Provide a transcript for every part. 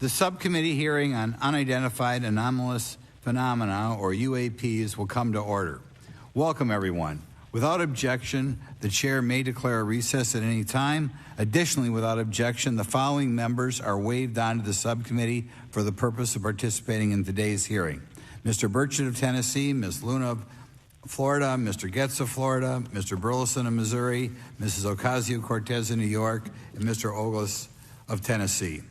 The subcommittee hearing on unidentified anomalous phenomena, or UAPs, will come to order. Welcome, everyone. Without objection, the chair may declare a recess at any time. Additionally, without objection, the following members are waived onto the subcommittee for the purpose of participating in today's hearing: Mr. Burchett of Tennessee, Ms. Luna of Florida, Mr. Getz of Florida, Mr. Burleson of Missouri, Mrs. Ocasio-Cortez of New York, and Mr. Ogles of Tennessee.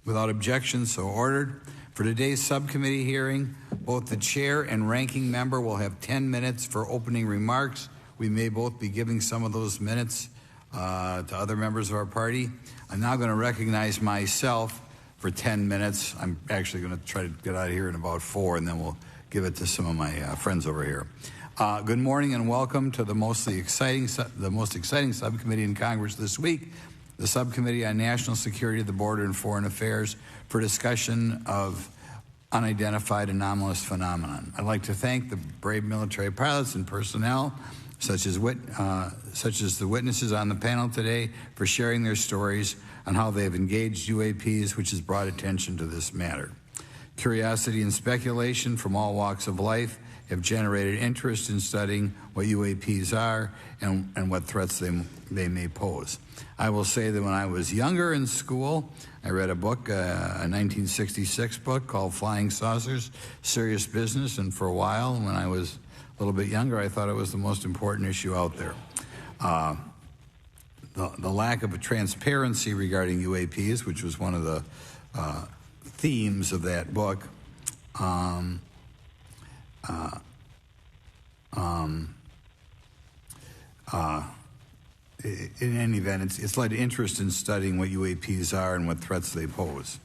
Without objection, so ordered. For today's subcommittee hearing, both the chair and ranking member will have 10 minutes for opening remarks. We may both be giving some of those minutes to other members of our party. I'm now going to recognize myself for 10 minutes. I'm actually going to try to get out of here in about 4, and then we'll give it to some of my friends over here. Good morning and welcome to the most exciting subcommittee in Congress this week, the Subcommittee on National Security, the Border, and Foreign Affairs, for discussion of unidentified anomalous phenomenon. I'd like to thank the brave military pilots and personnel, such as the witnesses on the panel today, for sharing their stories on how they have engaged UAPs, which has brought attention to this matter. Curiosity and speculation from all walks of life have generated interest in studying what UAPs are and what threats they may pose. I will say that when I was younger in school, I read a book, a 1966 book called Flying Saucers, Serious Business, and for a while, when I was a little bit younger, I thought it was the most important issue out there. The lack of a transparency regarding UAPs, which was one of the themes of that book, in any event, it's led to interest in studying what UAPs are and what threats they pose.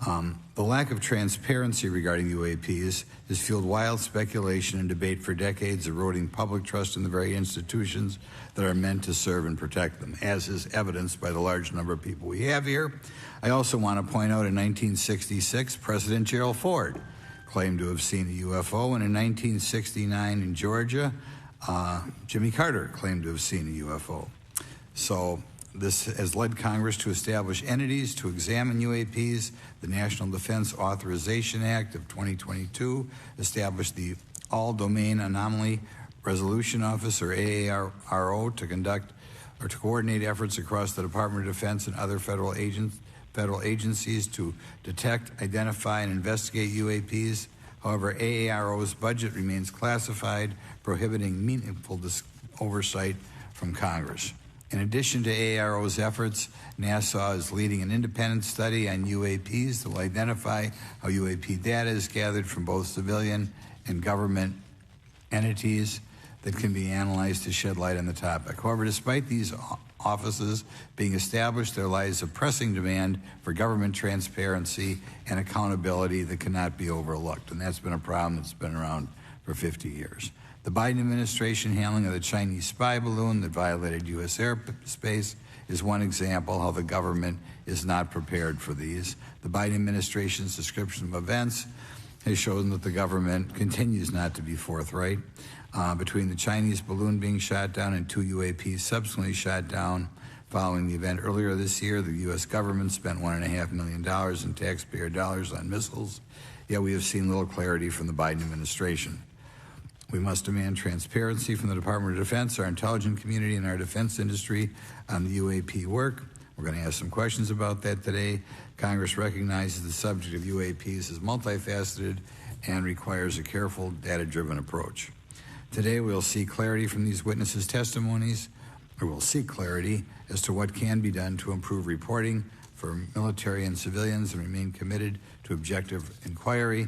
The lack of transparency regarding UAPs has fueled wild speculation and debate for decades, eroding public trust in the very institutions that are meant to serve and protect them, as is evidenced by the large number of people we have here. I also want to point out in 1966, President Gerald Ford claimed to have seen a UFO, and in 1969 in Georgia, Jimmy Carter claimed to have seen a UFO. So this has led Congress to establish entities to examine UAPs. The National Defense Authorization Act of 2022 established the All-Domain Anomaly Resolution Office, or AARO, to conduct or to coordinate efforts across the Department of Defense and other federal agencies to detect, identify, and investigate UAPs. However, AARO's budget remains classified, prohibiting meaningful oversight from Congress. In addition to AARO's efforts, NASA is leading an independent study on UAPs that will identify how UAP data is gathered from both civilian and government entities that can be analyzed to shed light on the topic. However, despite these offices being established, there lies a pressing demand for government transparency and accountability that cannot be overlooked, and that's been a problem that's been around for 50 years. The Biden administration handling of the Chinese spy balloon that violated U.S. airspace is one example how the government is not prepared for these. The Biden administration's description of events has shown that the government continues not to be forthright. Between the Chinese balloon being shot down and 2 UAPs subsequently shot down following the event earlier this year, the U.S. government spent $1.5 million in taxpayer dollars on missiles, yet we have seen little clarity from the Biden administration. We must demand transparency from the Department of Defense, our intelligence community, and our defense industry on the UAP work. We're going to ask some questions about that today. Congress recognizes the subject of UAPs as multifaceted and requires a careful, data-driven approach. Today, we'll see clarity from these witnesses' testimonies, or we'll seek clarity as to what can be done to improve reporting for military and civilians and remain committed to objective inquiry.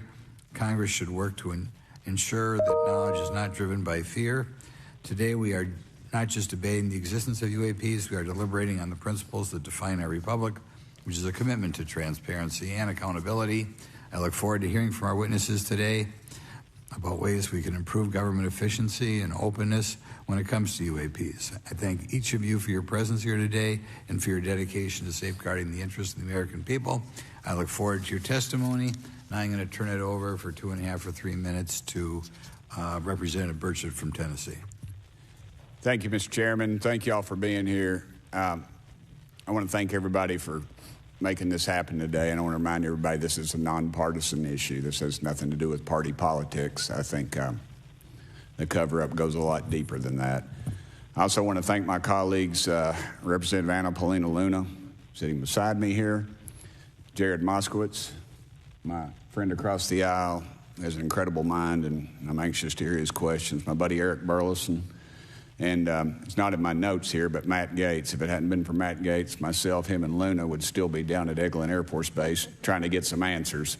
Congress should work to ensure that knowledge is not driven by fear. Today, we are not just debating the existence of UAPs, we are deliberating on the principles that define our republic, which is a commitment to transparency and accountability. I look forward to hearing from our witnesses today about ways we can improve government efficiency and openness when it comes to UAPs. I thank each of you for your presence here today and for your dedication to safeguarding the interests of the American people. I look forward to your testimony. Now I'm going to turn it over for 2.5 or 3 minutes to Representative Burchett from Tennessee. Thank you, Mr. Chairman. Thank you all for being here. I want to thank everybody for making this happen today. And I want to remind everybody this is a nonpartisan issue. This has nothing to do with party politics. I think the cover-up goes a lot deeper than that. I also want to thank my colleagues, Representative Anna Paulina Luna, sitting beside me here, Jared Moskowitz, my friend across the aisle, has an incredible mind, and I'm anxious to hear his questions. My buddy Eric Burleson, and it's not in my notes here, but Matt Gates. If it hadn't been for Matt Gates, myself, him, and Luna would still be down at Eglin Air Force Base trying to get some answers.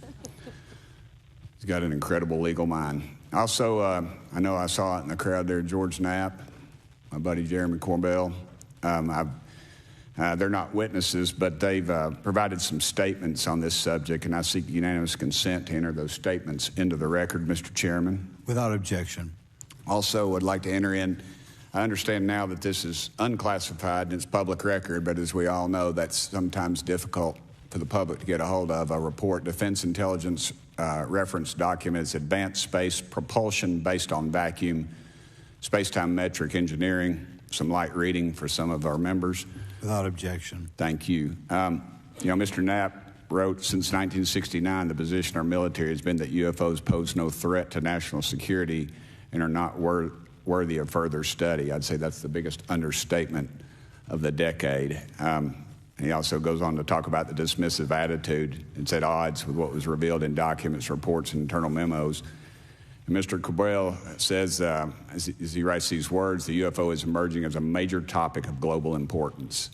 He's got an incredible legal mind. Also, I know I saw it in the crowd there, George Knapp, my buddy Jeremy Corbell. They're not witnesses, but they've provided some statements on this subject, and I seek unanimous consent to enter those statements into the record, Mr. Chairman. Without objection. Also, would like to enter in, I understand now that this is unclassified and it's public record, but as we all know, that's sometimes difficult for the public to get a hold of. A report, Defense Intelligence reference documents, advanced space propulsion based on vacuum, space-time metric engineering, some light reading for some of our members. Without objection. Thank you. Mr. Knapp wrote, since 1969, the position of our military has been that UFOs pose no threat to national security and are not worthy of further study. I'd say that's the biggest understatement of the decade. He also goes on to talk about the dismissive attitude. It's at odds with what was revealed in documents, reports, and internal memos. And Mr. Cabral says, as he writes these words, the UFO is emerging as a major topic of global importance.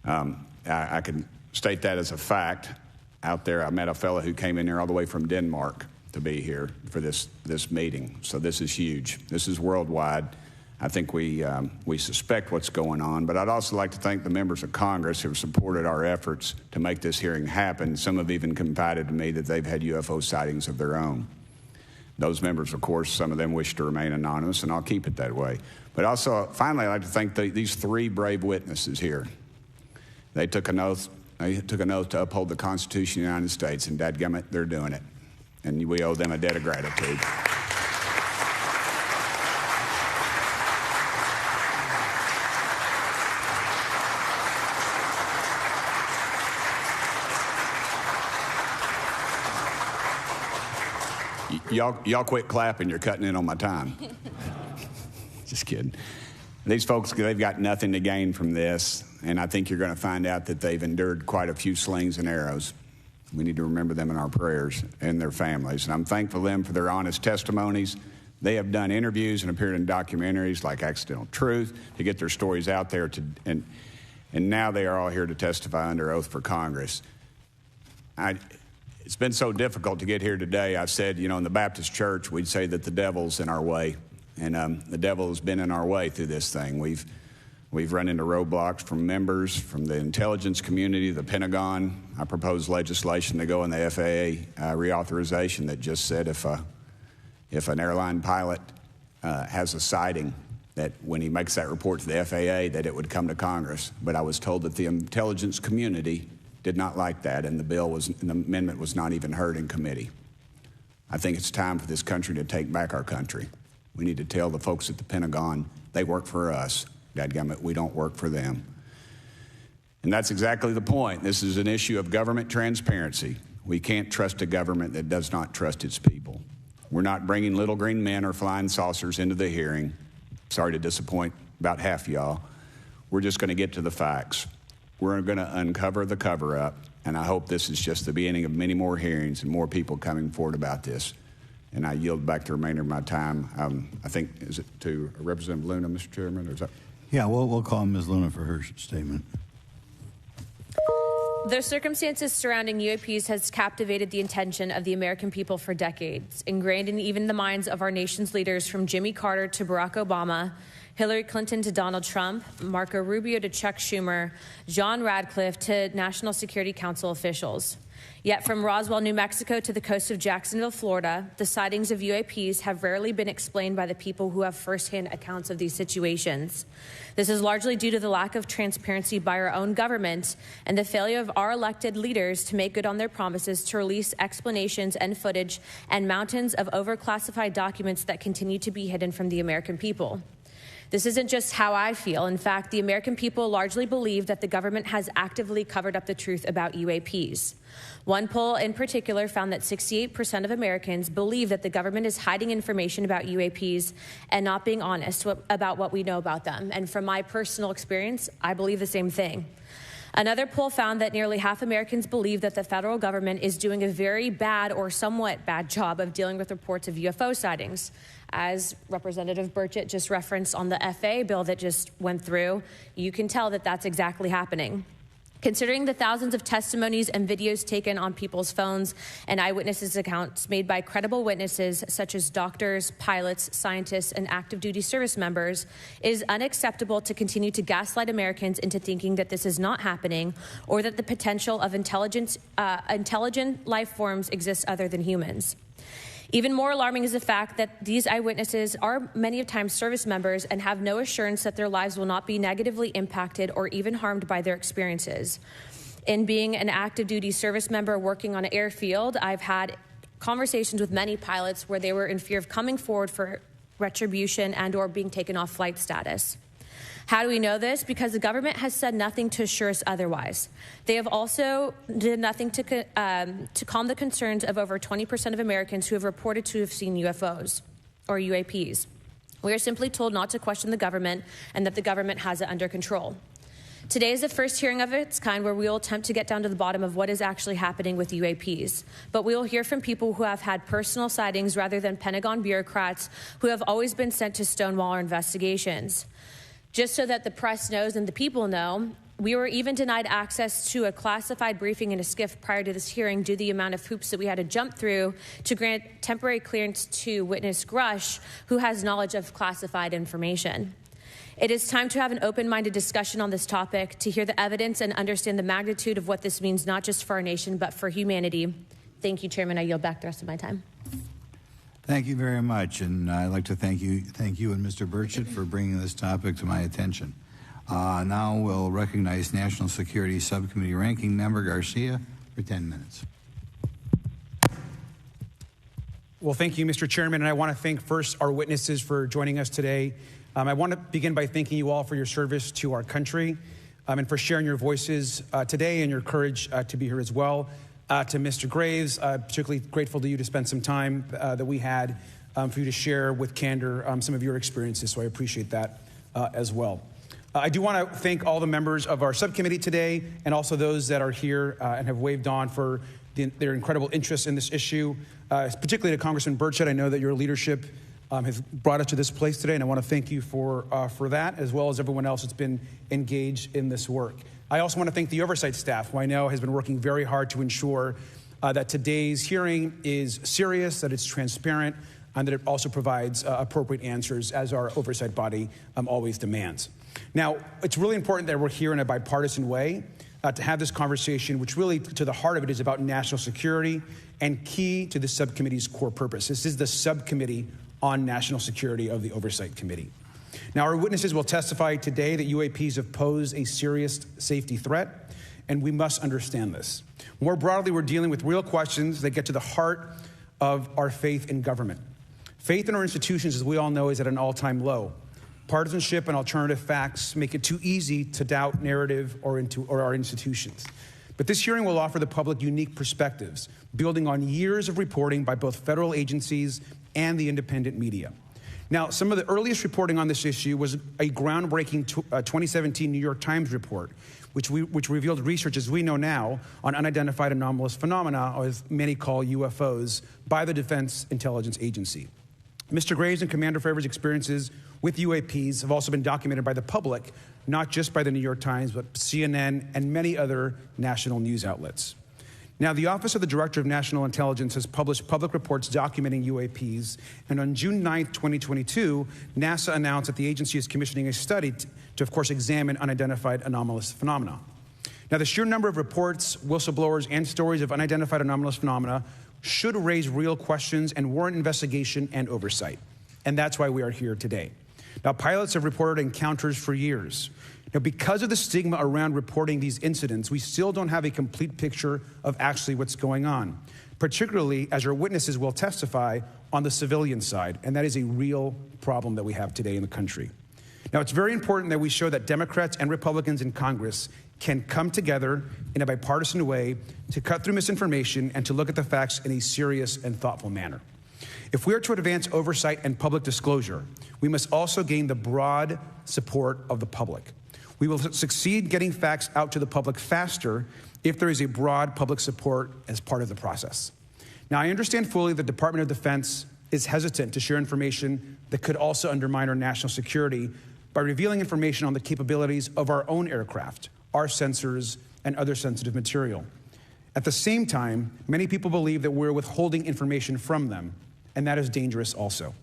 I can state that as a fact. Out there, I met a fellow who came in here all the way from Denmark to be here for this meeting. So this is huge. This is worldwide. I think we suspect what's going on, but I'd also like to thank the members of Congress who have supported our efforts to make this hearing happen. Some have even confided to me that they've had UFO sightings of their own. Those members, of course, some of them wish to remain anonymous, and I'll keep it that way. But also, finally, I'd like to thank these three brave witnesses here. They took an oath. They took an oath to uphold the Constitution of the United States, and dadgummit, they're doing it. And we owe them a debt of gratitude. Y'all quit clapping. You're cutting in on my time. Just kidding. These folks, they've got nothing to gain from this, and I think you're going to find out that they've endured quite a few slings and arrows. We need to remember them in our prayers and their families. And I'm thankful to them for their honest testimonies. They have done interviews and appeared in documentaries like Accidental Truth to get their stories out there, and now they are all here to testify under oath for Congress. It's been so difficult to get here today. I said, in the Baptist church, we'd say that the devil's in our way. And the devil has been in our way through this thing. We've run into roadblocks from members, from the intelligence community, the Pentagon. I proposed legislation to go in the FAA reauthorization that just said if an airline pilot has a sighting, that when he makes that report to the FAA, that it would come to Congress. But I was told that the intelligence community did not like that, and the amendment was not even heard in committee. I think it's time for this country to take back our country. We need to tell the folks at the Pentagon they work for us. Dadgummit, we don't work for them. And that's exactly the point. This is an issue of government transparency. We can't trust a government that does not trust its people. We're not bringing little green men or flying saucers into the hearing. Sorry to disappoint about half y'all. We're just going to get to the facts. We're going to uncover the cover-up, and I hope this is just the beginning of many more hearings and more people coming forward about this. And I yield back the remainder of my time. I think, is it to Representative Luna, Mr. Chairman? Or is that? Yeah, we'll call Ms. Luna for her statement. The circumstances surrounding UAPs has captivated the attention of the American people for decades, ingrained in even the minds of our nation's leaders from Jimmy Carter to Barack Obama, Hillary Clinton to Donald Trump, Marco Rubio to Chuck Schumer, John Radcliffe to National Security Council officials. Yet from Roswell, New Mexico to the coast of Jacksonville, Florida, the sightings of UAPs have rarely been explained by the people who have firsthand accounts of these situations. This is largely due to the lack of transparency by our own government and the failure of our elected leaders to make good on their promises to release explanations and footage and mountains of overclassified documents that continue to be hidden from the American people. This isn't just how I feel. In fact, the American people largely believe that the government has actively covered up the truth about UAPs. One poll in particular found that 68% of Americans believe that the government is hiding information about UAPs and not being honest about what we know about them. And from my personal experience, I believe the same thing. Another poll found that nearly half Americans believe that the federal government is doing a very bad or somewhat bad job of dealing with reports of UFO sightings. As Representative Burchett just referenced on the FAA bill that just went through, you can tell that that's exactly happening. Considering the thousands of testimonies and videos taken on people's phones and eyewitnesses' accounts made by credible witnesses such as doctors, pilots, scientists, and active duty service members, it is unacceptable to continue to gaslight Americans into thinking that this is not happening or that the potential of intelligent life forms exists other than humans. Even more alarming is the fact that these eyewitnesses are many times service members and have no assurance that their lives will not be negatively impacted or even harmed by their experiences. In being an active duty service member working on an airfield, I've had conversations with many pilots where they were in fear of coming forward for retribution and or being taken off flight status. How do we know this? Because the government has said nothing to assure us otherwise. They have also did nothing to calm the concerns of over 20% of Americans who have reported to have seen UFOs or UAPs. We are simply told not to question the government and that the government has it under control. Today is the first hearing of its kind where we will attempt to get down to the bottom of what is actually happening with UAPs. But we will hear from people who have had personal sightings rather than Pentagon bureaucrats who have always been sent to stonewall our investigations. Just so that the press knows and the people know, we were even denied access to a classified briefing in a SCIF prior to this hearing due to the amount of hoops that we had to jump through to grant temporary clearance to witness Grush, who has knowledge of classified information. It is time to have an open-minded discussion on this topic, to hear the evidence and understand the magnitude of what this means, not just for our nation, but for humanity. Thank you, Chairman. I yield back the rest of my time. Thank you very much, and I'd like to thank you and Mr. Burchett for bringing this topic to my attention. Now we'll recognize National Security Subcommittee Ranking Member Garcia for 10 minutes. Well, thank you, Mr. Chairman, and I want to thank first our witnesses for joining us today. I want to begin by thanking you all for your service to our country and for sharing your voices today and your courage to be here as well. To Mr. Graves, particularly grateful to you to spend some time that we had for you to share with candor some of your experiences, so I appreciate that as well. I do want to thank all the members of our subcommittee today and also those that are here and have waved on for their incredible interest in this issue, particularly to Congressman Burchett. I know that your leadership has brought us to this place today, and I want to thank you for that, as well as everyone else that's been engaged in this work. I also want to thank the oversight staff, who I know has been working very hard to ensure that today's hearing is serious, that it's transparent, and that it also provides appropriate answers, as our oversight body always demands. Now, it's really important that we're here in a bipartisan way to have this conversation, which really, to the heart of it, is about national security and key to the subcommittee's core purpose. This is the subcommittee on national security of the Oversight Committee. Now, our witnesses will testify today that UAPs have posed a serious safety threat, and we must understand this. More broadly, we're dealing with real questions that get to the heart of our faith in government. Faith in our institutions, as we all know, is at an all-time low. Partisanship and alternative facts make it too easy to doubt narrative or our institutions. But this hearing will offer the public unique perspectives, building on years of reporting by both federal agencies and the independent media. Now, some of the earliest reporting on this issue was a groundbreaking 2017 New York Times report, which revealed research, as we know now, on unidentified anomalous phenomena, or as many call UFOs, by the Defense Intelligence Agency. Mr. Graves and Commander Favor's experiences with UAPs have also been documented by the public, not just by the New York Times, but CNN and many other national news outlets. Now, the Office of the Director of National Intelligence has published public reports documenting UAPs, and on June 9th, 2022, NASA announced that the agency is commissioning a study to, of course, examine unidentified anomalous phenomena. Now, the sheer number of reports, whistleblowers, and stories of unidentified anomalous phenomena should raise real questions and warrant investigation and oversight, and that's why we are here today. Now, pilots have reported encounters for years. Now, because of the stigma around reporting these incidents, we still don't have a complete picture of actually what's going on, particularly as our witnesses will testify on the civilian side, and that is a real problem that we have today in the country. Now, it's very important that we show that Democrats and Republicans in Congress can come together in a bipartisan way to cut through misinformation and to look at the facts in a serious and thoughtful manner. If we are to advance oversight and public disclosure, we must also gain the broad support of the public. We will succeed getting facts out to the public faster if there is a broad public support as part of the process. Now, I understand fully the Department of Defense is hesitant to share information that could also undermine our national security by revealing information on the capabilities of our own aircraft, our sensors, and other sensitive material. At the same time, many people believe that we're withholding information from them, and that is dangerous also.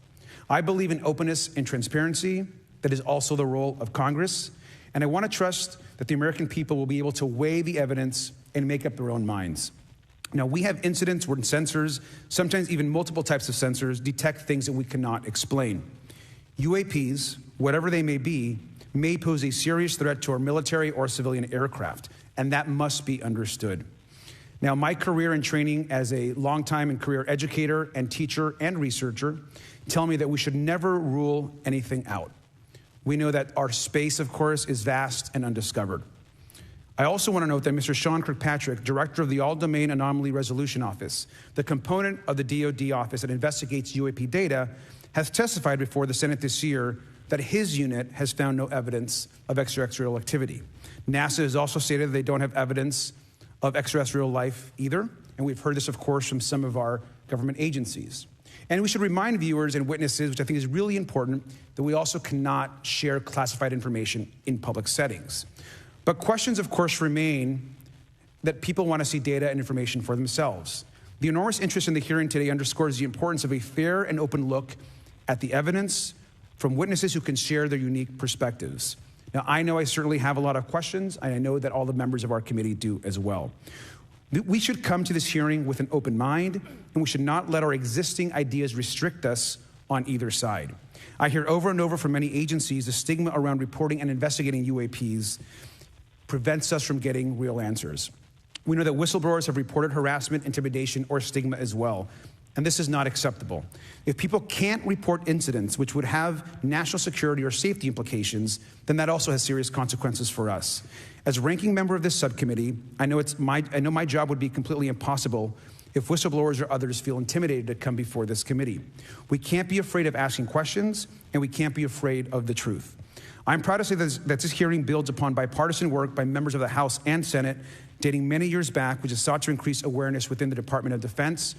I believe in openness and transparency. That is also the role of Congress, and I want to trust that the American people will be able to weigh the evidence and make up their own minds. Now, we have incidents where sensors, sometimes even multiple types of sensors, detect things that we cannot explain. UAPs, whatever they may be, may pose a serious threat to our military or civilian aircraft, and that must be understood. Now, my career and training as a longtime and career educator and teacher and researcher tell me that we should never rule anything out. We know that our space, of course, is vast and undiscovered. I also want to note that Mr. Sean Kirkpatrick, director of the All-Domain Anomaly Resolution Office, the component of the DoD office that investigates UAP data, has testified before the Senate this year that his unit has found no evidence of extraterrestrial activity. NASA has also stated that they don't have evidence of extraterrestrial life either, and we've heard this, of course, from some of our government agencies. And we should remind viewers and witnesses, which I think is really important, that we also cannot share classified information in public settings. But questions, of course, remain that people want to see data and information for themselves. The enormous interest in the hearing today underscores the importance of a fair and open look at the evidence from witnesses who can share their unique perspectives. Now, I know I certainly have a lot of questions, and I know that all the members of our committee do as well. We should come to this hearing with an open mind, and we should not let our existing ideas restrict us on either side. I hear over and over from many agencies the stigma around reporting and investigating UAPs prevents us from getting real answers. We know that whistleblowers have reported harassment, intimidation, or stigma as well, and this is not acceptable. If people can't report incidents which would have national security or safety implications, then that also has serious consequences for us. As ranking member of this subcommittee, I know my job would be completely impossible if whistleblowers or others feel intimidated to come before this committee. We can't be afraid of asking questions, and we can't be afraid of the truth. I'm proud to say that this hearing builds upon bipartisan work by members of the House and Senate dating many years back, which is sought to increase awareness within the Department of Defense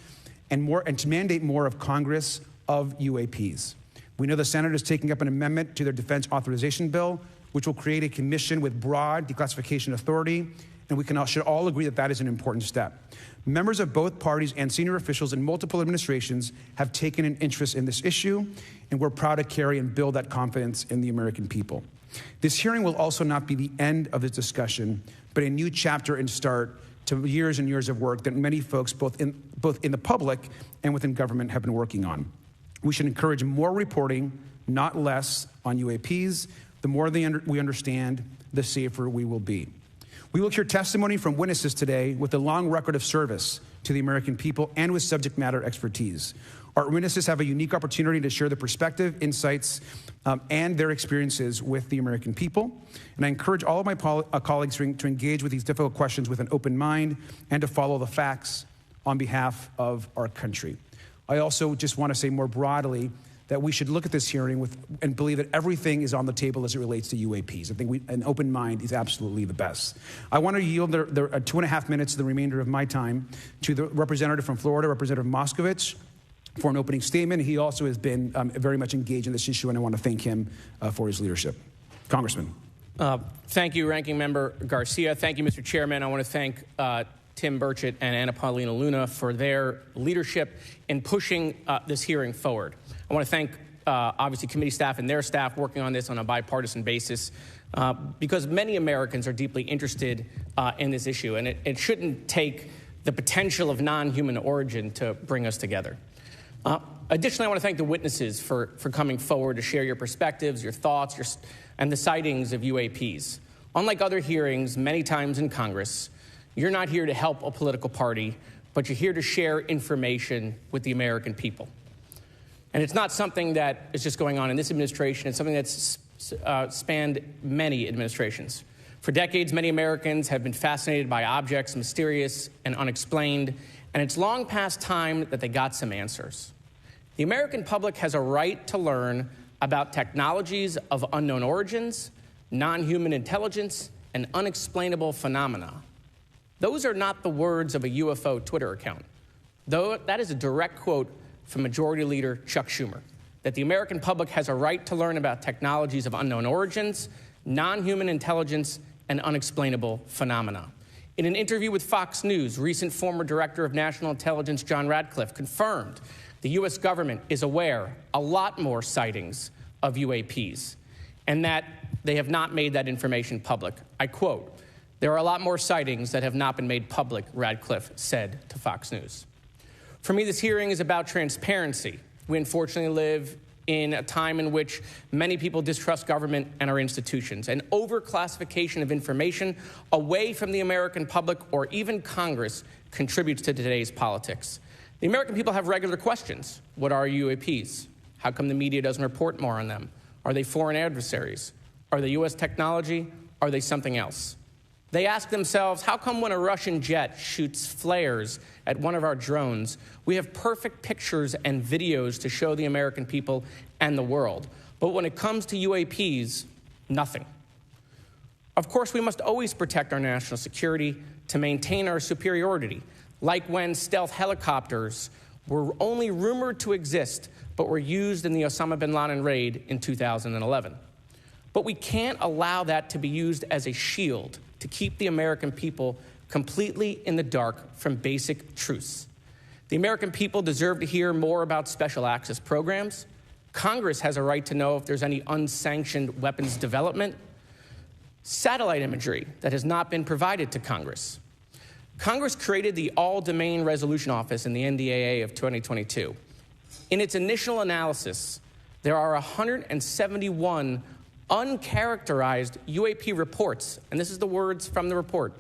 and to mandate more of Congress of UAPs. We know the Senate is taking up an amendment to their defense authorization bill, which will create a commission with broad declassification authority, and we should all agree that that is an important step. Members of both parties and senior officials in multiple administrations have taken an interest in this issue, and we're proud to carry and build that confidence in the American people. This hearing will also not be the end of this discussion, but a new chapter and start to years and years of work that many folks, both in the public and within government, have been working on. We should encourage more reporting, not less, on UAPs. The more we understand, the safer we will be. We will hear testimony from witnesses today with a long record of service to the American people and with subject matter expertise. Our witnesses have a unique opportunity to share their perspective, insights, and their experiences with the American people. And I encourage all of my colleagues to engage with these difficult questions with an open mind and to follow the facts on behalf of our country. I also just want to say more broadly that we should look at this hearing and believe that everything is on the table as it relates to UAPs. I think an open mind is absolutely the best. I want to yield 2.5 minutes of the remainder of my time to the representative from Florida, Representative Moskowitz, for an opening statement. He also has been very much engaged in this issue, and I want to thank him for his leadership. Congressman. Thank you, Ranking Member Garcia. Thank you, Mr. Chairman. I want to thank Tim Burchett and Anna Paulina Luna for their leadership in pushing this hearing forward. I want to thank, obviously, committee staff and their staff working on this on a bipartisan basis because many Americans are deeply interested in this issue, and it shouldn't take the potential of non-human origin to bring us together. Additionally, I want to thank the witnesses for coming forward to share your perspectives, your thoughts, and the sightings of UAPs. Unlike other hearings many times in Congress, you're not here to help a political party, but you're here to share information with the American people. And it's not something that is just going on in this administration. It's something that's spanned many administrations. For decades, many Americans have been fascinated by objects mysterious and unexplained, and it's long past time that they got some answers. The American public has a right to learn about technologies of unknown origins, non-human intelligence, and unexplainable phenomena. Those are not the words of a UFO Twitter account, though that is a direct quote from Majority Leader Chuck Schumer, that the American public has a right to learn about technologies of unknown origins, non-human intelligence, and unexplainable phenomena. In an interview with Fox News, recent former Director of National Intelligence John Radcliffe confirmed the U.S. government is aware a lot more sightings of UAPs, and that they have not made that information public. I quote, "There are a lot more sightings that have not been made public," Radcliffe said to Fox News. For me, this hearing is about transparency. We unfortunately live in a time in which many people distrust government and our institutions. And overclassification of information away from the American public or even Congress contributes to today's politics. The American people have regular questions. What are UAPs? How come the media doesn't report more on them? Are they foreign adversaries? Are they U.S. technology? Are they something else? They ask themselves, how come when a Russian jet shoots flares at one of our drones, we have perfect pictures and videos to show the American people and the world, but when it comes to UAPs, nothing? Of course, we must always protect our national security to maintain our superiority, like when stealth helicopters were only rumored to exist, but were used in the Osama bin Laden raid in 2011. But we can't allow that to be used as a shield to keep the American people completely in the dark from basic truths. The American people deserve to hear more about special access programs. Congress has a right to know if there's any unsanctioned weapons development. Satellite imagery that has not been provided to Congress. Congress created the All-Domain Resolution Office in the NDAA of 2022. In its initial analysis, there are 171 uncharacterized UAP reports, and this is the words from the report,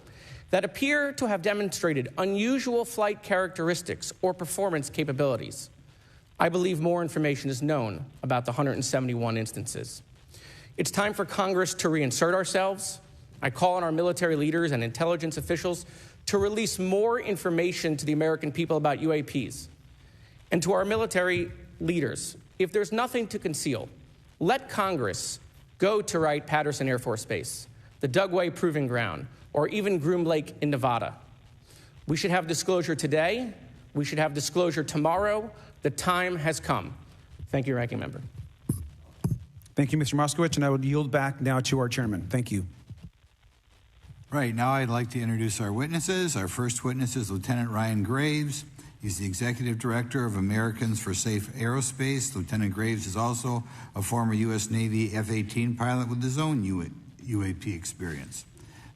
that appear to have demonstrated unusual flight characteristics or performance capabilities. I believe more information is known about the 171 instances. It's time for Congress to reinsert ourselves. I call on our military leaders and intelligence officials to release more information to the American people about UAPs. And to our military leaders, if there's nothing to conceal, let Congress go to Wright-Patterson Air Force Base, the Dugway Proving Ground, or even Groom Lake in Nevada. We should have disclosure today. We should have disclosure tomorrow. The time has come. Thank you, Ranking Member. Thank you, Mr. Moskowitz, and I would yield back now to our chairman. Thank you. Right, now I'd like to introduce our witnesses. Our first witness is Lieutenant Ryan Graves. He's the Executive Director of Americans for Safe Aerospace. Lieutenant Graves is also a former U.S. Navy F-18 pilot with his own UAP experience.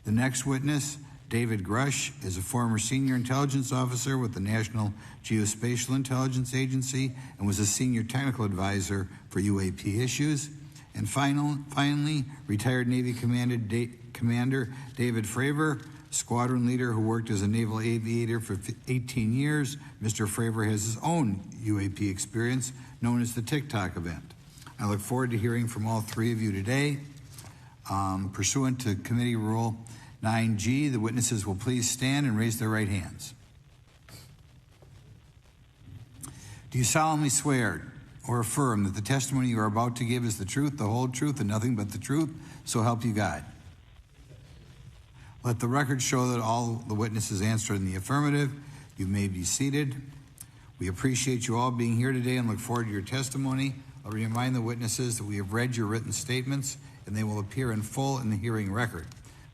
The next witness, David Grush, is a former senior intelligence officer with the National Geospatial Intelligence Agency and was a senior technical advisor for UAP issues. And finally, retired Navy Commander David Fravor, squadron leader who worked as a naval aviator for 18 years. Mr. Fravor has his own UAP experience, known as the TikTok event. I look forward to hearing from all three of you today. Pursuant to Committee Rule 9G, the witnesses will please stand and raise their right hands. Do you solemnly swear or affirm that the testimony you are about to give is the truth, the whole truth, and nothing but the truth, so help you God? Let the record show that all the witnesses answered in the affirmative. You may be seated. We appreciate you all being here today and look forward to your testimony. I'll remind the witnesses that we have read your written statements and they will appear in full in the hearing record.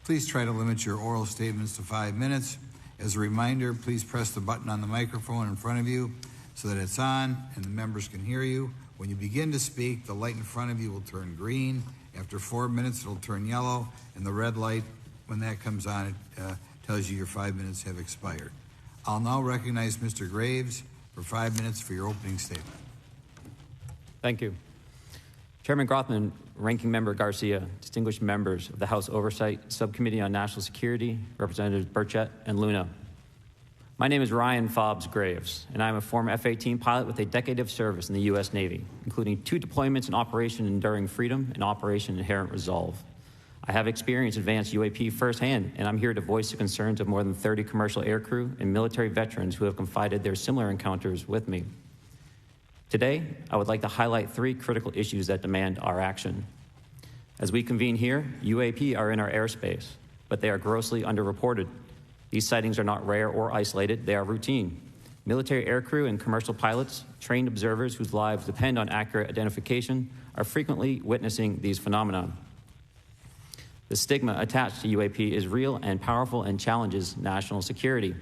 Please try to limit your oral statements to 5 minutes. As a reminder, please press the button on the microphone in front of you so that it's on and the members can hear you. When you begin to speak, the light in front of you will turn green. After 4 minutes, it'll turn yellow, and the red light, when that comes on, it tells you your 5 minutes have expired. I'll now recognize Mr. Graves for 5 minutes for your opening statement. Thank you. Chairman Grothman, Ranking Member Garcia, distinguished members of the House Oversight Subcommittee on National Security, Representatives Burchett and Luna. My name is Ryan Fobbs Graves, and I'm a former F-18 pilot with a decade of service in the U.S. Navy, including 2 deployments in Operation Enduring Freedom and Operation Inherent Resolve. I have experienced advanced UAP firsthand, and I'm here to voice the concerns of more than 30 commercial aircrew and military veterans who have confided their similar encounters with me. Today, I would like to highlight 3 critical issues that demand our action. As we convene here, UAP are in our airspace, but they are grossly underreported. These sightings are not rare or isolated, they are routine. Military aircrew and commercial pilots, trained observers whose lives depend on accurate identification, are frequently witnessing these phenomena. The stigma attached to UAP is real and powerful and challenges national security.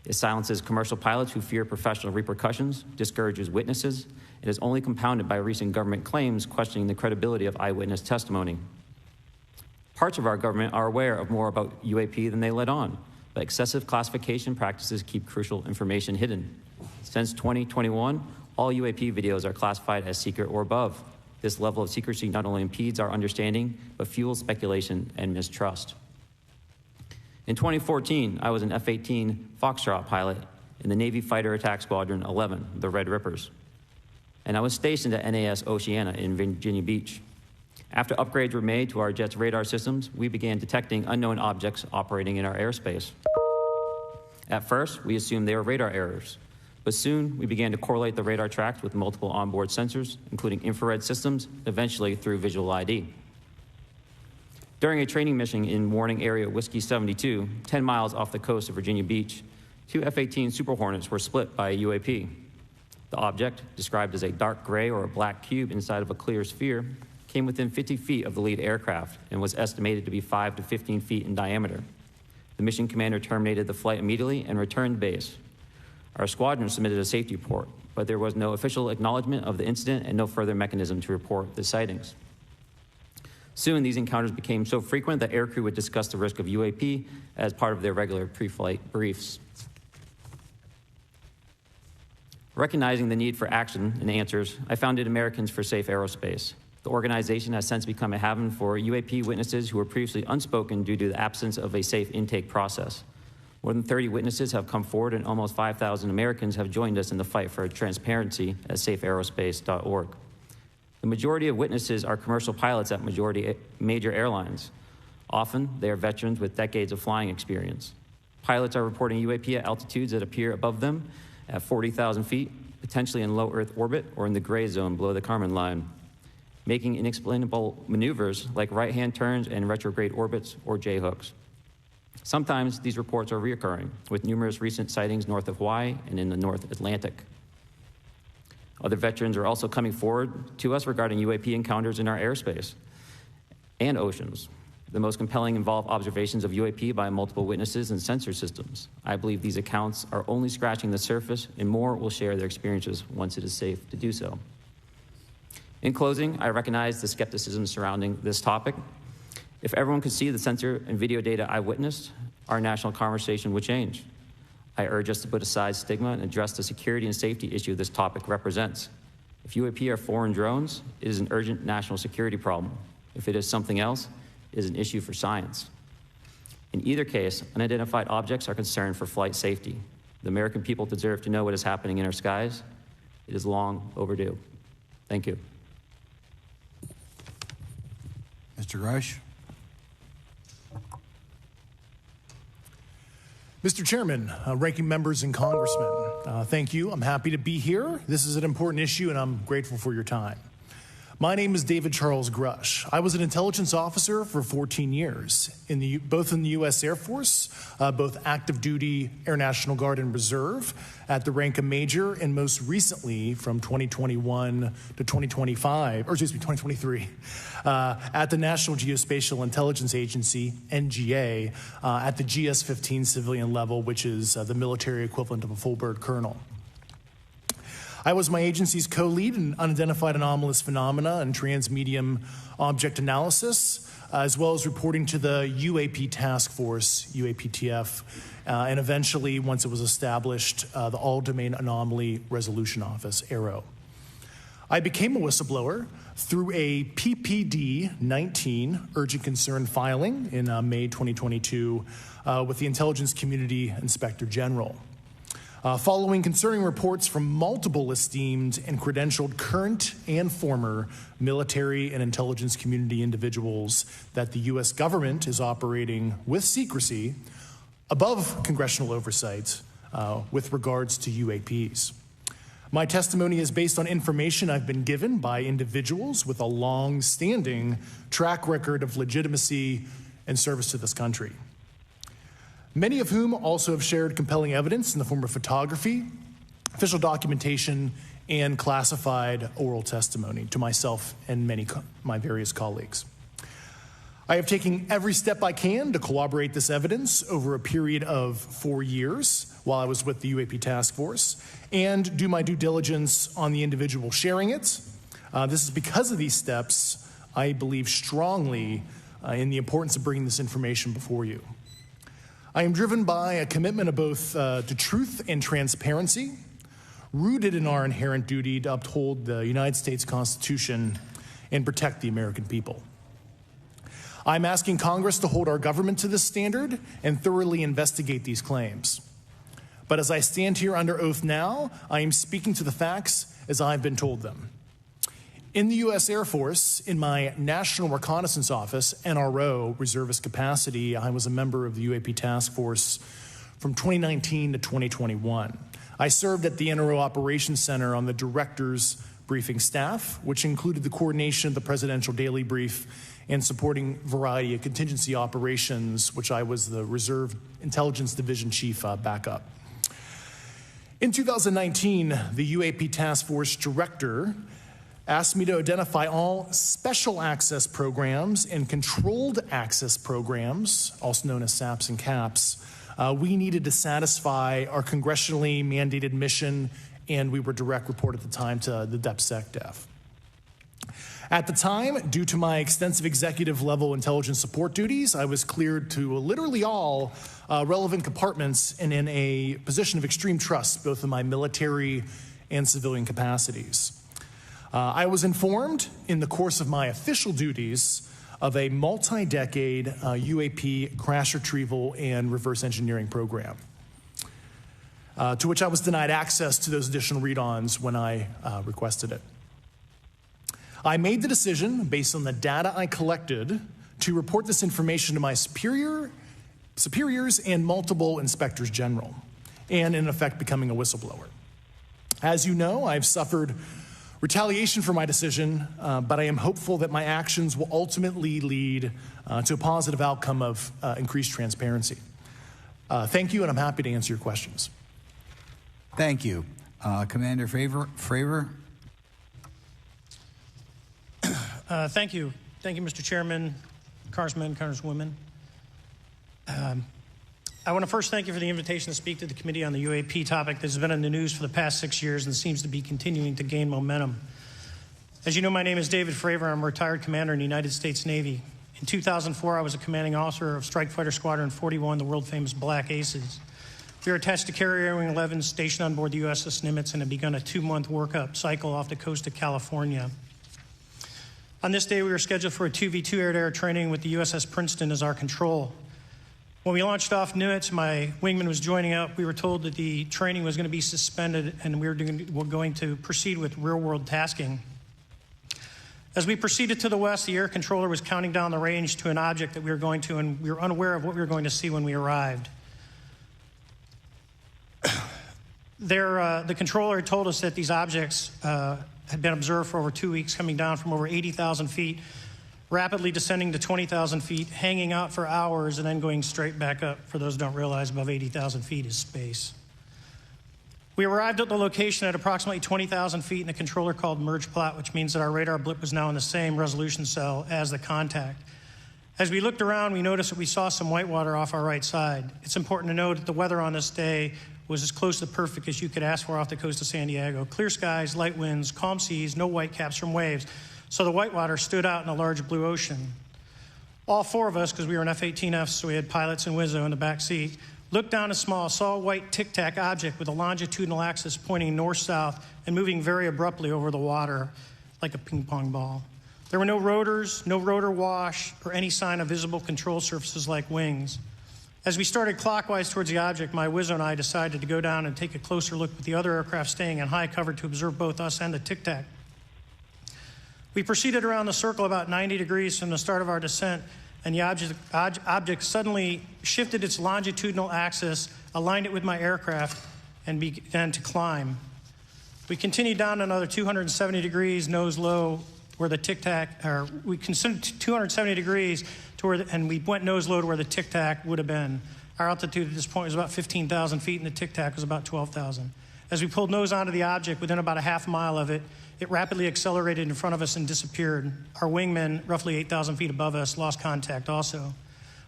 It silences commercial pilots who fear professional repercussions, discourages witnesses, and is only compounded by recent government claims questioning the credibility of eyewitness testimony. Parts of our government are aware of more about UAP than they let on, but excessive classification practices keep crucial information hidden. Since 2021, all UAP videos are classified as secret or above. This level of secrecy not only impedes our understanding, but fuels speculation and mistrust. In 2014, I was an F-18 Foxtrot pilot in the Navy Fighter Attack Squadron 11, the Red Rippers. And I was stationed at NAS Oceana in Virginia Beach. After upgrades were made to our jet's radar systems, we began detecting unknown objects operating in our airspace. At first, we assumed they were radar errors, but soon we began to correlate the radar tracks with multiple onboard sensors, including infrared systems, and eventually through visual ID. During a training mission in Warning Area Whiskey 72, 10 miles off the coast of Virginia Beach, 2 F-18 Super Hornets were split by a UAP. The object, described as a dark gray or a black cube inside of a clear sphere, came within 50 feet of the lead aircraft and was estimated to be 5 to 15 feet in diameter. The mission commander terminated the flight immediately and returned to base. Our squadron submitted a safety report, but there was no official acknowledgement of the incident and no further mechanism to report the sightings. Soon, these encounters became so frequent that aircrew would discuss the risk of UAP as part of their regular pre-flight briefs. Recognizing the need for action and answers, I founded Americans for Safe Aerospace. The organization has since become a haven for UAP witnesses who were previously unspoken due to the absence of a safe intake process. More than 30 witnesses have come forward, and almost 5,000 Americans have joined us in the fight for transparency at safeaerospace.org. The majority of witnesses are commercial pilots at major airlines. Often, they are veterans with decades of flying experience. Pilots are reporting UAP at altitudes that appear above them at 40,000 feet, potentially in low Earth orbit or in the gray zone below the Kármán line, making inexplainable maneuvers like right-hand turns and retrograde orbits or J-hooks. Sometimes these reports are reoccurring, with numerous recent sightings north of Hawaii and in the North Atlantic. Other veterans are also coming forward to us regarding UAP encounters in our airspace and oceans. The most compelling involve observations of UAP by multiple witnesses and sensor systems. I believe these accounts are only scratching the surface, and more will share their experiences once it is safe to do so. In closing, I recognize the skepticism surrounding this topic. If everyone could see the sensor and video data I witnessed, our national conversation would change. I urge us to put aside stigma and address the security and safety issue this topic represents. If UAP are foreign drones, it is an urgent national security problem. If it is something else, it is an issue for science. In either case, unidentified objects are concerned for flight safety. The American people deserve to know what is happening in our skies. It is long overdue. Thank you. Mr. Grush? Mr. Chairman, ranking members and congressmen, thank you. I'm happy to be here. This is an important issue, and I'm grateful for your time. My name is David Charles Grush. I was an intelligence officer for 14 years, both in the U.S. Air Force, both active duty Air National Guard and Reserve, at the rank of major, and most recently from 2021 to 2023, at the National Geospatial Intelligence Agency, NGA, at the GS-15 civilian level, which is the military equivalent of a full bird colonel. I was my agency's co-lead in unidentified anomalous phenomena and transmedium object analysis, as well as reporting to the UAP task force, UAPTF, and eventually, once it was established, the All Domain Anomaly Resolution Office, AARO. I became a whistleblower through a PPD-19 urgent concern filing in May 2022 with the Intelligence Community Inspector General. Following concerning reports from multiple esteemed and credentialed current and former military and intelligence community individuals that the U.S. government is operating with secrecy above congressional oversight with regards to UAPs. My testimony is based on information I've been given by individuals with a long-standing track record of legitimacy and service to this country, many of whom also have shared compelling evidence in the form of photography, official documentation, and classified oral testimony to myself and my various colleagues. I have taken every step I can to corroborate this evidence over a period of 4 years while I was with the UAP Task Force and do my due diligence on the individual sharing it. This is because of these steps, I believe strongly in the importance of bringing this information before you. I am driven by a commitment of both to truth and transparency, rooted in our inherent duty to uphold the United States Constitution and protect the American people. I'm asking Congress to hold our government to this standard and thoroughly investigate these claims. But as I stand here under oath now, I am speaking to the facts as I've been told them. In the U.S. Air Force, in my National Reconnaissance Office, NRO, reservist capacity, I was a member of the UAP Task Force from 2019 to 2021. I served at the NRO Operations Center on the Director's Briefing staff, which included the coordination of the Presidential Daily Brief and supporting variety of contingency operations, which I was the Reserve Intelligence Division Chief backup. In 2019, the UAP Task Force Director asked me to identify all special access programs and controlled access programs, also known as SAPs and CAPs, we needed to satisfy our congressionally mandated mission, and we were direct report at the time to the DepSecDef. At the time, due to my extensive executive level intelligence support duties, I was cleared to literally all relevant compartments and in a position of extreme trust, both in my military and civilian capacities. I was informed in the course of my official duties of a multi-decade UAP crash retrieval and reverse engineering program, to which I was denied access to those additional read-ons when I requested it. I made the decision, based on the data I collected, to report this information to my superiors and multiple inspectors general, and in effect becoming a whistleblower. As you know, I've suffered retaliation for my decision, but I am hopeful that my actions will ultimately lead to a positive outcome of increased transparency. Thank you, and I'm happy to answer your questions. Thank you. Commander Fravor? Thank you. Thank you, Mr. Chairman, Congressmen, Congresswomen. I want to first thank you for the invitation to speak to the committee on the UAP topic that has been in the news for the past 6 years and seems to be continuing to gain momentum. As you know, my name is David Fravor. I'm a retired commander in the United States Navy. In 2004, I was a commanding officer of Strike Fighter Squadron 41, the world-famous Black Aces. We were attached to Carrier Wing 11, stationed on board the USS Nimitz, and had begun a 2-month workup cycle off the coast of California. On this day, we were scheduled for a 2v2 air-to-air training with the USS Princeton as our control. When we launched off Nimitz, my wingman was joining up. We were told that the training was going to be suspended and we were going to proceed with real-world tasking. As we proceeded to the west, the air controller was counting down the range to an object that we were going to, and we were unaware of what we were going to see when we arrived. The controller had told us that these objects had been observed for over 2 weeks, coming down from over 80,000 feet, rapidly descending to 20,000 feet, hanging out for hours, and then going straight back up. For those who don't realize, above 80,000 feet is space. We arrived at the location at approximately 20,000 feet, and the controller called merge plot, which means that our radar blip was now in the same resolution cell as the contact. As we looked around, we noticed that we saw some whitewater off our right side. It's important to note that the weather on this day was as close to perfect as you could ask for off the coast of San Diego. Clear skies, light winds, calm seas, no whitecaps from waves. So the whitewater stood out in a large blue ocean. All four of us, because we were in F-18Fs, so we had pilots and Wizzo in the back seat, Looked down a small, saw a white tic-tac object with a longitudinal axis pointing north-south and moving very abruptly over the water like a ping-pong ball. There were no rotors, no rotor wash, or any sign of visible control surfaces like wings. As we started clockwise towards the object, my Wizzo and I decided to go down and take a closer look with the other aircraft staying in high cover to observe both us and the tic-tac. We proceeded around the circle about 90 degrees from the start of our descent, and the object suddenly shifted its longitudinal axis, aligned it with my aircraft, and began to climb. We continued down another 270 degrees, nose low, where the tic-tac, or we considered 270 degrees to where, and we went nose low to where the tic-tac would have been. Our altitude at this point was about 15,000 feet, and the tic-tac was about 12,000. As we pulled nose onto the object, within about a half mile of it, it rapidly accelerated in front of us and disappeared. Our wingmen, roughly 8,000 feet above us, lost contact also.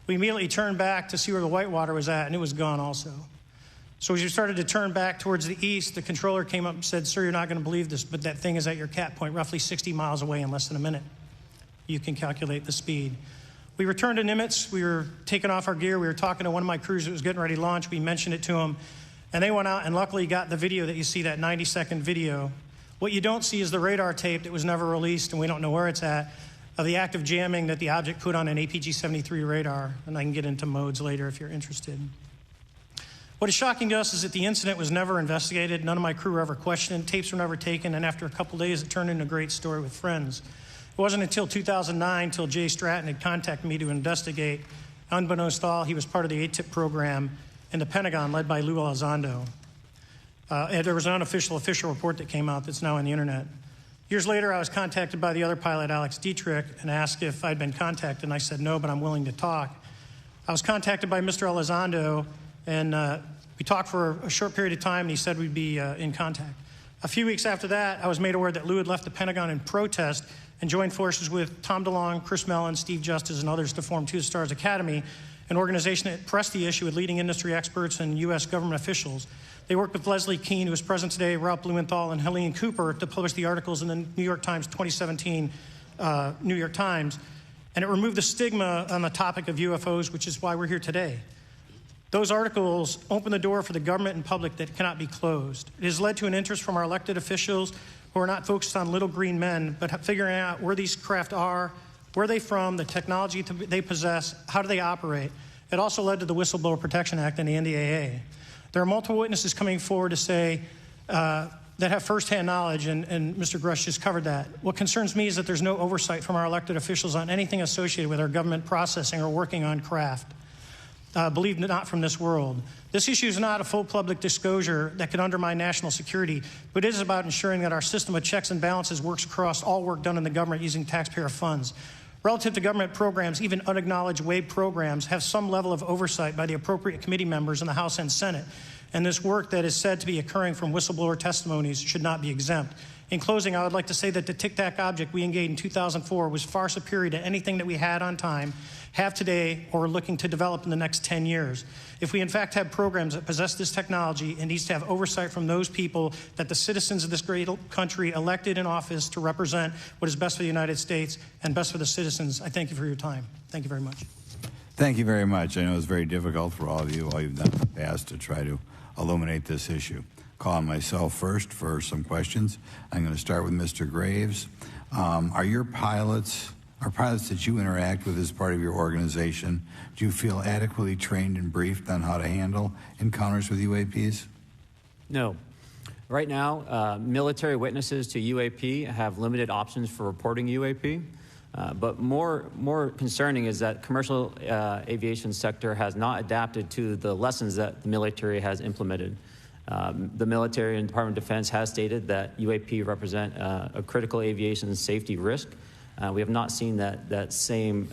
We immediately turned back to see where the whitewater was at, and it was gone also. So as we started to turn back towards the east, the controller came up and said, "Sir, you're not going to believe this, but that thing is at your cap point, roughly 60 miles away in less than a minute. You can calculate the speed." We returned to Nimitz. We were taking off our gear. We were talking to one of my crews that was getting ready to launch. We mentioned it to him, and they went out and luckily got the video that you see, that 90-second video. What you don't see is the radar tape that was never released, and we don't know where it's at, of the active jamming that the object put on an APG-73 radar, and I can get into modes later if you're interested. What is shocking to us is that the incident was never investigated. None of my crew were ever questioned. Tapes were never taken, and after a couple days, it turned into a great story with friends. It wasn't until 2009 until Jay Stratton had contacted me to investigate. Unbeknownst to all, he was part of the ATIP program in the Pentagon led by Lou Elizondo. And there was an official report that came out that's now on the internet. Years later, I was contacted by the other pilot, Alex Dietrich, and asked if I'd been contacted, and I said no, but I'm willing to talk. I was contacted by Mr. Elizondo, and we talked for a short period of time, and he said we'd be in contact. A few weeks after that, I was made aware that Lou had left the Pentagon in protest and joined forces with Tom DeLonge, Chris Mellon, Steve Justice, and others to form Two Stars Academy, an organization that pressed the issue with leading industry experts and U.S. government officials. They worked with Leslie Kean, who is present today, Ralph Blumenthal, and Helene Cooper to publish the articles in the New York Times 2017 New York Times. And it removed the stigma on the topic of UFOs, which is why we're here today. Those articles open the door for the government and public that cannot be closed. It has led to an interest from our elected officials who are not focused on little green men, but figuring out where these craft are, where they're from, the technology they possess, how do they operate. It also led to the Whistleblower Protection Act and the NDAA. There are multiple witnesses coming forward to say that have firsthand knowledge, and Mr. Grush just covered that. What concerns me is that there's no oversight from our elected officials on anything associated with our government processing or working on craft. Believe not from this world. This issue is not a full public disclosure that could undermine national security, but it is about ensuring that our system of checks and balances works across all work done in the government using taxpayer funds. Relative to government programs, even unacknowledged WAVE programs have some level of oversight by the appropriate committee members in the House and Senate, and this work that is said to be occurring from whistleblower testimonies should not be exempt. In closing, I would like to say that the tic-tac object we engaged in 2004 was far superior to anything that we had on time, have today, or are looking to develop in the next 10 years. If we in fact have programs that possess this technology, it needs to have oversight from those people that the citizens of this great country elected in office to represent what is best for the United States and best for the citizens. I thank you for your time. Thank you very much. Thank you very much. I know it's very difficult for all of you, all you've done in the past to try to illuminate this issue. Call on myself first for some questions. I'm going to start with Mr. Graves. Are pilots that you interact with as part of your organization, do you feel adequately trained and briefed on how to handle encounters with UAPs? No. Right now, military witnesses to UAP have limited options for reporting UAP. But more concerning is that commercial aviation sector has not adapted to the lessons that the military has implemented. The military and Department of Defense has stated that UAP represent a critical aviation safety risk. We have not seen that same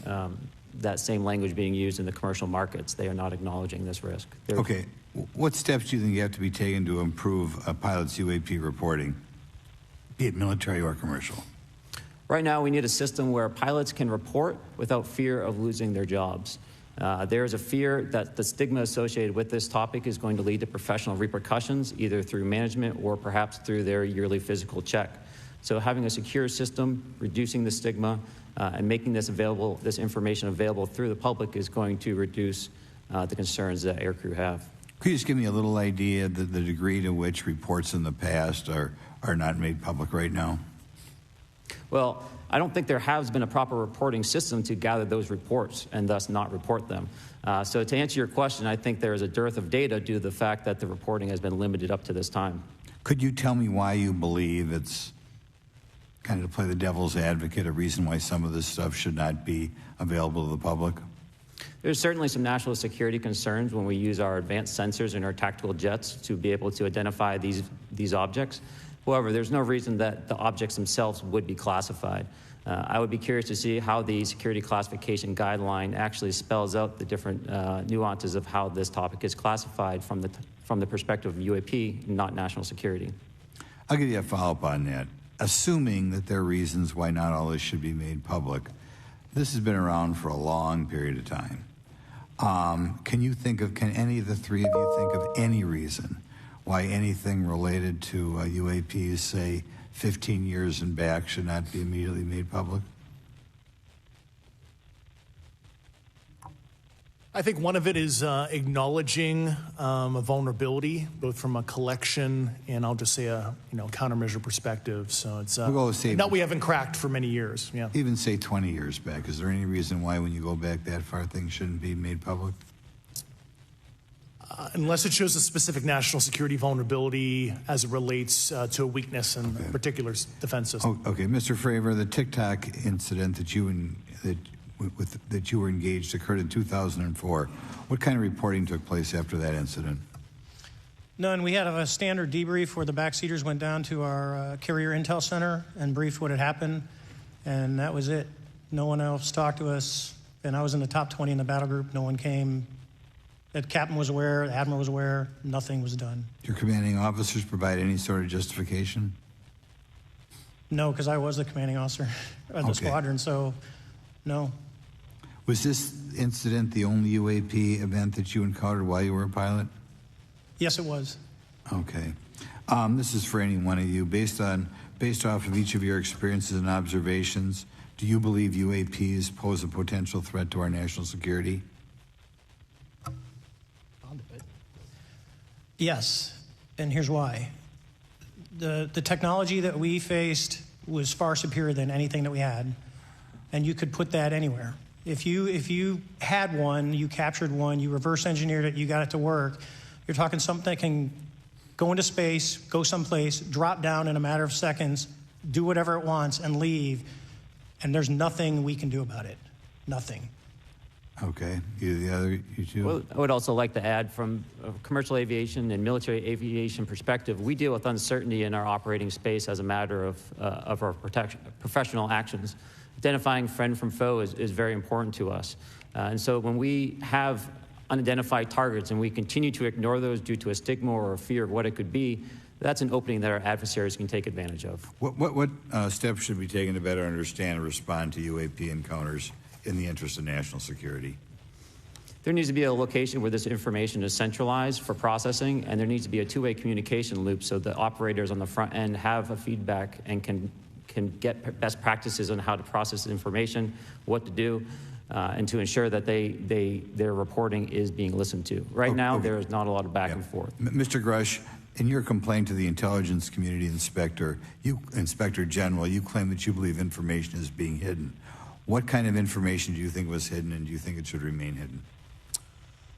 language being used in the commercial markets. They are not acknowledging this risk. Okay. What steps do you think you have to be taken to improve a pilot's UAP reporting, be it military or commercial? Right now, we need a system where pilots can report without fear of losing their jobs. There is a fear that the stigma associated with this topic is going to lead to professional repercussions, either through management or perhaps through their yearly physical check. So having a secure system, reducing the stigma, and making this information available through the public is going to reduce the concerns that aircrew have. Could you just give me a little idea of the degree to which reports in the past are not made public right now? Well, I don't think there has been a proper reporting system to gather those reports and thus not report them. So to answer your question, I think there is a dearth of data due to the fact that the reporting has been limited up to this time. Could you tell me why you believe it's, kind of to play the devil's advocate, a reason why some of this stuff should not be available to the public? There's certainly some national security concerns when we use our advanced sensors in our tactical jets to be able to identify these objects. However, there's no reason that the objects themselves would be classified. I would be curious to see how the security classification guideline actually spells out the different nuances of how this topic is classified from the perspective of UAP, not national security. I'll give you a follow-up on that. Assuming that there are reasons why not all this should be made public, this has been around for a long period of time. Can any of the three of you think of any reason why anything related to UAPs, say 15 years and back, should not be immediately made public? I think one of it is acknowledging a vulnerability, both from a collection and I'll just say a countermeasure perspective. So it's that we haven't cracked for many years. Yeah. Even say 20 years back. Is there any reason why, when you go back that far, things shouldn't be made public? Unless it shows a specific national security vulnerability as it relates to a weakness in a particular defense system. Okay, Mr. Fravor, the TikTok incident that you were engaged occurred in 2004. What kind of reporting took place after that incident? None. We had a standard debrief where the backseaters went down to our carrier intel center and briefed what had happened, and that was it. No one else talked to us, and I was in the top 20 in the battle group. No one came. The captain was aware, the admiral was aware, nothing was done. Your commanding officers provide any sort of justification? No, because I was the commanding officer of the squadron, so no. Was this incident the only UAP event that you encountered while you were a pilot? Yes, it was. Okay. This is for any one of you. Based off of each of your experiences and observations, do you believe UAPs pose a potential threat to our national security? Yes, and here's why. The technology that we faced was far superior than anything that we had, and you could put that anywhere. If you had one, you captured one, you reverse engineered it, you got it to work, you're talking something that can go into space, go someplace, drop down in a matter of seconds, do whatever it wants, and leave, and there's nothing we can do about it. Nothing. Okay. You two? Well, I would also like to add, from a commercial aviation and military aviation perspective, we deal with uncertainty in our operating space as a matter of our professional actions. Identifying friend from foe is very important to us. And so when we have unidentified targets and we continue to ignore those due to a stigma or a fear of what it could be, that's an opening that our adversaries can take advantage of. What steps should be taken to better understand and respond to UAP encounters in the interest of national security? There needs to be a location where this information is centralized for processing, and there needs to be a two-way communication loop so that operators on the front end have a feedback and can get best practices on how to process the information, what to do, and to ensure that their reporting is being listened to. Right now, there is not a lot of back and forth. Mr. Grush, in your complaint to the Intelligence Community Inspector General, you claim that you believe information is being hidden. What kind of information do you think was hidden, and do you think it should remain hidden?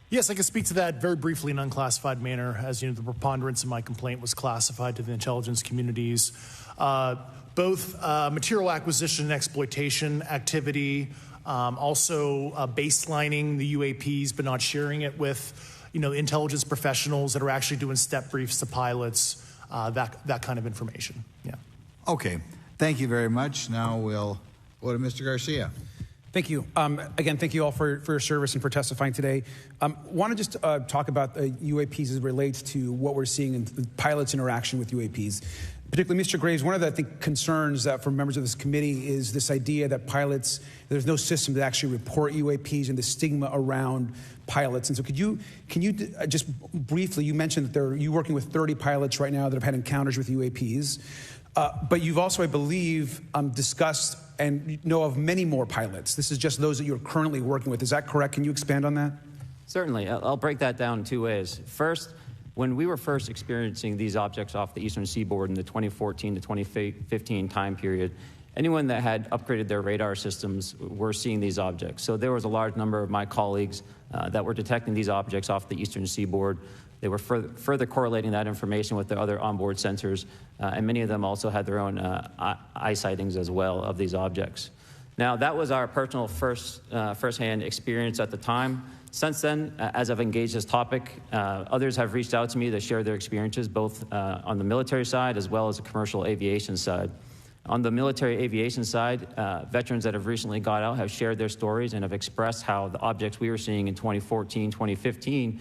Yes, I can speak to that very briefly in an unclassified manner. As you know, the preponderance of my complaint was classified to the intelligence communities. Both material acquisition and exploitation activity, also baselining the UAPs but not sharing it with intelligence professionals that are actually doing step briefs to pilots, that kind of information. Yeah. Okay. Thank you very much. Now we'll go to Mr. Garcia. Thank you. Again, thank you all for your service and for testifying today. Want to just talk about UAPs as it relates to what we're seeing in the pilots' interaction with UAPs. Particularly, Mr. Graves, one of the, I think, concerns from members of this committee is this idea that pilots, there's no system to actually report UAPs and the stigma around pilots. And so could you just briefly, you mentioned that you're working with 30 pilots right now that have had encounters with UAPs, but you've also, I believe, discussed and know of many more pilots. This is just those that you're currently working with. Is that correct? Can you expand on that? Certainly. I'll break that down in two ways. First, when we were first experiencing these objects off the eastern seaboard in the 2014 to 2015 time period, anyone that had upgraded their radar systems were seeing these objects. So there was a large number of my colleagues that were detecting these objects off the eastern seaboard. They were further correlating that information with their other onboard sensors, and many of them also had their own eye sightings as well of these objects. Now, that was our personal firsthand experience at the time. Since then, as I've engaged this topic, others have reached out to me to share their experiences, both on the military side as well as the commercial aviation side. On the military aviation side, veterans that have recently got out have shared their stories and have expressed how the objects we were seeing in 2014, 2015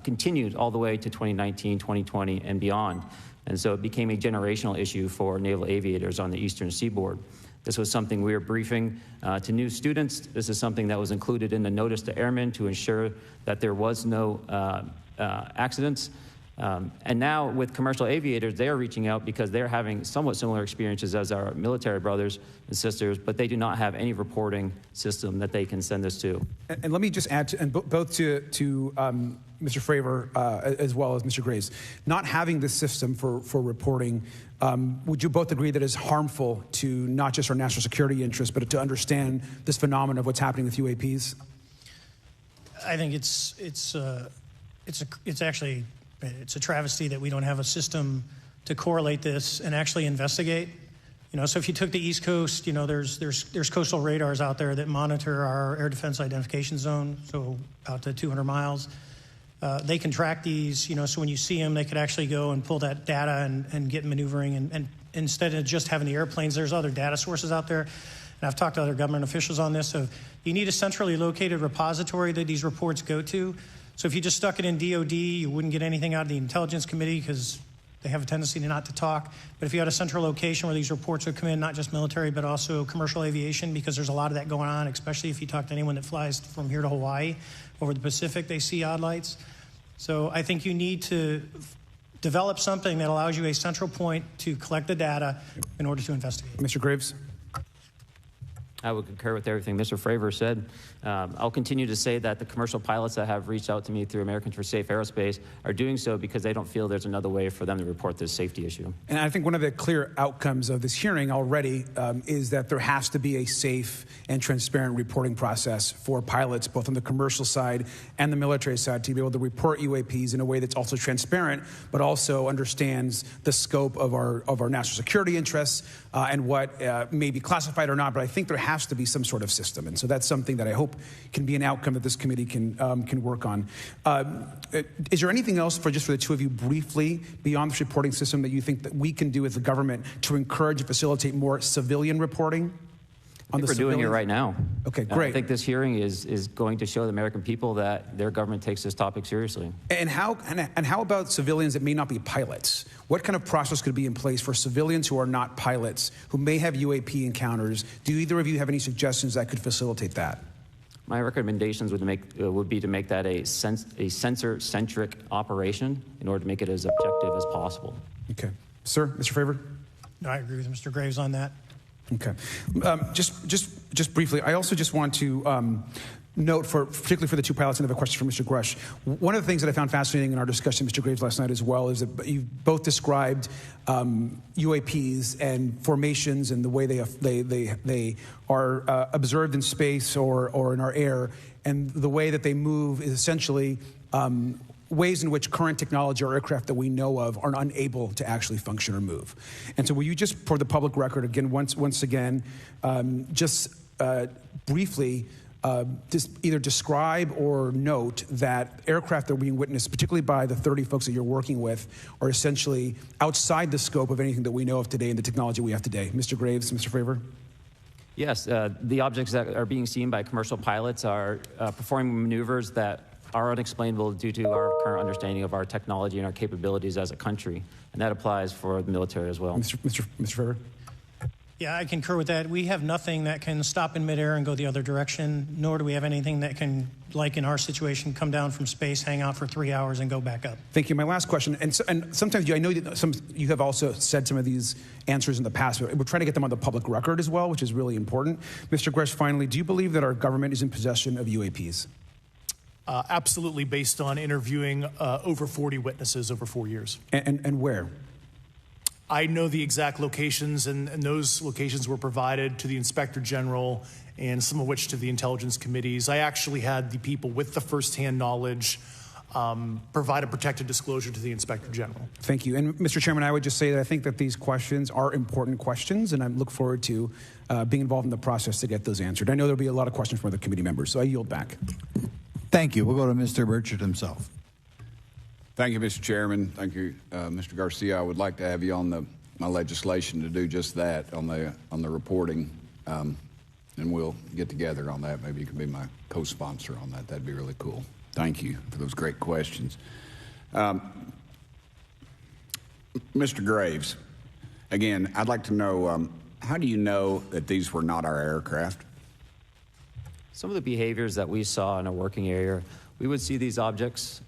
continued all the way to 2019, 2020, and beyond. And so it became a generational issue for naval aviators on the eastern seaboard. This was something we were briefing to new students. This is something that was included in the notice to airmen to ensure that there was no accidents. And now with commercial aviators, they are reaching out because they're having somewhat similar experiences as our military brothers and sisters, but they do not have any reporting system that they can send us to. And let me just add, both to Mr. Fravor as well as Mr. Graves, not having this system for reporting, would you both agree that is harmful to not just our national security interests, but to understand this phenomenon of what's happening with UAPs? I think it's actually a travesty that we don't have a system to correlate this and actually investigate. You know, so if you took the East Coast, you know, there's coastal radars out there that monitor our air defense identification zone, so out to 200 miles. They can track these, you know, so when you see them, they could actually go and pull that data and get maneuvering. And instead of just having the airplanes, there's other data sources out there. And I've talked to other government officials on this. So you need a centrally located repository that these reports go to. So if you just stuck it in DOD, you wouldn't get anything out of the Intelligence Committee because they have a tendency to not to talk. But if you had a central location where these reports would come in, not just military, but also commercial aviation, because there's a lot of that going on, especially if you talk to anyone that flies from here to Hawaii, over the Pacific, they see odd lights. So I think you need to develop something that allows you a central point to collect the data in order to investigate. Mr. Graves? I would concur with everything Mr. Fravor said. I'll continue to say that the commercial pilots that have reached out to me through Americans for Safe Aerospace are doing so because they don't feel there's another way for them to report this safety issue. And I think one of the clear outcomes of this hearing already is that there has to be a safe and transparent reporting process for pilots, both on the commercial side and the military side, to be able to report UAPs in a way that's also transparent, but also understands the scope of our national security interests and what may be classified or not. But I think there has to be some sort of system. And so that's something that I hope can be an outcome that this committee can work on. Is there anything else for the two of you briefly beyond this reporting system that you think that we can do as a government to encourage and facilitate more civilian reporting? I think we're doing it right now. Okay, great. I think this hearing is going to show the American people that their government takes this topic seriously. And how about civilians that may not be pilots? What kind of process could be in place for civilians who are not pilots, who may have UAP encounters? Do either of you have any suggestions that could facilitate that? My recommendations would be to make that a sensor-centric operation in order to make it as objective as possible. Okay. Sir, Mr. Fravor? No, I agree with Mr. Graves on that. Okay. Just briefly, I also just want to note, particularly for the two pilots, and I have a question for Mr. Grush. One of the things that I found fascinating in our discussion, Mr. Graves, last night as well, is that you both described UAPs and formations and the way they are observed in space or in our air, and the way that they move is essentially ways in which current technology or aircraft that we know of are unable to actually function or move. And so will you just, for the public record, again, once again, briefly just either describe or note that aircraft that are being witnessed, particularly by the 30 folks that you're working with, are essentially outside the scope of anything that we know of today and the technology we have today. Mr. Graves, Mr. Fravor? Yes, the objects that are being seen by commercial pilots are performing maneuvers that are unexplainable due to our current understanding of our technology and our capabilities as a country. And that applies for the military as well. Mr. Fravor? Yeah, I concur with that. We have nothing that can stop in midair and go the other direction, nor do we have anything that can, like in our situation, come down from space, hang out for 3 hours, and go back up. Thank you. My last question, and sometimes I know that you have also said some of these answers in the past, but we're trying to get them on the public record as well, which is really important. Mr. Grush, finally, do you believe that our government is in possession of UAPs? Absolutely, based on interviewing over 40 witnesses over 4 years. And where? I know the exact locations, and those locations were provided to the Inspector General and some of which to the intelligence committees. I actually had the people with the firsthand knowledge provide a protected disclosure to the Inspector General. Thank you. And Mr. Chairman, I would just say that I think that these questions are important questions, and I look forward to being involved in the process to get those answered. I know there'll be a lot of questions from other committee members, so I yield back. Thank you. We'll go to Mr. Burchett himself. Thank you, Mr. Chairman. Thank you, Mr. Garcia. I would like to have you on my legislation to do just that on the reporting, and we'll get together on that. Maybe you can be my co-sponsor on that. That'd be really cool. Thank you for those great questions. Mr. Graves, again, I'd like to know, how do you know that these were not our aircraft? Some of the behaviors that we saw in a working area, we would see these objects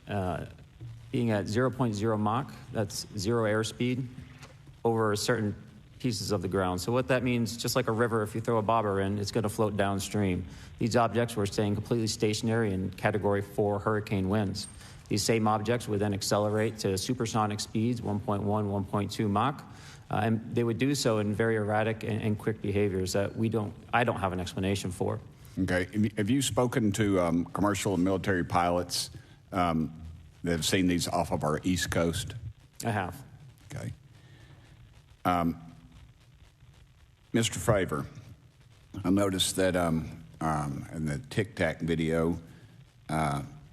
being at 0.0 Mach, that's 0 airspeed, over certain pieces of the ground. So what that means, just like a river, if you throw a bobber in, it's going to float downstream. These objects were staying completely stationary in Category 4 hurricane winds. These same objects would then accelerate to supersonic speeds, 1.1, 1.2 Mach, and they would do so in very erratic and quick behaviors that I don't have an explanation for. Okay. Have you spoken to commercial and military pilots that have seen these off of our East Coast? I have. Okay. Mr. Favor, I noticed that in the Tic Tac video,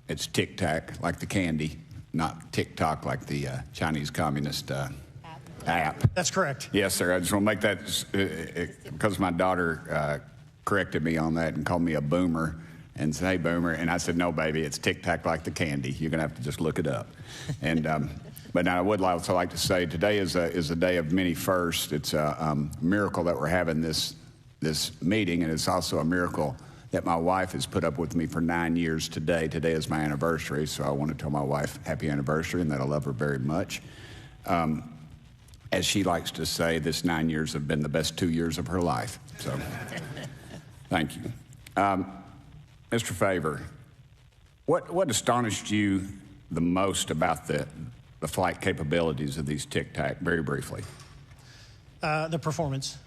it's Tic Tac like the candy, not TikTok like the Chinese Communist app. That's correct. Yes, sir. I just want to make that because my daughter corrected me on that and called me a boomer and said, "Hey, boomer," and I said, "No, baby, it's Tic Tac like the candy. You're gonna have to just look it up." And but now I would also like to say today is a day of many firsts. It's a miracle that we're having this meeting, and it's also a miracle that my wife has put up with me for 9 years today. Today is my anniversary, so I want to tell my wife happy anniversary and that I love her very much. As she likes to say, this 9 years have been the best 2 years of her life. So, thank you. Mr. Favor, what astonished you the most about the flight capabilities of these Tic Tac, very briefly? The performance,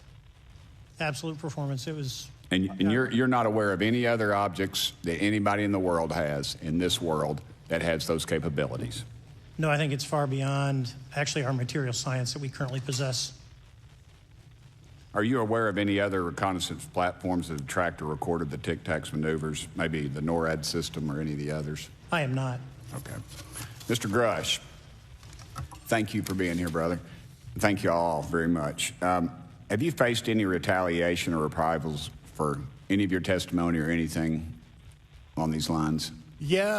absolute performance. It was. And you're not aware of any other objects that anybody in the world has, in this world, that has those capabilities? No, I think it's far beyond actually our material science that we currently possess. Are you aware of any other reconnaissance platforms that have tracked or recorded the Tic Tac's maneuvers, maybe the NORAD system or any of the others? I am not. Okay. Mr. Grush, thank you for being here, brother. Thank you all very much. Have you faced any retaliation or reprisals for any of your testimony or anything on these lines? Yeah,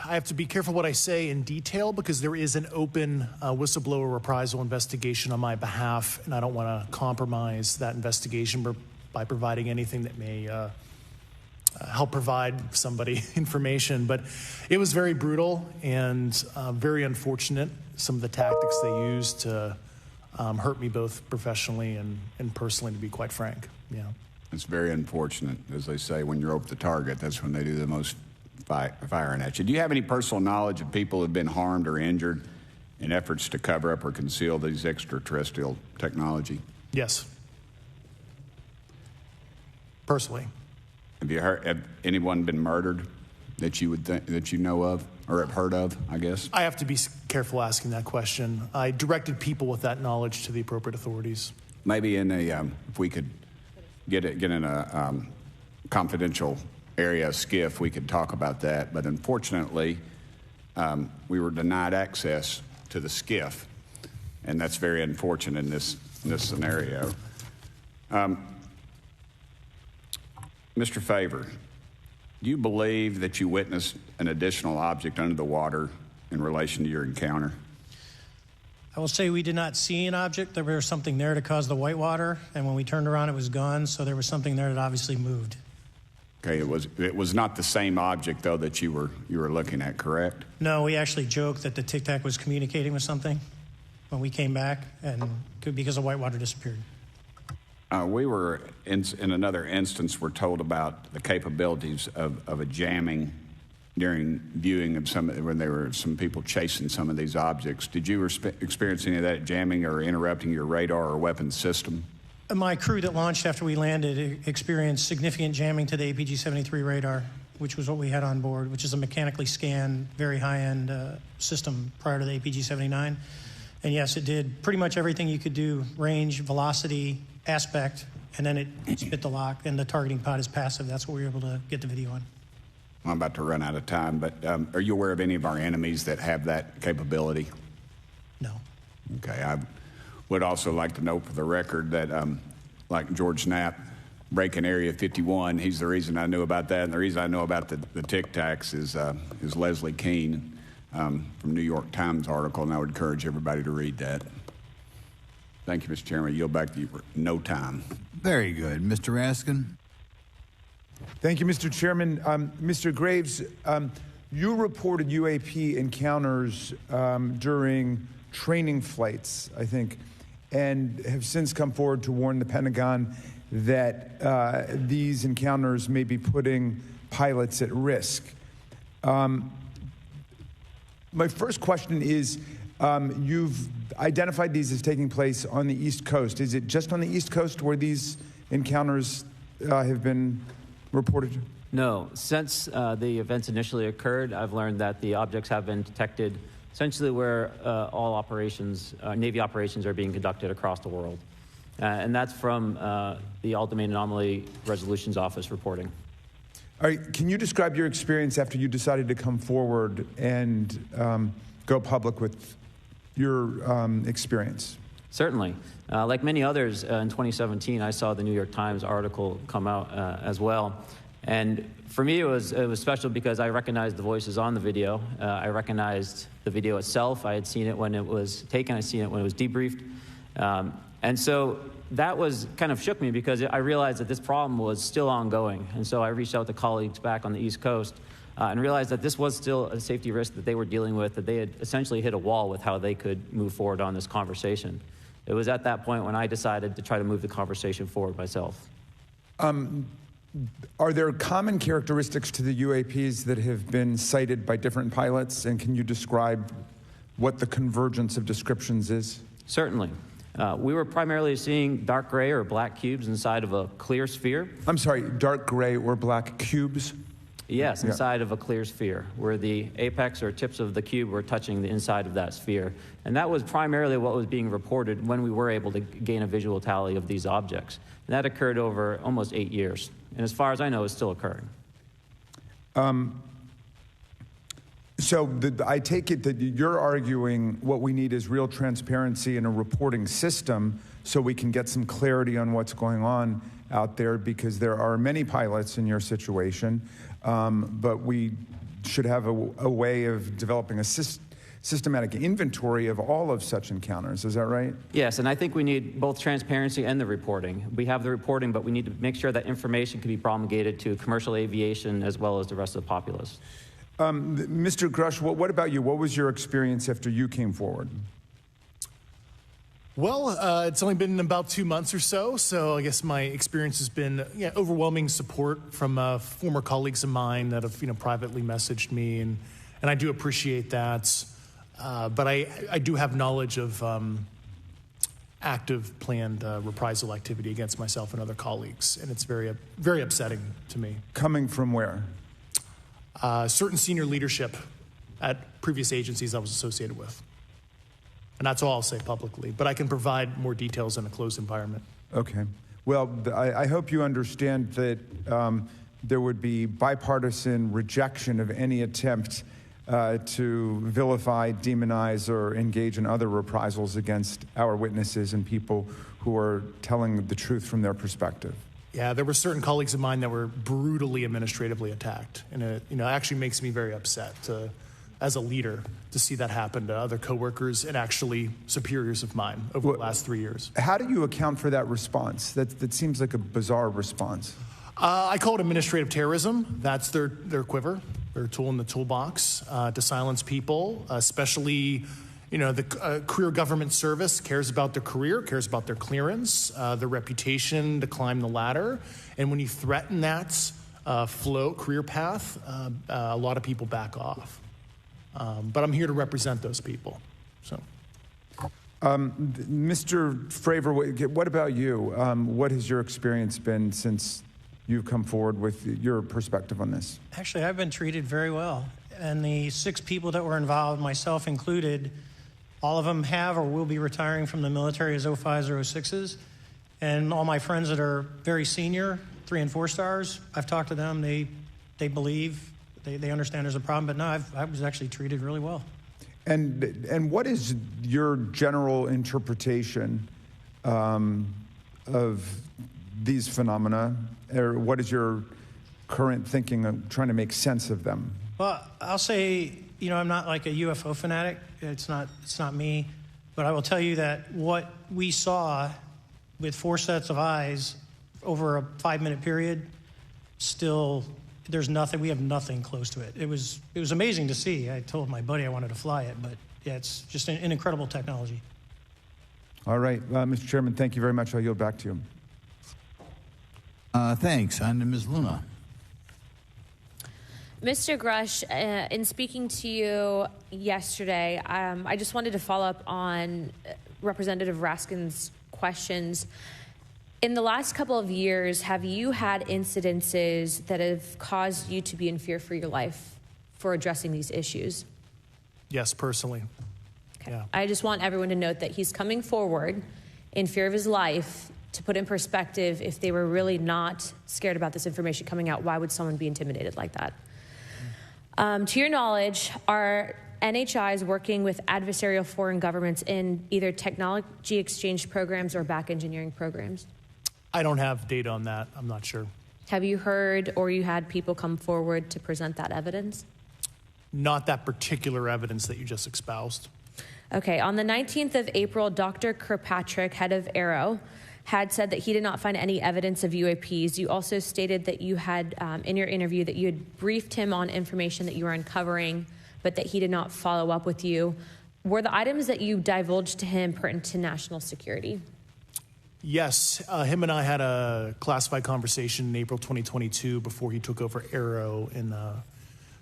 I have to be careful what I say in detail because there is an open whistleblower reprisal investigation on my behalf, and I don't want to compromise that investigation by providing anything that may help provide somebody information. But it was very brutal and very unfortunate, some of the tactics they used to hurt me both professionally and personally, to be quite frank. Yeah. It's very unfortunate. As they say, when you're over the target, that's when they do the most firing at you. Do you have any personal knowledge of people who have been harmed or injured in efforts to cover up or conceal these extraterrestrial technology? Yes. Personally. Have anyone been murdered that you would that you know of or have heard of, I guess? I have to be careful asking that question. I directed people with that knowledge to the appropriate authorities. Maybe in a if we could get in a confidential area, SCIF, we could talk about that. But unfortunately, we were denied access to the SCIF, and that's very unfortunate in this scenario. Mr. Favor, do you believe that you witnessed an additional object under the water in relation to your encounter? I will say we did not see an object. There was something there to cause the whitewater, and when we turned around, it was gone. So there was something there that obviously moved. Okay, it was not the same object though that you were looking at, correct? No, we actually joked that the Tic Tac was communicating with something when we came back, and because the whitewater disappeared. We were in another instance. We're told about the capabilities of a jamming during viewing of when there were some people chasing some of these objects. Did you experience any of that jamming or interrupting your radar or weapons system? My crew that launched after we landed experienced significant jamming to the APG-73 radar, which was what we had on board, which is a mechanically scanned, very high-end system prior to the APG-79. And yes, it did pretty much everything you could do: range, velocity, aspect, and then it spit the lock, and the targeting pod is passive. That's what we were able to get the video on. I'm about to run out of time, but are you aware of any of our enemies that have that capability? No. Okay. I would also like to note for the record that, like George Knapp, breaking Area 51, he's the reason I knew about that, and the reason I know about the Tic Tacs is Leslie Keene from New York Times article, and I would encourage everybody to read that. Thank you, Mr. Chairman. I yield back to you for no time. Very good. Mr. Raskin? Thank you, Mr. Chairman. Mr. Graves, you reported UAP encounters during training flights, I think, and have since come forward to warn the Pentagon that these encounters may be putting pilots at risk. My first question is, you've identified these as taking place on the East Coast. Is it just on the East Coast where these encounters have been reported? No. Since the events initially occurred, I've learned that the objects have been detected essentially where all operations, Navy operations, are being conducted across the world. And that's from the All-Domain Anomaly Resolutions Office reporting. All right, can you describe your experience after you decided to come forward and go public with your experience? Certainly. Like many others, in 2017, I saw the New York Times article come out as well. And for me, it was special because I recognized the voices on the video. I recognized the video itself. I had seen it when it was taken. I'd seen it when it was debriefed. And so that was kind of shook me because I realized that this problem was still ongoing. And so I reached out to colleagues back on the East Coast and realized that this was still a safety risk that they were dealing with, that they had essentially hit a wall with how they could move forward on this conversation. It was at that point when I decided to try to move the conversation forward myself. Are there common characteristics to the UAPs that have been cited by different pilots, and can you describe what the convergence of descriptions is? Certainly. We were primarily seeing dark gray or black cubes inside of a clear sphere. I'm sorry, dark gray or black cubes? Yes, inside of a clear sphere, where the apex or tips of the cube were touching the inside of that sphere. And that was primarily what was being reported when we were able to gain a visual tally of these objects. And that occurred over almost 8 years. And as far as I know, it's still occurring. I take it that you're arguing what we need is real transparency in a reporting system so we can get some clarity on what's going on out there, because there are many pilots in your situation, but we should have a way of developing a systematic inventory of all of such encounters. Is that right? Yes, and I think we need both transparency and the reporting. We have the reporting, but we need to make sure that information can be promulgated to commercial aviation as well as the rest of the populace. Mr. Grush, what about you? What was your experience after you came forward? Well, it's only been about 2 months or so I guess my experience has been overwhelming support from former colleagues of mine that have privately messaged me, and I do appreciate that. But I do have knowledge of active planned reprisal activity against myself and other colleagues, and it's very, very upsetting to me. Coming from where? Certain senior leadership at previous agencies I was associated with. And that's all I'll say publicly, but I can provide more details in a closed environment. Okay. Well, I hope you understand that there would be bipartisan rejection of any attempt to vilify, demonize, or engage in other reprisals against our witnesses and people who are telling the truth from their perspective. Yeah, there were certain colleagues of mine that were brutally administratively attacked, and it actually makes me very upset as a leader to see that happen to other coworkers and actually superiors of mine over the last 3 years. How do you account for that response? That seems like a bizarre response. I call it administrative terrorism. That's their quiver, their tool in the toolbox to silence people, especially the career government service cares about their career, cares about their clearance, their reputation to climb the ladder. And when you threaten that float, career path, a lot of people back off. But I'm here to represent those people. So, Mr. Fravor, what about you? What has your experience been since you've come forward with your perspective on this? Actually, I've been treated very well. And the 6 people that were involved, myself included, all of them have or will be retiring from the military as 05s or 06s. And all my friends that are very senior, 3 and 4 stars, I've talked to them. They believe, they understand there's a problem. But no, I was actually treated really well. And what is your general interpretation of these phenomena, or what is your current thinking of trying to make sense of them? Well, I'll say, I'm not like a UFO fanatic. It's not me. But I will tell you that what we saw with 4 sets of eyes over a 5-minute period, still, there's nothing, we have nothing close to it. It was amazing to see. I told my buddy I wanted to fly it, but yeah, it's just an incredible technology. All right, Mr. Chairman, thank you very much. I'll yield back to you. Thanks. On to Ms. Luna. Mr. Grush, in speaking to you yesterday, I just wanted to follow up on Representative Raskin's questions. In the last couple of years, have you had incidences that have caused you to be in fear for your life for addressing these issues? Yes, personally. Okay. Yeah. I just want everyone to note that he's coming forward in fear of his life. To put in perspective, if they were really not scared about this information coming out, why would someone be intimidated like that? To your knowledge, are NHIs working with adversarial foreign governments in either technology exchange programs or back engineering programs? I don't have data on that. I'm not sure. Have you heard or you had people come forward to present that evidence? Not that particular evidence that you just espoused. Okay, on the 19th of April, Dr. Kirkpatrick, head of AARO, had said that he did not find any evidence of UAPs. You also stated that you had, in your interview, that you had briefed him on information that you were uncovering, but that he did not follow up with you. Were the items that you divulged to him pertinent to national security? Yes, him and I had a classified conversation in April 2022 before he took over AARO in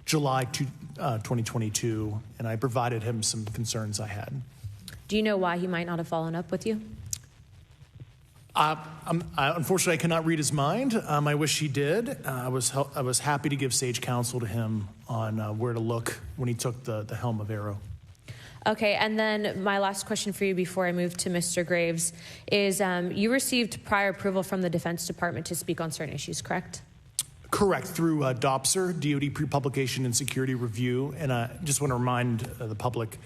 July 2022, and I provided him some concerns I had. Do you know why he might not have followed up with you? Unfortunately, I cannot read his mind. I wish he did. I was happy to give sage counsel to him on where to look when he took the helm of AARO. Okay, and then my last question for you before I move to Mr. Graves is you received prior approval from the Defense Department to speak on certain issues, correct? Correct, through DOPSR, DoD Pre-Publication and Security Review, and I just want to remind the public,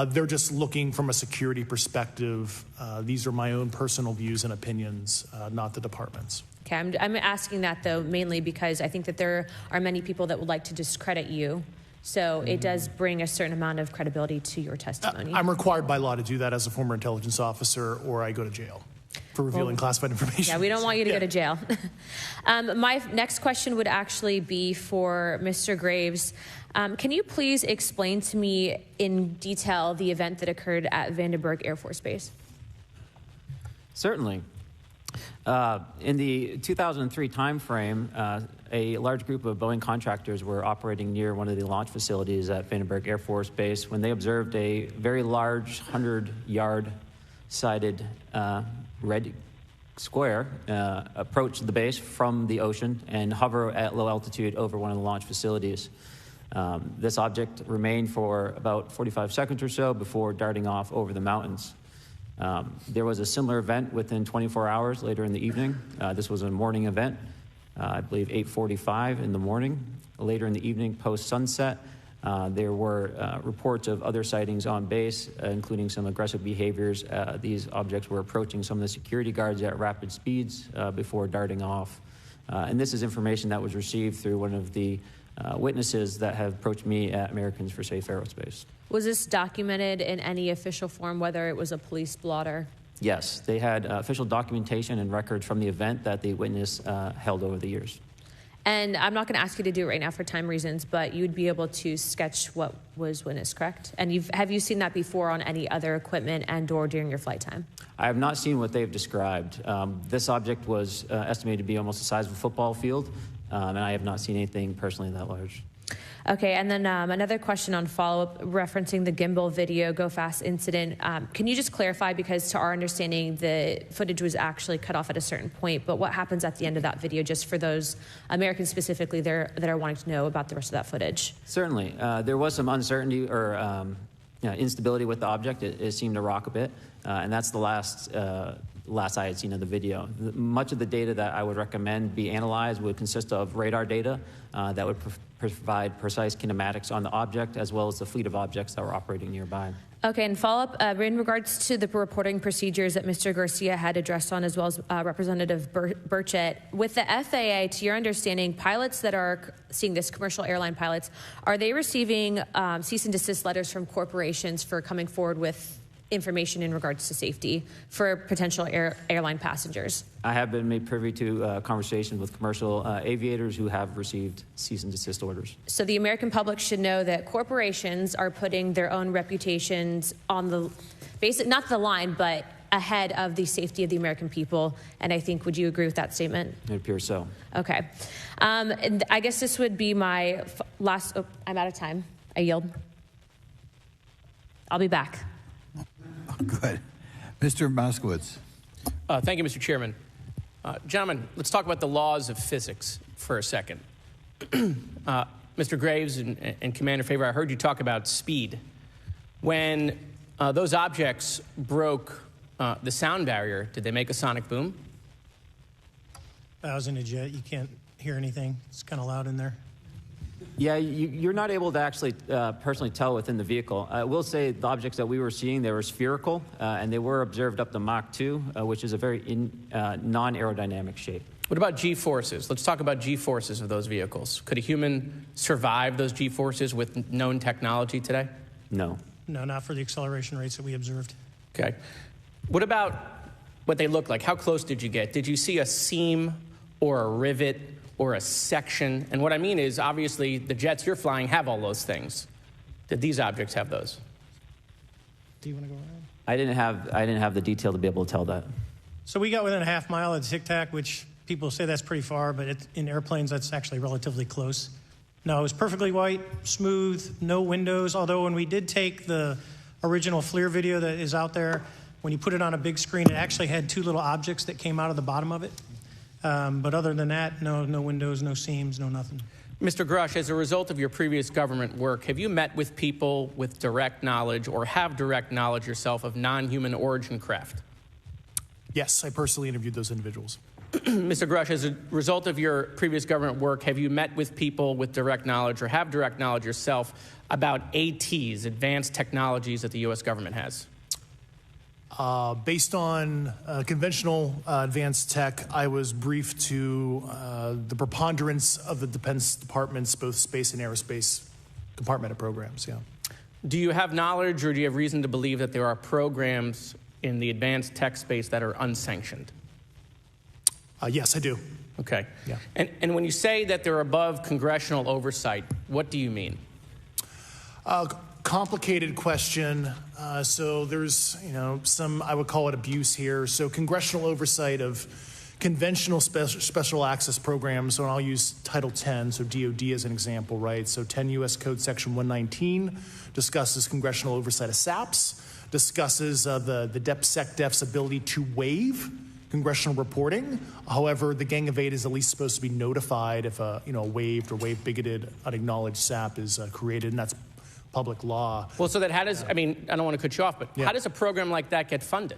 they're just looking from a security perspective. These are my own personal views and opinions, not the department's. Okay, I'm asking that, though, mainly because I think that there are many people that would like to discredit you. So it does bring a certain amount of credibility to your testimony. I'm required by law to do that as a former intelligence officer, or I go to jail for revealing classified information. Yeah, we don't want you to go to jail. My next question would actually be for Mr. Graves. Can you please explain to me in detail the event that occurred at Vandenberg Air Force Base? Certainly. In the 2003 timeframe, a large group of Boeing contractors were operating near one of the launch facilities at Vandenberg Air Force Base when they observed a very large 100-yard sided red square approach the base from the ocean and hover at low altitude over one of the launch facilities. This object remained for about 45 seconds or so before darting off over the mountains. There was a similar event within 24 hours later in the evening. This was a morning event, I believe 8:45 in the morning. Later in the evening, post-sunset, there were reports of other sightings on base, including some aggressive behaviors. These objects were approaching some of the security guards at rapid speeds before darting off. And this is information that was received through one of the witnesses that have approached me at Americans for Safe Aerospace. Was this documented in any official form, whether it was a police blotter? Yes, they had official documentation and records from the event that the witness held over the years. And I'm not going to ask you to do it right now for time reasons, but you'd be able to sketch what was witnessed, correct? And have you seen that before on any other equipment and or during your flight time? I have not seen what they've described. This object was estimated to be almost the size of a football field. and I have not seen anything personally that large. Okay, and then another question on follow-up referencing the gimbal video Go Fast incident. Can you just clarify, because to our understanding, the footage was actually cut off at a certain point, but what happens at the end of that video, just for those Americans specifically there that are wanting to know about the rest of that footage? Certainly. There was some uncertainty or instability with the object. It seemed to rock a bit, and that's the last I had seen of the video. Much of the data that I would recommend be analyzed would consist of radar data that would provide precise kinematics on the object, as well as the fleet of objects that were operating nearby. Okay, and follow-up, in regards to the reporting procedures that Mr. Garcia had addressed on, as well as Representative Burchett, with the FAA, to your understanding, pilots that are seeing this, commercial airline pilots, are they receiving cease and desist letters from corporations for coming forward with information in regards to safety for potential airline passengers? I have been made privy to conversations with commercial aviators who have received cease and desist orders. So the American public should know that corporations are putting their own reputations on the not the line, but ahead of the safety of the American people. And I think, would you agree with that statement? It appears so. Okay. And I guess this would be my last, I'm out of time. I yield. I'll be back. Good. Mr. Moskowitz. Thank you, Mr. Chairman. Gentlemen, let's talk about the laws of physics for a second. Mr. Graves and Commander Favor, I heard you talk about speed. When those objects broke the sound barrier, did they make a sonic boom? I was in a jet. You can't hear anything. It's kind of loud in there. Yeah, you're not able to actually personally tell within the vehicle. I will say the objects that we were seeing, they were spherical, and they were observed up to Mach 2, which is a very non-aerodynamic shape. What about G-forces? Let's talk about G-forces of those vehicles. Could a human survive those G-forces with known technology today? No. No, not for the acceleration rates that we observed. Okay. What about what they look like? How close did you get? Did you see a seam or a rivet or a section? And what I mean is, obviously, the jets you're flying have all those things. Did these objects have those? Do you want to go around? I didn't have the detail to be able to tell that. So we got within a half mile at Tic Tac, which people say that's pretty far, but in airplanes, that's actually relatively close. No, it was perfectly white, smooth, no windows, although when we did take the original FLIR video that is out there, when you put it on a big screen, it actually had two little objects that came out of the bottom of it. But other than that, no windows, no seams, no nothing. Mr. Grush, as a result of your previous government work, have you met with people with direct knowledge or have direct knowledge yourself of non-human origin craft? Yes, I personally interviewed those individuals. Mr. Grush, as a result of your previous government work, have you met with people with direct knowledge or have direct knowledge yourself about ATs, advanced technologies that the U.S. government has? Based on conventional advanced tech, I was briefed to the preponderance of the Defense Department's both space and aerospace compartmented programs, yeah. Do you have knowledge or do you have reason to believe that there are programs in the advanced tech space that are unsanctioned? Yes, I do. Okay. Yeah. And when you say that they're above congressional oversight, what do you mean? Complicated question. So there's, some, I would call it abuse here. So congressional oversight of conventional special access programs, and I'll use Title 10, so DOD as an example, right? So 10 U.S. Code Section 119 discusses congressional oversight of SAPs, discusses the DepSecDef's ability to waive congressional reporting. However, the Gang of Eight is at least supposed to be notified if a waived or waive-bigoted unacknowledged SAP is created, and that's public law. Well, so that how does, I don't want to cut you off, but how does a program like that get funded?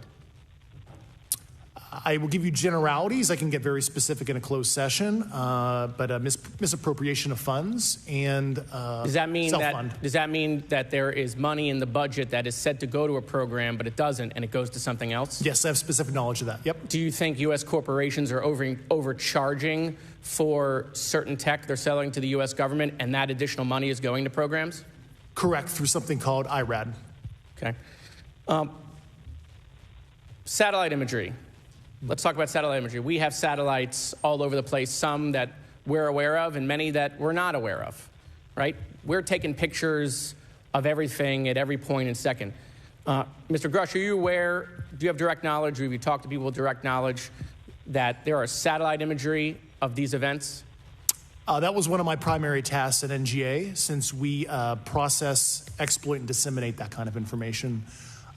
I will give you generalities. I can get very specific in a closed session, but misappropriation of funds and does that mean self-fund. does that mean that there is money in the budget that is said to go to a program, but it doesn't, and it goes to something else? Yes, I have specific knowledge of that. Yep. Do you think U.S. corporations are overcharging for certain tech they're selling to the U.S. government, and that additional money is going to programs? Correct, through something called IRAD. Okay. Satellite imagery. Let's talk about satellite imagery. We have satellites all over the place, some that we're aware of and many that we're not aware of, right? We're taking pictures of everything at every point and second. Mr. Grush, are you aware, do you have direct knowledge, or have you talked to people with direct knowledge that there are satellite imagery of these events? That was one of my primary tasks at NGA, since we process, exploit, and disseminate that kind of information.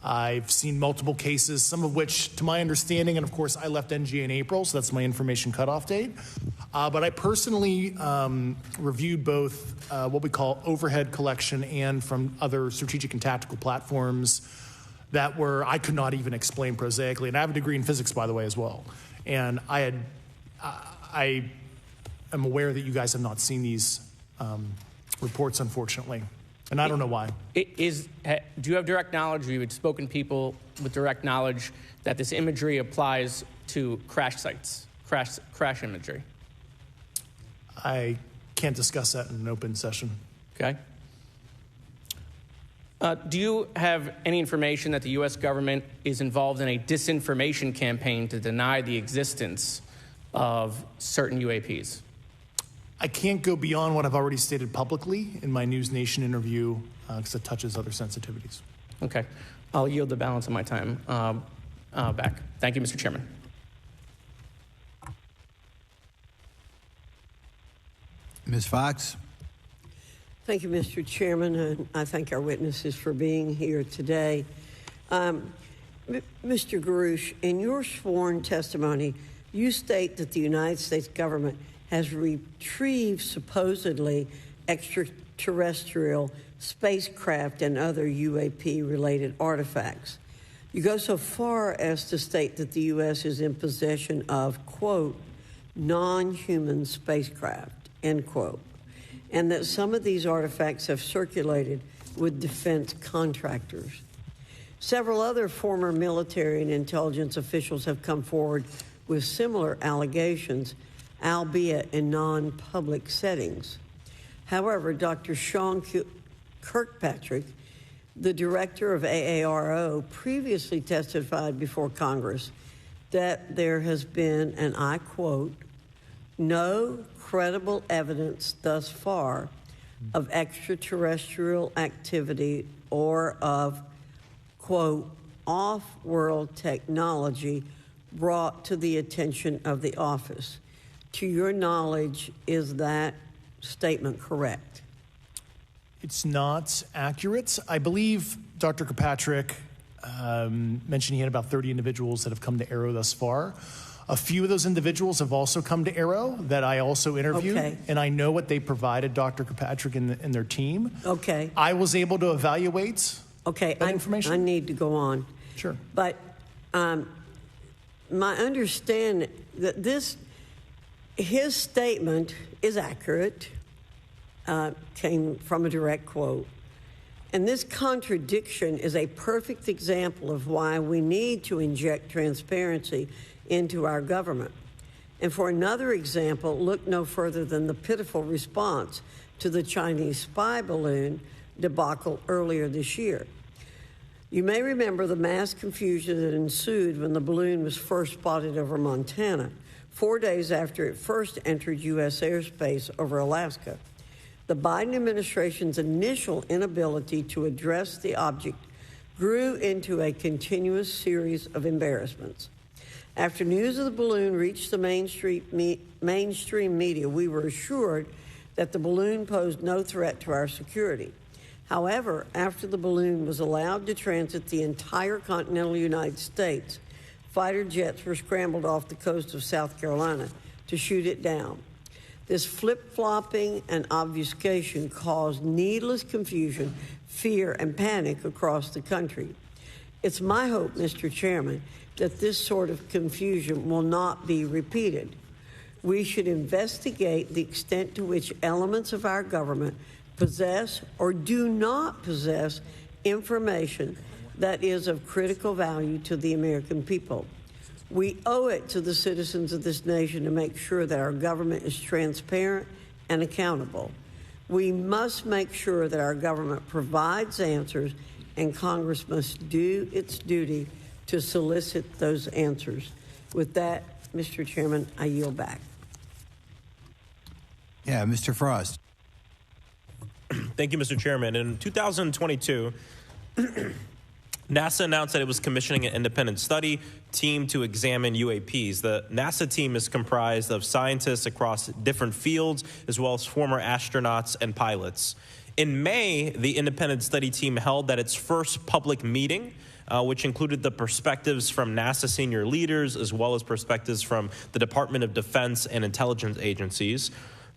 I've seen multiple cases, some of which, to my understanding, and of course I left NGA in April, so that's my information cutoff date. But I personally reviewed both what we call overhead collection and from other strategic and tactical platforms that I could not even explain prosaically. And I have a degree in physics, by the way, as well. And I am aware that you guys have not seen these reports, unfortunately. And I don't know why. Do you have direct knowledge, or you had spoken to people with direct knowledge that this imagery applies to crash sites, crash imagery? I can't discuss that in an open session. Okay. Do you have any information that the U.S. government is involved in a disinformation campaign to deny the existence of certain UAPs? I can't go beyond what I've already stated publicly in my News Nation interview because it touches other sensitivities. Okay. I'll yield the balance of my time back. Thank you, Mr. Chairman. Ms. Fox? Thank you, Mr. Chairman, and I thank our witnesses for being here today. Mr. Garouche, in your sworn testimony, you state that the United States government has retrieved supposedly extraterrestrial spacecraft and other UAP-related artifacts. You go so far as to state that the U.S. is in possession of, quote, non-human spacecraft, end quote, and that some of these artifacts have circulated with defense contractors. Several other former military and intelligence officials have come forward with similar allegations, albeit in non-public settings. However, Dr. Sean Kirkpatrick, the director of AARO, previously testified before Congress that there has been, and I quote, no credible evidence thus far of extraterrestrial activity or of, quote, off-world technology brought to the attention of the office. To your knowledge, is that statement correct? It's not accurate. I believe Dr. Kirkpatrick mentioned he had about 30 individuals that have come to AARO thus far. A few of those individuals have also come to AARO that I also interviewed, okay, and I know what they provided Dr. Kirkpatrick and their team. Okay. I was able to evaluate that information. I need to go on. Sure. But my understanding that his statement is accurate, came from a direct quote. And this contradiction is a perfect example of why we need to inject transparency into our government. And for another example, look no further than the pitiful response to the Chinese spy balloon debacle earlier this year. You may remember the mass confusion that ensued when the balloon was first spotted over Montana, 4 days after it first entered U.S. airspace over Alaska. The Biden administration's initial inability to address the object grew into a continuous series of embarrassments. After news of the balloon reached the mainstream media, we were assured that the balloon posed no threat to our security. However, after the balloon was allowed to transit the entire continental United States, fighter jets were scrambled off the coast of South Carolina to shoot it down. This flip-flopping and obfuscation caused needless confusion, fear, and panic across the country. It's my hope, Mr. Chairman, that this sort of confusion will not be repeated. We should investigate the extent to which elements of our government possess or do not possess information that is of critical value to the American people. We owe it to the citizens of this nation to make sure that our government is transparent and accountable. We must make sure that our government provides answers, and Congress must do its duty to solicit those answers. With that, Mr. Chairman, I yield back. Yeah, Mr. Frost. Thank you, Mr. Chairman. In 2022, NASA announced that it was commissioning an independent study team to examine UAPs. The NASA team is comprised of scientists across different fields, as well as former astronauts and pilots. In May, the independent study team held at its first public meeting, which included the perspectives from NASA senior leaders, as well as perspectives from the Department of Defense and intelligence agencies.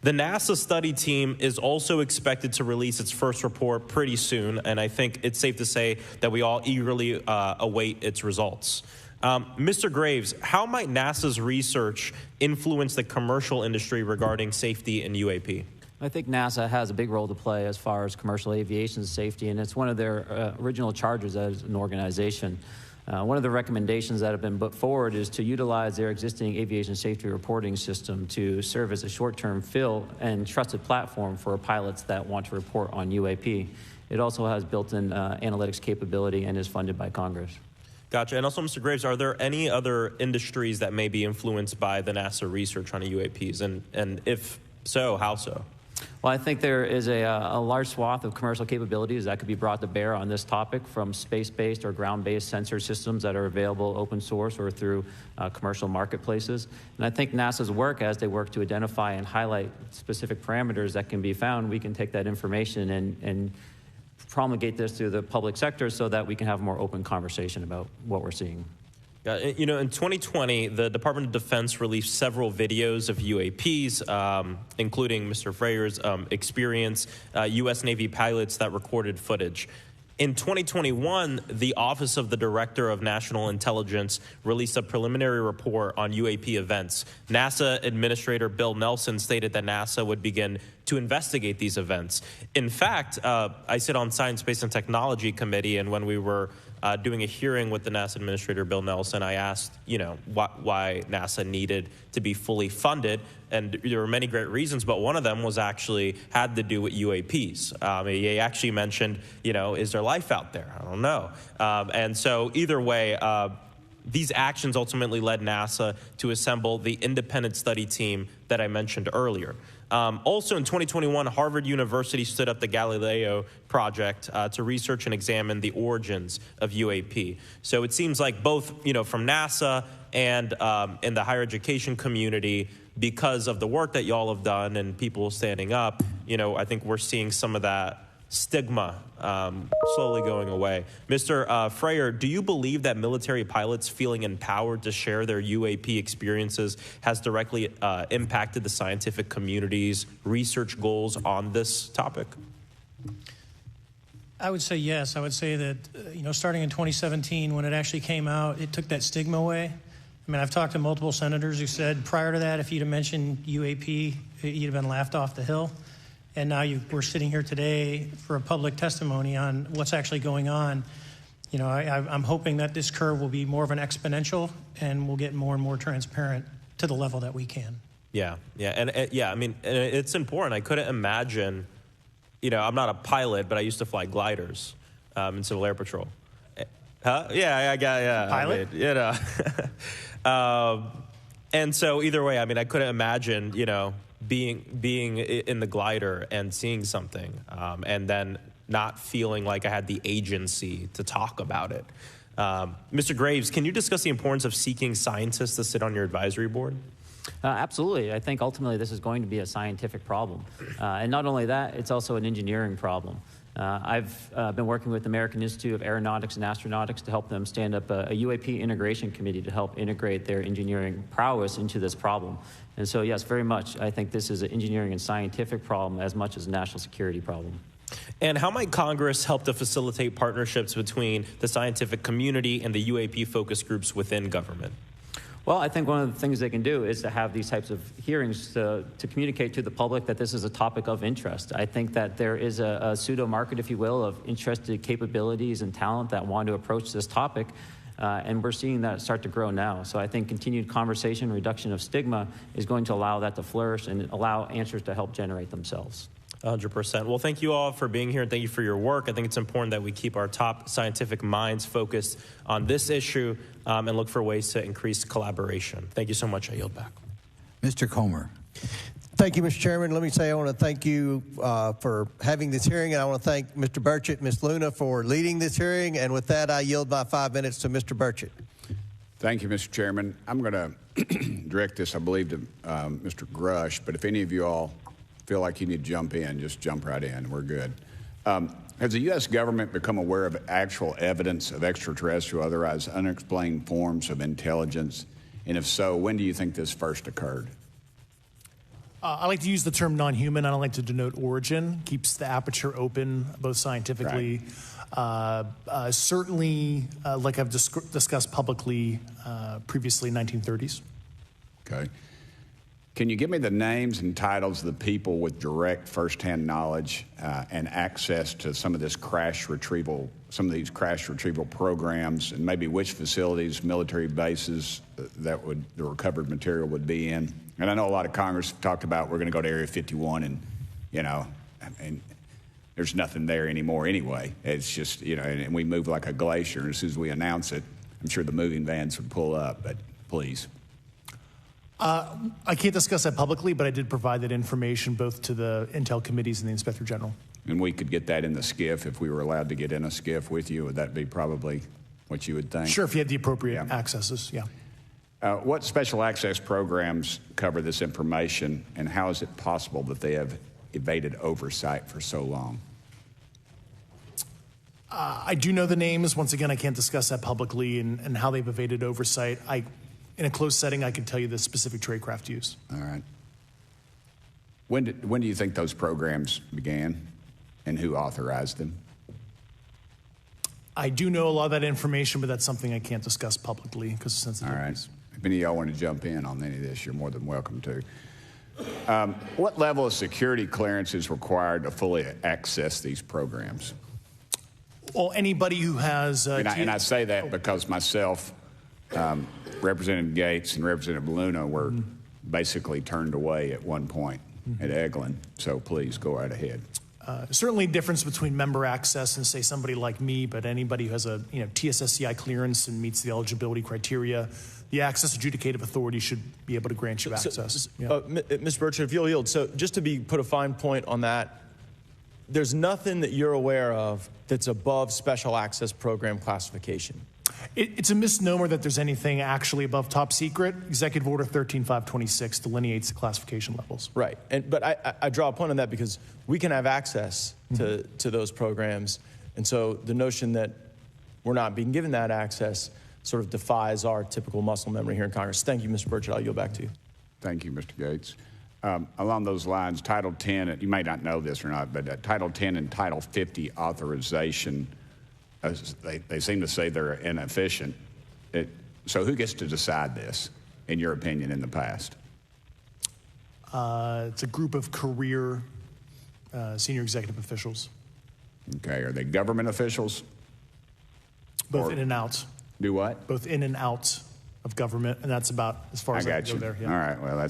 The NASA study team is also expected to release its first report pretty soon, and I think it's safe to say that we all eagerly await its results. Mr. Graves, how might NASA's research influence the commercial industry regarding safety in UAP? I think NASA has a big role to play as far as commercial aviation safety, and it's one of their original charges as an organization. One of the recommendations that have been put forward is to utilize their existing aviation safety reporting system to serve as a short-term fill and trusted platform for pilots that want to report on UAP. It also has built-in analytics capability and is funded by Congress. Gotcha. And also, Mr. Graves, are there any other industries that may be influenced by the NASA research on UAPs? And if so, how so? Well, I think there is a large swath of commercial capabilities that could be brought to bear on this topic, from space-based or ground-based sensor systems that are available open source or through commercial marketplaces. And I think NASA's work, as they work to identify and highlight specific parameters that can be found, we can take that information and promulgate this through the public sector so that we can have a more open conversation about what we're seeing. You know, in 2020, the Department of Defense released several videos of UAPs, including Mr. Freier's experience, U.S. Navy pilots that recorded footage. In 2021, the Office of the Director of National Intelligence released a preliminary report on UAP events. NASA Administrator Bill Nelson stated that NASA would begin to investigate these events. In fact, I sit on Science, Space, and Technology Committee, and when we were doing a hearing with the NASA Administrator Bill Nelson, I asked, you know, why NASA needed to be fully funded, and there were many great reasons, but one of them was actually had to do with UAPs. He actually mentioned, you know, is there life out there? I don't know. And so either way, these actions ultimately led NASA to assemble the independent study team that I mentioned earlier. Also in 2021, Harvard University stood up the Galileo project to research and examine the origins of UAP. So it seems like both, you know, from NASA and in the higher education community, because of the work that y'all have done and people standing up, you know, I think we're seeing some of that stigma slowly going away. Mr. Freier, do you believe that military pilots feeling empowered to share their UAP experiences has directly impacted the scientific community's research goals on this topic? I would say yes. I would say that, you know, starting in 2017, when it actually came out, it took that stigma away. I mean, I've talked to multiple senators who said prior to that, if you'd have mentioned UAP, you'd have been laughed off the hill. And now we're sitting here today for a public testimony on what's actually going on. You know, I'm hoping that this curve will be more of an exponential and we'll get more and more transparent to the level that we can. Yeah, I mean, it's important. I couldn't imagine, you know, I'm not a pilot, but I used to fly gliders in Civil Air Patrol. Huh? Yeah. Pilot? I mean, you know. And so either way, I mean, I couldn't imagine, you know, being in the glider and seeing something and then not feeling like I had the agency to talk about it. Mr. Graves, can you discuss the importance of seeking scientists to sit on your advisory board? Absolutely. I think ultimately this is going to be a scientific problem. And not only that, it's also an engineering problem. I've been working with the American Institute of Aeronautics and Astronautics to help them stand up a UAP integration committee to help integrate their engineering prowess into this problem. And so, yes, very much, I think this is an engineering and scientific problem as much as a national security problem. And how might Congress help to facilitate partnerships between the scientific community and the UAP focus groups within government? Well, I think one of the things they can do is to have these types of hearings to communicate to the public that this is a topic of interest. I think that there is a pseudo-market, if you will, of interested capabilities and talent that want to approach this topic, and we're seeing that start to grow now. So I think continued conversation, reduction of stigma is going to allow that to flourish and allow answers to help generate themselves. 100%. Well, thank you all for being here, and thank you for your work. I think it's important that we keep our top scientific minds focused on this issue and look for ways to increase collaboration. Thank you so much. I yield back. Mr. Comer. Thank you, Mr. Chairman. Let me say I want to thank you for having this hearing, and I want to thank Mr. Burchett and Ms. Luna for leading this hearing. And with that, I yield my 5 minutes to Mr. Burchett. Thank you, Mr. Chairman. I'm going to direct this, I believe, to Mr. Grush, but if any of you all feel like you need to jump in, just jump right in. We're good. Has the U.S. government become aware of actual evidence of extraterrestrial, otherwise unexplained forms of intelligence? And if so, when do you think this first occurred? I like to use the term non-human. I don't like to denote origin. Keeps the aperture open, both scientifically. Right. Certainly, like I've discussed publicly previously, 1930s. Okay. Can you give me the names and titles of the people with direct firsthand knowledge and access to some of this crash retrieval, some of these crash retrieval programs, and maybe which facilities, military bases that the recovered material would be in? And I know a lot of Congress have talked about we're going to go to Area 51, and and there's nothing there anymore anyway. It's just and we move like a glacier. And as soon as we announce it, I'm sure the moving vans would pull up. But please. I can't discuss that publicly, but I did provide that information both to the Intel committees and the Inspector General. And we could get that in the SCIF if we were allowed to get in a SCIF with you. Would that be probably what you would think? Sure, if you had the appropriate accesses, yeah. What special access programs cover this information, and how is it possible that they have evaded oversight for so long? I do know the names. Once again, I can't discuss that publicly and how they've evaded oversight. In a closed setting, I can tell you the specific tradecraft use. All right. When do you think those programs began, and who authorized them? I do know a lot of that information, but that's something I can't discuss publicly because of sensitivities. All right. If any of y'all want to jump in on any of this, you're more than welcome to. What level of security clearance is required to fully access these programs? Well, anybody who has... and I say that because myself, Representative Gates and Representative Luna were basically turned away at one point at Eglin. So please go right ahead. Certainly difference between member access and, say, somebody like me, but anybody who has a TSSCI clearance and meets the eligibility criteria, the access adjudicative authority should be able to grant you access. Mr. Burchett, if you'll yield, so just to put a fine point on that, there's nothing that you're aware of that's above special access program classification. It's a misnomer that there's anything actually above top secret. Executive Order 13526 delineates the classification levels. Right, but I draw a point on that because we can have access to those programs, and so the notion that we're not being given that access sort of defies our typical muscle memory here in Congress. Thank you, Mr. Burchett. I'll yield back to you. Thank you, Mr. Gates. Along those lines, Title 10, you may not know this or not, but Title 10 and Title 50 authorization, they seem to say they're inefficient. So who gets to decide this, in your opinion, in the past? It's a group of career senior executive officials. Okay, are they government officials? Both in and out. Do what? Both in and out of government, and that's about as far as I can go there. Yeah. All right, well,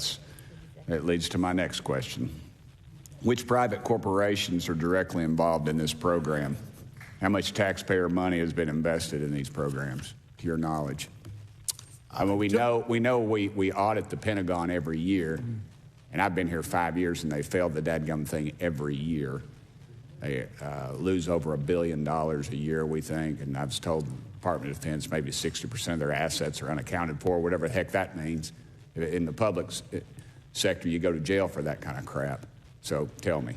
that leads to my next question. Which private corporations are directly involved in this program? How much taxpayer money has been invested in these programs, to your knowledge? I mean, we know we audit the Pentagon every year, and I've been here 5 years, and they failed the dadgum thing every year. They lose over $1 billion a year, we think, and I've told the Department of Defense maybe 60% of their assets are unaccounted for, whatever the heck that means. In the public sector, you go to jail for that kind of crap. So tell me.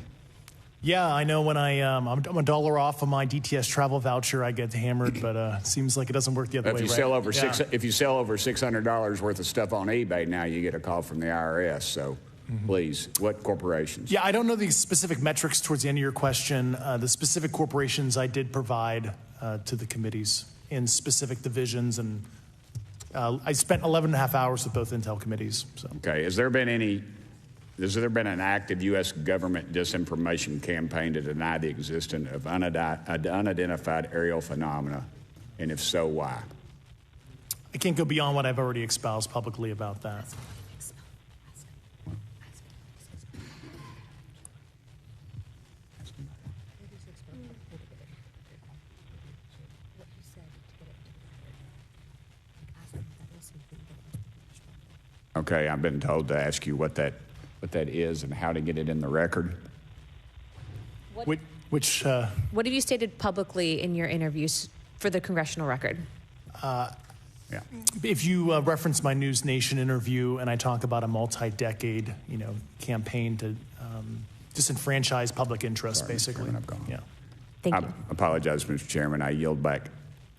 Yeah, I know when I'm $1 off of my DTS travel voucher, I get hammered, but it seems like it doesn't work the other way, if you sell over if you sell over $600 worth of stuff on eBay, now you get a call from the IRS. So please, what corporations? Yeah, I don't know the specific metrics towards the end of your question. The specific corporations I did provide to the committees in specific divisions, and I spent 11 and a half hours with both Intel committees. So. Okay, has there been an active U.S. government disinformation campaign to deny the existence of unidentified aerial phenomena? And if so, why? I can't go beyond what I've already espoused publicly about that. Okay, I've been told to ask you what that what that is and how to get it in the record. What have you stated publicly in your interviews for the congressional record? If you reference my News Nation interview and I talk about a multi-decade, campaign to disenfranchise public interest, basically. Yeah. Thank you. I apologize, Mr. Chairman. I yield back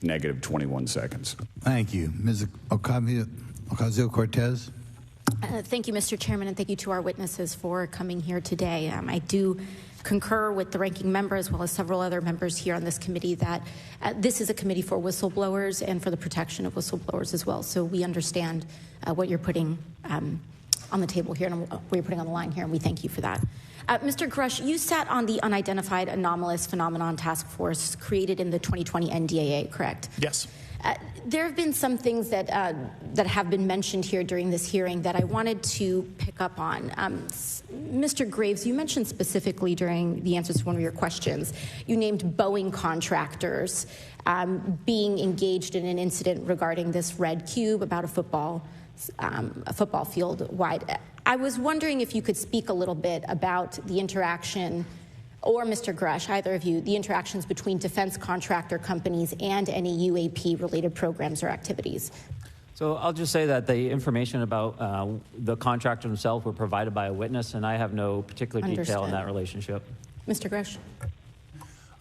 negative 21 seconds. Thank you. Ms. Ocasio-Cortez. Thank you, Mr. Chairman, and thank you to our witnesses for coming here today. I do concur with the ranking member as well as several other members here on this committee that this is a committee for whistleblowers and for the protection of whistleblowers as well. So we understand what you're putting on the table here and what you're putting on the line here, and we thank you for that. Mr. Grush, you sat on the Unidentified Anomalous Phenomenon Task Force created in the 2020 NDAA, correct? Yes. There have been some things that have been mentioned here during this hearing that I wanted to pick up on. Mr. Graves, you mentioned specifically during the answers to one of your questions, you named Boeing contractors being engaged in an incident regarding this red cube about a football field wide. I was wondering if you could speak a little bit about the interaction, or Mr. Grush, either of you, the interactions between defense contractor companies and any UAP-related programs or activities. So I'll just say that the information about the contractor himself were provided by a witness, and I have no particular detail in that relationship. Mr. Grush?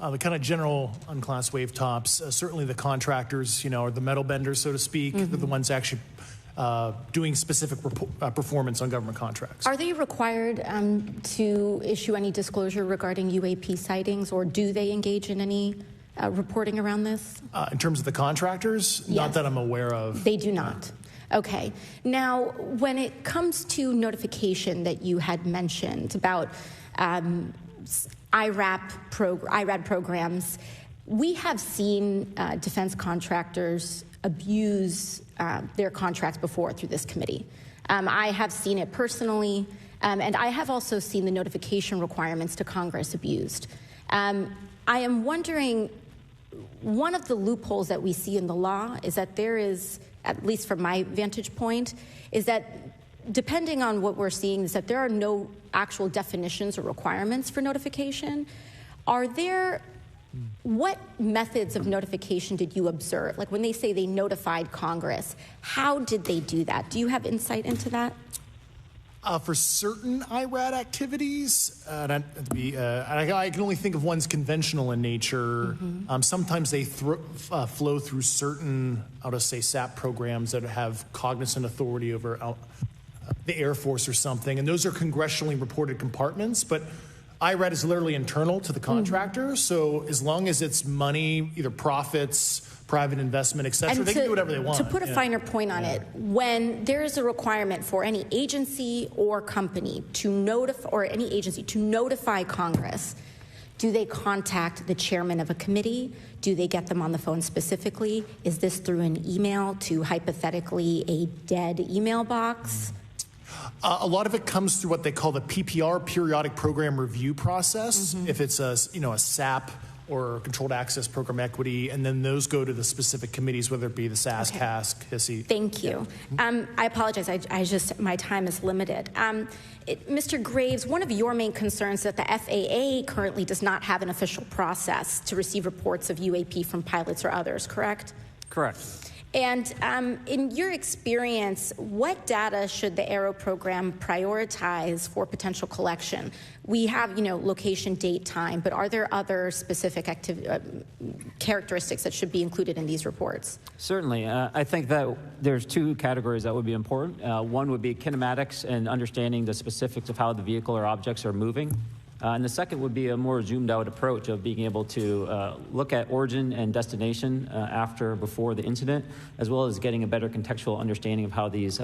The kind of general unclassed wave tops, certainly the contractors, are the metal benders, so to speak. They're the ones actually doing specific performance on government contracts. Are they required to issue any disclosure regarding UAP sightings, or do they engage in any reporting around this? In terms of the contractors? Yes. Not that I'm aware of. They do not. Okay. Now, when it comes to notification that you had mentioned about IRAD programs, we have seen defense contractors abuse their contracts before through this committee. I have seen it personally, and I have also seen the notification requirements to Congress abused. I am wondering, one of the loopholes that we see in the law is that there is, at least from my vantage point, is that depending on what we're seeing, is that there are no actual definitions or requirements for notification. What methods of notification did you observe? Like when they say they notified Congress, how did they do that? Do you have insight into that? For certain IRAD activities, I can only think of ones conventional in nature. Sometimes they flow through certain, I'll just say, SAP programs that have cognizant authority over the Air Force or something, and those are congressionally reported compartments, but IRAD is literally internal to the contractor, so as long as it's money, either profits, private investment, et cetera, they can do whatever they want. To put a finer point on it, when there is a requirement for any agency or company to notify, or any agency to notify Congress, do they contact the chairman of a committee? Do they get them on the phone specifically? Is this through an email to hypothetically a dead email box? A lot of it comes through what they call the PPR, Periodic Program Review process. If it's a SAP or Controlled Access Program Equity, and then those go to the specific committees, whether it be the SAS, CASC, HISI. Thank you. I apologize. My time is limited. Mr. Graves, one of your main concerns is that the FAA currently does not have an official process to receive reports of UAP from pilots or others, correct? Correct. And in your experience, what data should the Aero program prioritize for potential collection? We have, location, date, time, but are there other specific characteristics that should be included in these reports? Certainly. I think that there's two categories that would be important. One would be kinematics and understanding the specifics of how the vehicle or objects are moving. And the second would be a more zoomed out approach of being able to look at origin and destination before the incident, as well as getting a better contextual understanding of how these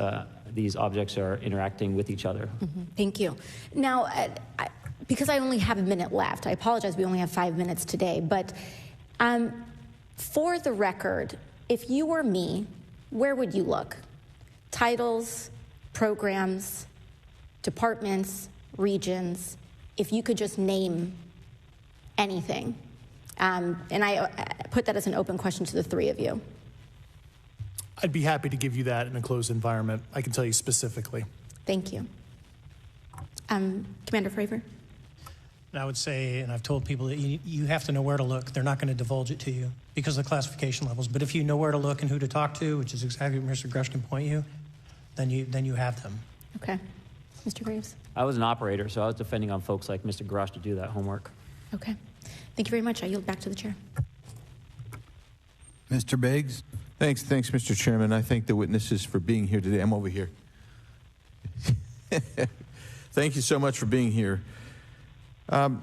objects are interacting with each other. Thank you. Now, because I only have a minute left, I apologize, we only have 5 minutes today, but for the record, if you were me, where would you look? Titles, programs, departments, regions, if you could just name anything. And I put that as an open question to the three of you. I'd be happy to give you that in a closed environment. I can tell you specifically. Thank you. Commander Fravor? And I would say, and I've told people that you have to know where to look. They're not going to divulge it to you because of the classification levels. But if you know where to look and who to talk to, which is exactly where Mr. Grush can point you, then you have them. Okay. Mr. Graves? I was an operator, so I was depending on folks like Mr. Grosh to do that homework. Okay. Thank you very much. I yield back to the chair. Mr. Biggs? Thanks, Mr. Chairman. I thank the witnesses for being here today. I'm over here. Thank you so much for being here. I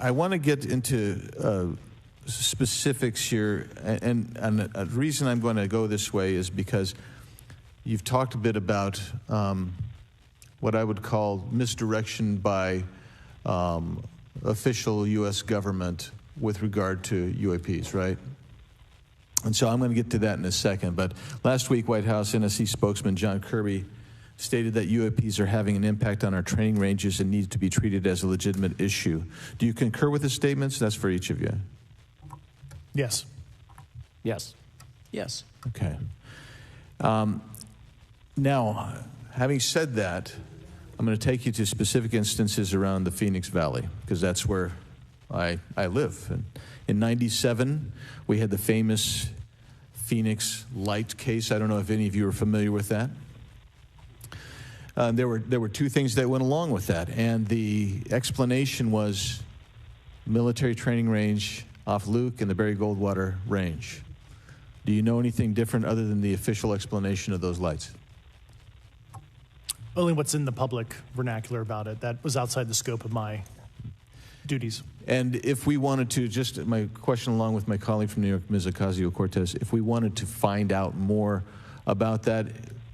want to get into specifics here, and a reason I'm going to go this way is because you've talked a bit about what I would call misdirection by official U.S. government with regard to UAPs, right? And so I'm going to get to that in a second. But last week, White House NSC spokesman John Kirby stated that UAPs are having an impact on our training ranges and need to be treated as a legitimate issue. Do you concur with his statements? That's for each of you. Yes. Yes. Yes. Okay. Now, having said that, I'm going to take you to specific instances around the Phoenix Valley, because that's where I live. And in '97, we had the famous Phoenix Light case. I don't know if any of you are familiar with that. There were two things that went along with that, and the explanation was military training range off Luke and the Barry Goldwater Range. Do you know anything different other than the official explanation of those lights? Only what's in the public vernacular about it. That was outside the scope of my duties. And if we wanted to, just my question along with my colleague from New York, Ms. Ocasio-Cortez, if we wanted to find out more about that,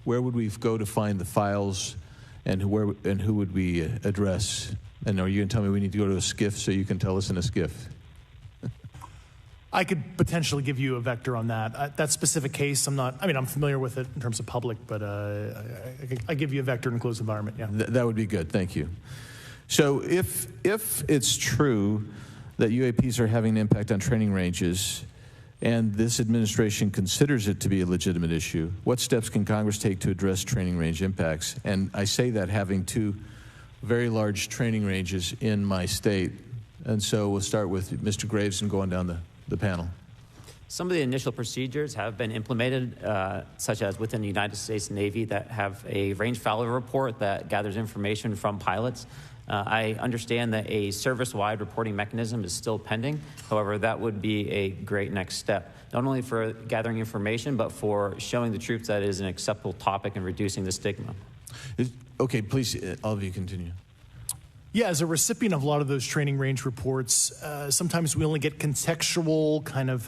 where would we go to find the files, and who would we address? And are you going to tell me we need to go to a SCIF so you can tell us in a SCIF? I could potentially give you a vector on that. That specific case, I'm familiar with it in terms of public, but I give you a vector in a closed environment, yeah. That would be good, thank you. So if it's true that UAPs are having an impact on training ranges, and this administration considers it to be a legitimate issue, what steps can Congress take to address training range impacts? And I say that having two very large training ranges in my state. And so we'll start with Mr. Graves and going down the panel. Some of the initial procedures have been implemented, such as within the United States Navy, that have a range failure report that gathers information from pilots. I understand that a service-wide reporting mechanism is still pending. However, that would be a great next step, not only for gathering information, but for showing the troops that it is an acceptable topic and reducing the stigma. Okay, please, all of you continue. Yeah, as a recipient of a lot of those training range reports, sometimes we only get contextual kind of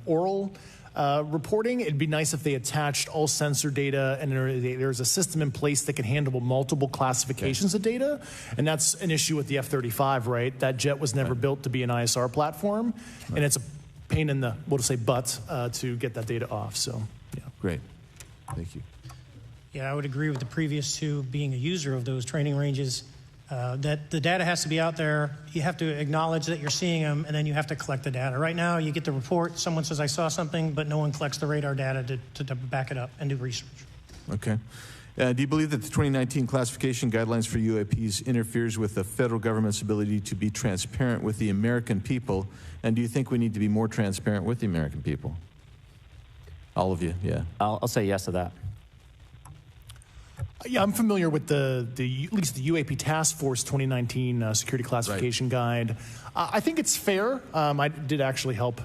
oral reporting. It'd be nice if they attached all sensor data and there's a system in place that can handle multiple classifications of data. And that's an issue with the F-35, right? That jet was never built to be an ISR platform. And it's a pain in the, we'll just say, butt to get that data off. So, yeah. Great. Thank you. Yeah, I would agree with the previous two. Being a user of those training ranges, that the data has to be out there. You have to acknowledge that you're seeing them, and then you have to collect the data. Right now, you get the report, someone says, I saw something, but no one collects the radar data to back it up and do research. Okay. Do you believe that the 2019 classification guidelines for UAPs interferes with the federal government's ability to be transparent with the American people? And do you think we need to be more transparent with the American people? All of you, yeah. I'll say yes to that. Yeah, I'm familiar with at least the UAP Task Force 2019 Security Classification Guide. I think it's fair. I did actually help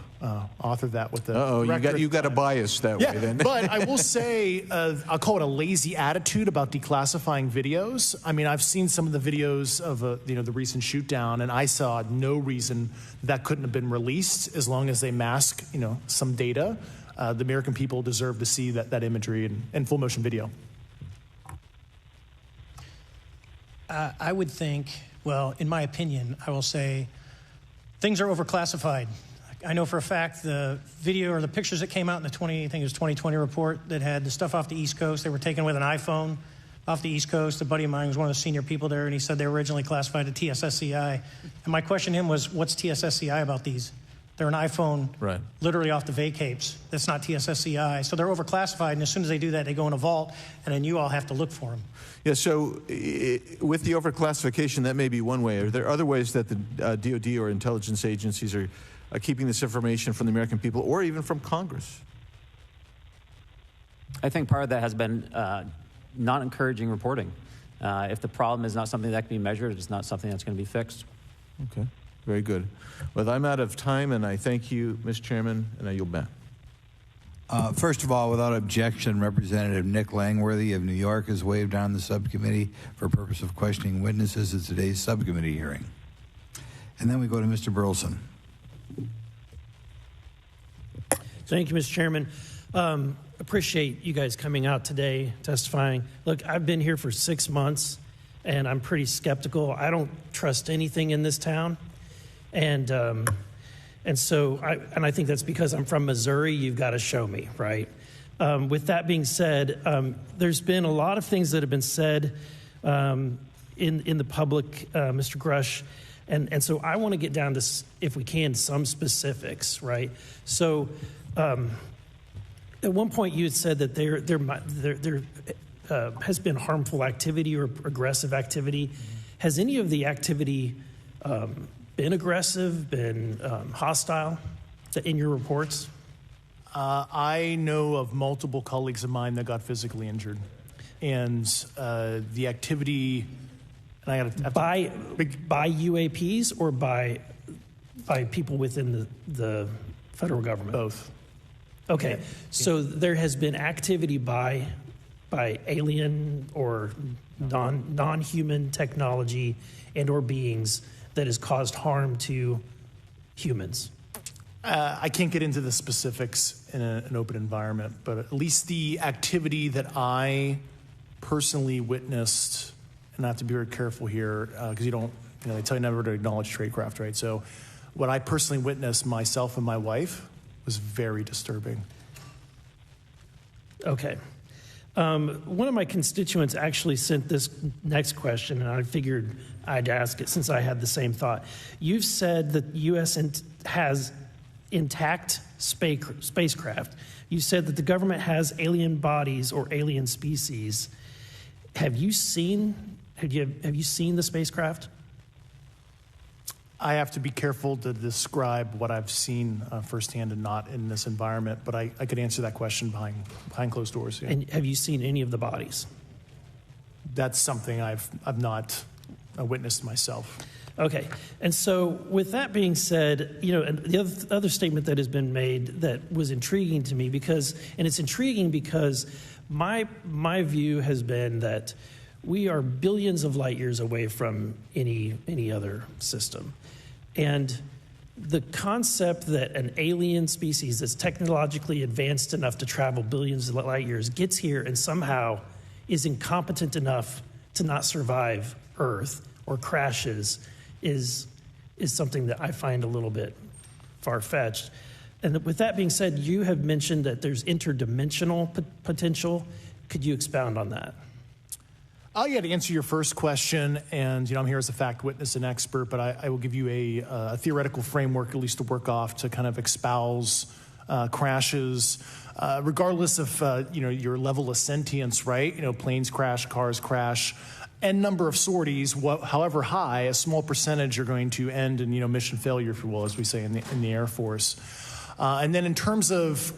author that with the director. You got a bias that way then. But I will say, I'll call it a lazy attitude about declassifying videos. I mean, I've seen some of the videos of the recent shoot down, and I saw no reason that couldn't have been released as long as they mask some data. The American people deserve to see that imagery in full motion video. I would think, well, in my opinion, I will say things are overclassified. I know for a fact the video or the pictures that came out in the 2020 report that had the stuff off the East Coast, they were taken with an iPhone off the East Coast. A buddy of mine was one of the senior people there, and he said they were originally classified at TSSCI. And my question to him was, what's TSSCI about these? They're an iPhone Right. literally off the vacapes. That's not TSSCI. So they're overclassified, and as soon as they do that, they go in a vault, and then you all have to look for them. Yeah, so with the overclassification, that may be one way. Are there other ways that the DOD or intelligence agencies are keeping this information from the American people or even from Congress? I think part of that has been not encouraging reporting. If the problem is not something that can be measured, it's not something that's going to be fixed. Okay, very good. Well, I'm out of time, and I thank you, Mr. Chairman, and I yield back. First of all, without objection, Representative Nick Langworthy of New York has waived on the subcommittee for purpose of questioning witnesses at today's subcommittee hearing. And then we go to Mr. Burleson. Thank you, Mr. Chairman. Appreciate you guys coming out today, testifying. Look, I've been here for 6 months, and I'm pretty skeptical. I don't trust anything in this town, and so I think that's because I'm from Missouri. You've got to show me, right? With that being said, there's been a lot of things that have been said in the public, Mr. Grush, and so I want to get down to, if we can, some specifics, right? So at one point you had said that there has been harmful activity or aggressive activity. Has any of the activity been aggressive, been hostile in your reports? I know of multiple colleagues of mine that got physically injured. And the activity... And by UAPs or by people within the federal government? Both. Okay, Yeah. so there has been activity by alien or non-human technology and or beings that has caused harm to humans. I can't get into the specifics in an open environment, but at least the activity that I personally witnessed, and I have to be very careful here because they tell you never to acknowledge tradecraft, right? So what I personally witnessed myself and my wife was very disturbing. Okay. One of my constituents actually sent this next question, and I figured I'd ask it since I had the same thought. You've said that the U.S. has intact spacecraft. You said that the government has alien bodies or alien species. Have you seen the spacecraft? I have to be careful to describe what I've seen firsthand and not in this environment, but I could answer that question behind closed doors. Yeah. And have you seen any of the bodies? That's something I've not witnessed myself. Okay, and so with that being said, and the other statement that has been made that was intriguing to me it's intriguing because my view has been that we are billions of light years away from any other system. And the concept that an alien species that's technologically advanced enough to travel billions of light years gets here and somehow is incompetent enough to not survive Earth or crashes is something that I find a little bit far-fetched. And with that being said, you have mentioned that there's interdimensional potential. Could you expound on that? Yeah, to answer your first question, and I'm here as a fact witness and expert, but I will give you a theoretical framework, at least to work off, to kind of espouse crashes, regardless of your level of sentience, right? Planes crash, cars crash, n number of sorties, however high, a small percentage are going to end in mission failure, if you will, as we say in the Air Force. And then in terms of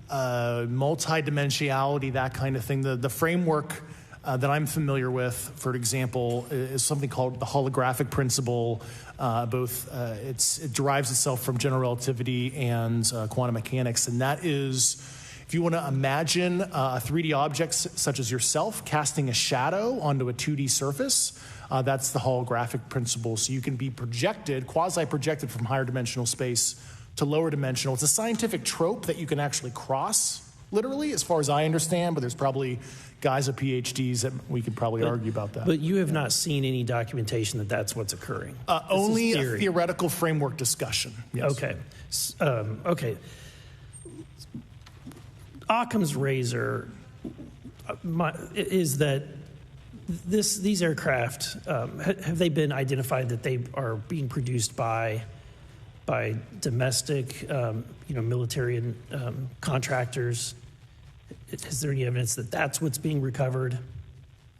multidimensionality, that kind of thing, the framework that I'm familiar with, for example, is something called the holographic principle. It derives itself from general relativity and quantum mechanics, and that is, if you want to imagine a 3D object such as yourself casting a shadow onto a 2D surface, that's the holographic principle. So you can be projected, quasi-projected from higher dimensional space to lower dimensional. It's a scientific trope that you can actually cross, literally, as far as I understand, but there's probably guys with PhDs that we could probably argue about that. But you have not seen any documentation that that's what's occurring? Only a theoretical framework discussion. Yes. Okay. Okay. Occam's razor is that these aircraft, have they been identified that they are being produced by by domestic, military and contractors? Is there any evidence that that's what's being recovered?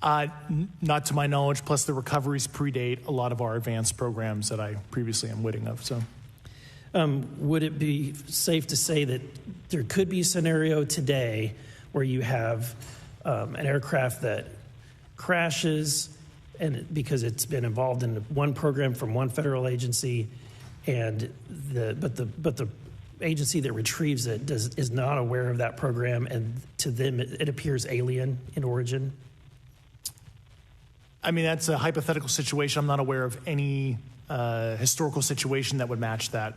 Not to my knowledge, plus the recoveries predate a lot of our advanced programs that I previously am witting of. So, would it be safe to say that there could be a scenario today where you have an aircraft that crashes and because it's been involved in one program from one federal agency, and but the agency that retrieves it is not aware of that program, and to them it appears alien in origin? I mean, that's a hypothetical situation. I'm not aware of any historical situation that would match that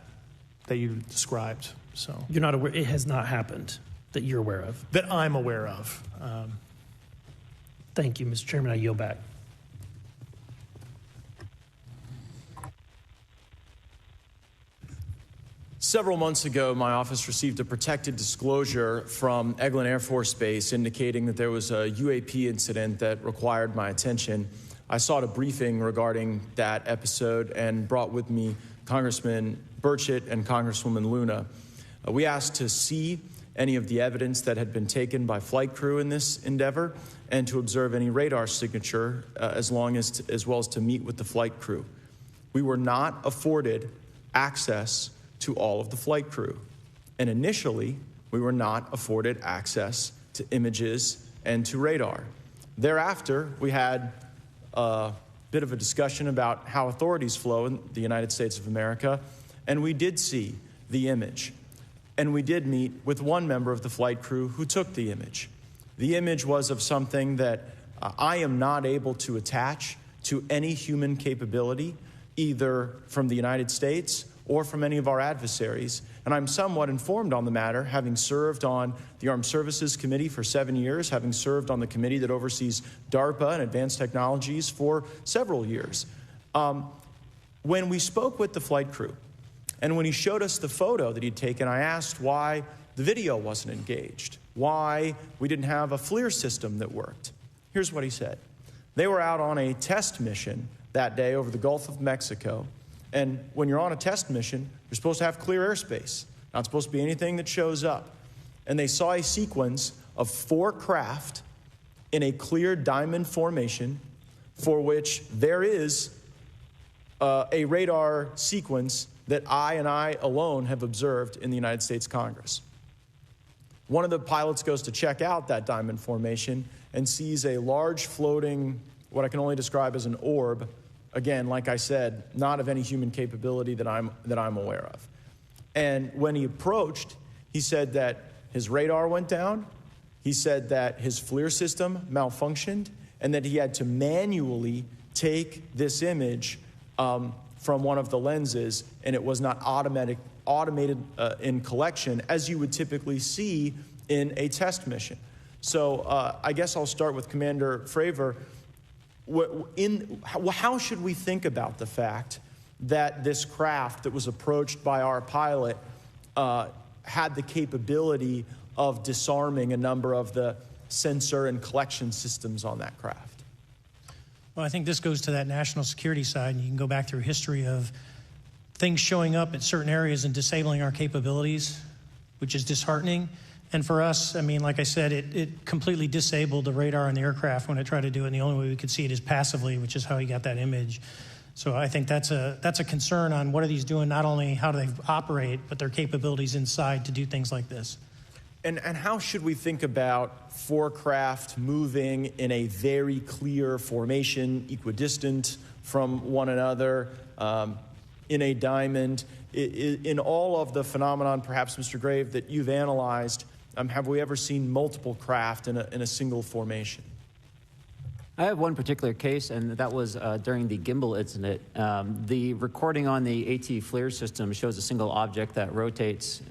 you described. So you're not aware? It has not happened that you're aware of? That I'm aware of. Thank you, Mr. Chairman. I yield back. Several months ago, my office received a protected disclosure from Eglin Air Force Base indicating that there was a UAP incident that required my attention. I sought a briefing regarding that episode and brought with me Congressman Burchett and Congresswoman Luna. We asked to see any of the evidence that had been taken by flight crew in this endeavor and to observe any radar signature as well as to meet with the flight crew. We were not afforded access to all of the flight crew. And initially, we were not afforded access to images and to radar. Thereafter, we had a bit of a discussion about how authorities flow in the United States of America, and we did see the image. And we did meet with one member of the flight crew who took the image. The image was of something that I am not able to attach to any human capability, either from the United States or from any of our adversaries. And I'm somewhat informed on the matter, having served on the Armed Services Committee for 7 years, having served on the committee that oversees DARPA and advanced technologies for several years. When we spoke with the flight crew, and when he showed us the photo that he'd taken, I asked why the video wasn't engaged, why we didn't have a FLIR system that worked. Here's what he said. They were out on a test mission that day over the Gulf of Mexico. And when you're on a test mission, you're supposed to have clear airspace. Not supposed to be anything that shows up. And they saw a sequence of 4 craft in a clear diamond formation for which there is a radar sequence that I alone have observed in the United States Congress. One of the pilots goes to check out that diamond formation and sees a large floating, what I can only describe as an orb. Again, like I said, not of any human capability that I'm aware of. And when he approached, he said that his radar went down, he said that his FLIR system malfunctioned, and that he had to manually take this image from one of the lenses, and it was not automated in collection, as you would typically see in a test mission. So I guess I'll start with Commander Fravor. How should we think about the fact that this craft that was approached by our pilot had the capability of disarming a number of the sensor and collection systems on that craft? Well, I think this goes to that national security side, and you can go back through history of things showing up at certain areas and disabling our capabilities, which is disheartening. And for us, I mean, like I said, it completely disabled the radar on the aircraft when it tried to do it, and the only way we could see it is passively, which is how he got that image. So I think that's a concern on what are these doing, not only how do they operate, but their capabilities inside to do things like this. And how should we think about 4 craft moving in a very clear formation, equidistant from one another, in a diamond? In all of the phenomenon, perhaps, Mr. Grave, that you've analyzed, have we ever seen multiple craft in a single formation? I have one particular case, and that was during the gimbal incident. The recording on the AT FLIR system shows a single object that rotates.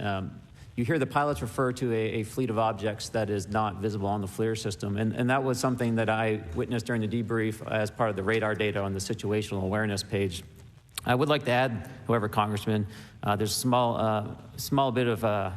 You hear the pilots refer to a fleet of objects that is not visible on the FLIR system, and that was something that I witnessed during the debrief as part of the radar data on the situational awareness page. I would like to add, however, Congressman, there's a small bit of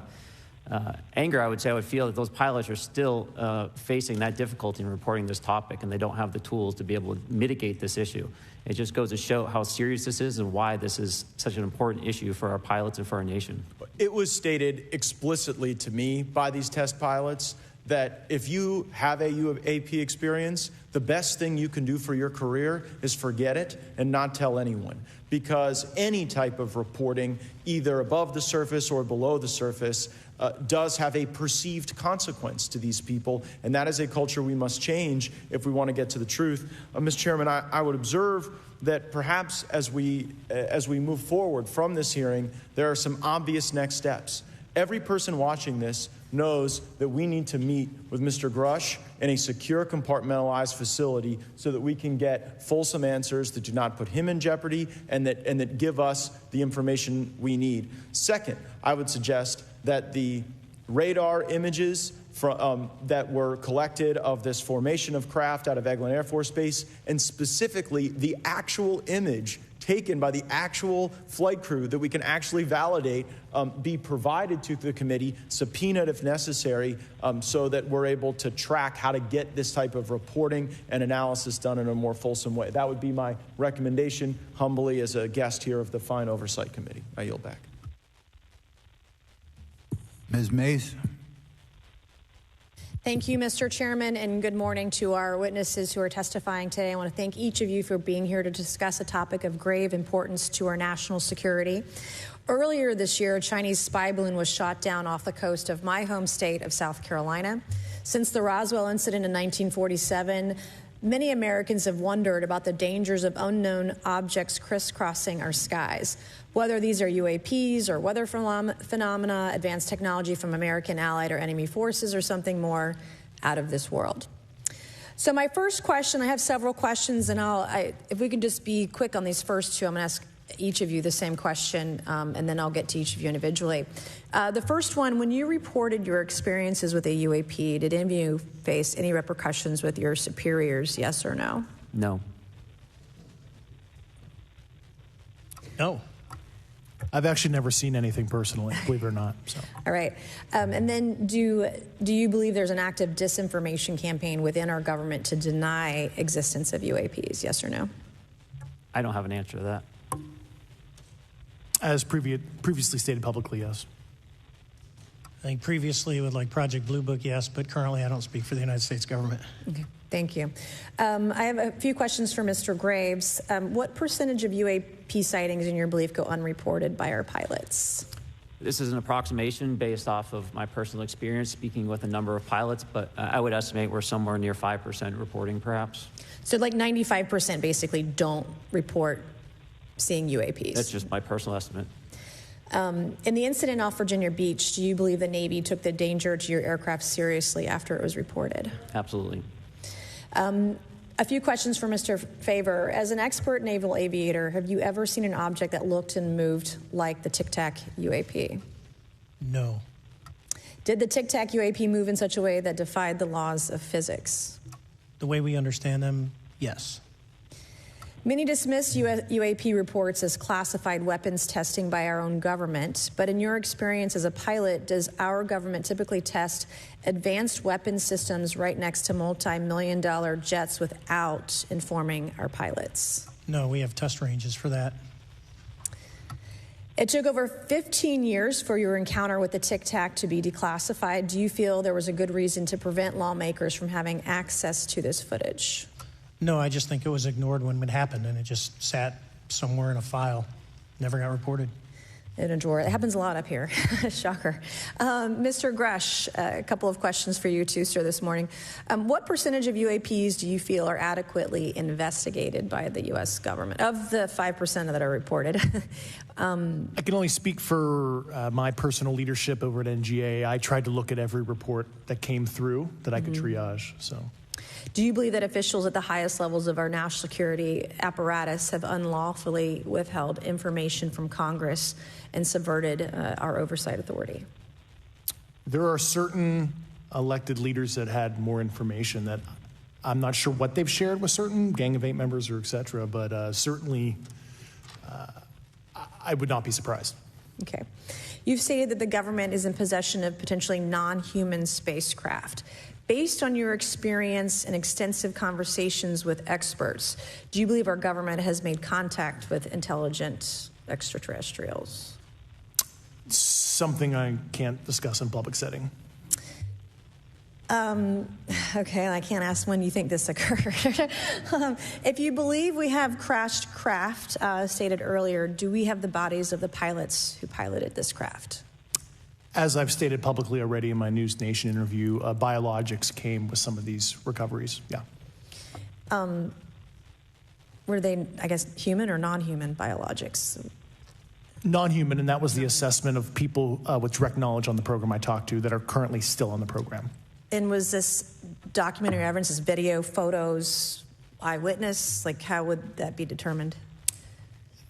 anger, I would say I would feel that those pilots are still facing that difficulty in reporting this topic, and they don't have the tools to be able to mitigate this issue. It just goes to show how serious this is and why this is such an important issue for our pilots and for our nation. It was stated explicitly to me by these test pilots that if you have a UAP experience, the best thing you can do for your career is forget it and not tell anyone. Because any type of reporting, either above the surface or below the surface, does have a perceived consequence to these people, and that is a culture we must change if we want to get to the truth. Mr. Chairman, I would observe that perhaps as we move forward from this hearing, there are some obvious next steps. Every person watching this knows that we need to meet with Mr. Grush in a secure, compartmentalized facility so that we can get fulsome answers that do not put him in jeopardy and that give us the information we need. Second, I would suggest that the radar images that were collected of this formation of craft out of Eglin Air Force Base, and specifically the actual image taken by the actual flight crew that we can actually validate, be provided to the committee, subpoenaed if necessary, so that we're able to track how to get this type of reporting and analysis done in a more fulsome way. That would be my recommendation, humbly, as a guest here of the Fine Oversight Committee. I yield back. Ms. Mays. Thank you, Mr. Chairman, and good morning to our witnesses who are testifying today. I want to thank each of you for being here to discuss a topic of grave importance to our national security. Earlier this year, a Chinese spy balloon was shot down off the coast of my home state of South Carolina. Since the Roswell incident in 1947, many Americans have wondered about the dangers of unknown objects crisscrossing our skies. Whether these are UAPs or weather phenomena, advanced technology from American allied or enemy forces, or something more out of this world. So my first question, I have several questions, and if we could just be quick on these first two, I'm going to ask each of you the same question, and then I'll get to each of you individually. The first one, when you reported your experiences with a UAP, did any of you face any repercussions with your superiors, yes or no? No. No. I've actually never seen anything personally, believe it or not. So. All right. And then do you believe there's an active disinformation campaign within our government to deny existence of UAPs, yes or no? I don't have an answer to that. As previously stated publicly, yes. I think previously with like Project Blue Book, yes, but currently I don't speak for the United States government. Okay, thank you. I have a few questions for Mr. Graves. What percentage of UAP sightings, in your belief, go unreported by our pilots? This is an approximation based off of my personal experience speaking with a number of pilots, but I would estimate we're somewhere near 5% reporting, perhaps. So like 95% basically don't report seeing UAPs? That's just my personal estimate. In the incident off Virginia Beach, do you believe the Navy took the danger to your aircraft seriously after it was reported? Absolutely. A few questions for Mr. Favor. As an expert naval aviator, have you ever seen an object that looked and moved like the Tic Tac UAP? No. Did the Tic Tac UAP move in such a way that defied the laws of physics? The way we understand them, yes. Many dismiss UAP reports as classified weapons testing by our own government, but in your experience as a pilot, does our government typically test advanced weapon systems right next to multi-million-dollar jets without informing our pilots? No, we have test ranges for that. It took over 15 years for your encounter with the Tic Tac to be declassified. Do you feel there was a good reason to prevent lawmakers from having access to this footage? No, I just think it was ignored when it happened, and it just sat somewhere in a file. Never got reported. In a drawer. It happens a lot up here. Shocker. Mr. Grush, a couple of questions for you too, sir, this morning. What percentage of UAPs do you feel are adequately investigated by the U.S. government, of the 5% that are reported? I can only speak for my personal leadership over at NGA. I tried to look at every report that came through that I could triage. So. Do you believe that officials at the highest levels of our national security apparatus have unlawfully withheld information from Congress and subverted our oversight authority? There are certain elected leaders that had more information that I'm not sure what they've shared with certain Gang of Eight members or et cetera, but certainly I would not be surprised. Okay. You've stated that the government is in possession of potentially non-human spacecraft. Based on your experience and extensive conversations with experts, do you believe our government has made contact with intelligent extraterrestrials? Something I can't discuss in public setting. Okay, I can't ask when you think this occurred. If you believe we have crashed craft, stated earlier, do we have the bodies of the pilots who piloted this craft? As I've stated publicly already in my News Nation interview, biologics came with some of these recoveries, yeah. Were they, I guess, human or non-human biologics? Non-human, and that was the assessment of people with direct knowledge on the program I talked to that are currently still on the program. And was this documentary evidence, this video, photos, eyewitness? Like, how would that be determined?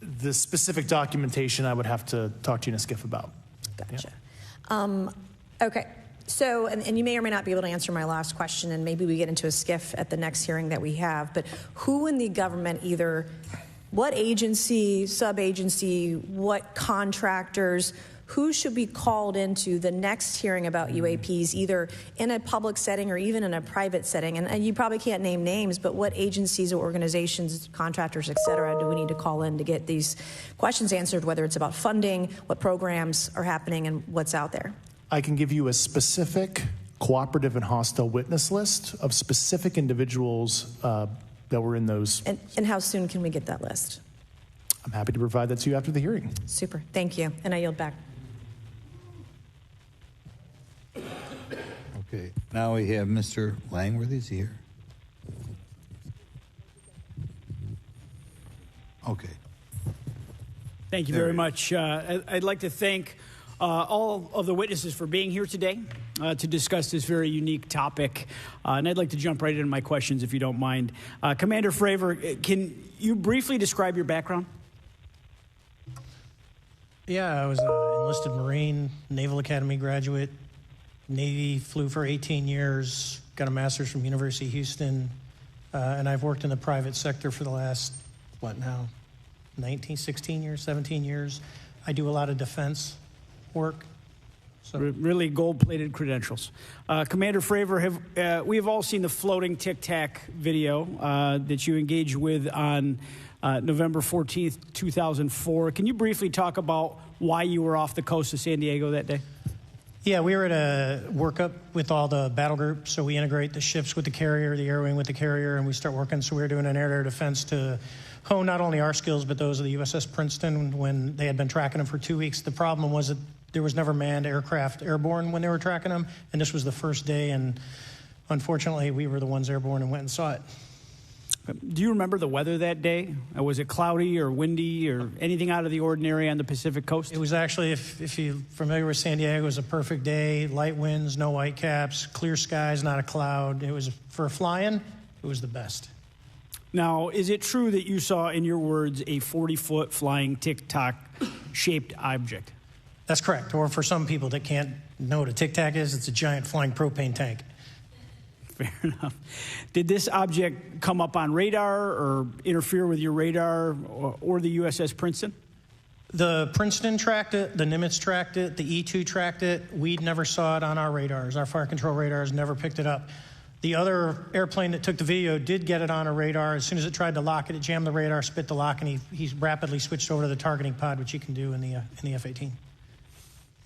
The specific documentation I would have to talk to you in a skiff about. Gotcha. Yeah. Okay. So, and you may or may not be able to answer my last question, and maybe we get into a skiff at the next hearing that we have, but who in the government, either what agency, sub-agency, what contractors, who should be called into the next hearing about UAPs, either in a public setting or even in a private setting? And you probably can't name names, but what agencies or organizations, contractors, et cetera, do we need to call in to get these questions answered, whether it's about funding, what programs are happening, and what's out there? I can give you a specific cooperative and hostile witness list of specific individuals that were in those. And how soon can we get that list? I'm happy to provide that to you after the hearing. Super. Thank you. And I yield back. Okay, now we have Mr. Langworthy. Is he here? Okay. Thank you very much. I'd like to thank all of the witnesses for being here today to discuss this very unique topic. And I'd like to jump right into my questions, if you don't mind. Commander Fravor, can you briefly describe your background? Yeah, I was an enlisted Marine, Naval Academy graduate, Navy, flew for 18 years, got a master's from University of Houston, and I've worked in the private sector for the last, 16 years, 17 years. I do a lot of defense work. So. Really gold-plated credentials. Commander Fravor, we have all seen the floating Tic Tac video that you engaged with on November 14th, 2004. Can you briefly talk about why you were off the coast of San Diego that day? Yeah, we were at a workup with all the battle groups, so we integrate the ships with the carrier, the air wing with the carrier, and we start working. So we were doing an air-to-air defense to hone not only our skills, but those of the USS Princeton when they had been tracking them for 2 weeks. The problem was that there was never manned aircraft airborne when they were tracking them, and this was the first day, and unfortunately, we were the ones airborne and went and saw it. Do you remember the weather that day? Was it cloudy or windy or anything out of the ordinary on the Pacific coast? It was actually, if you're familiar with San Diego, it was a perfect day. Light winds, no whitecaps, clear skies, not a cloud. It was, for flying, it was the best. Now, is it true that you saw, in your words, a 40-foot flying tic-tac-shaped object? That's correct. Or for some people that can't know what a tic-tac is, it's a giant flying propane tank. Fair enough. Did this object come up on radar or interfere with your radar or the USS Princeton? The Princeton tracked it, the Nimitz tracked it, the E-2 tracked it. We never saw it on our radars. Our fire control radars never picked it up. The other airplane that took the video did get it on a radar. As soon as it tried to lock it, it jammed the radar, spit the lock, and he rapidly switched over to the targeting pod, which you can do in the F-18.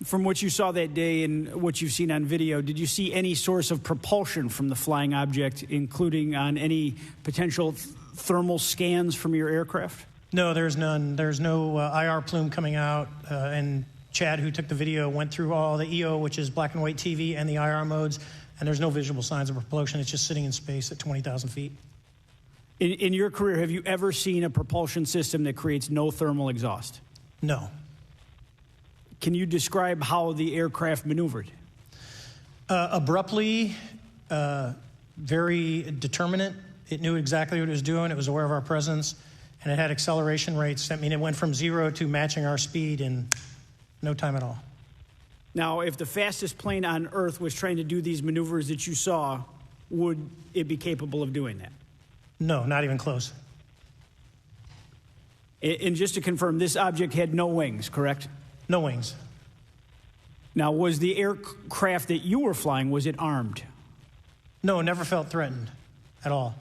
From what you saw that day and what you've seen on video, did you see any source of propulsion from the flying object, including on any potential thermal scans from your aircraft? No, there's none. There's no IR plume coming out. And Chad, who took the video, went through all the EO, which is black and white TV, and the IR modes, and there's no visible signs of propulsion. It's just sitting in space at 20,000 feet. In your career, have you ever seen a propulsion system that creates no thermal exhaust? No. Can you describe how the aircraft maneuvered? Abruptly, very determinate. It knew exactly what it was doing. It was aware of our presence, and it had acceleration rates. I mean, it went from 0 to matching our speed in no time at all. Now, if the fastest plane on Earth was trying to do these maneuvers that you saw, would it be capable of doing that? No, not even close. And just to confirm, this object had no wings, correct? No wings. Now, was the aircraft that you were flying, was it armed? No, never felt threatened at all.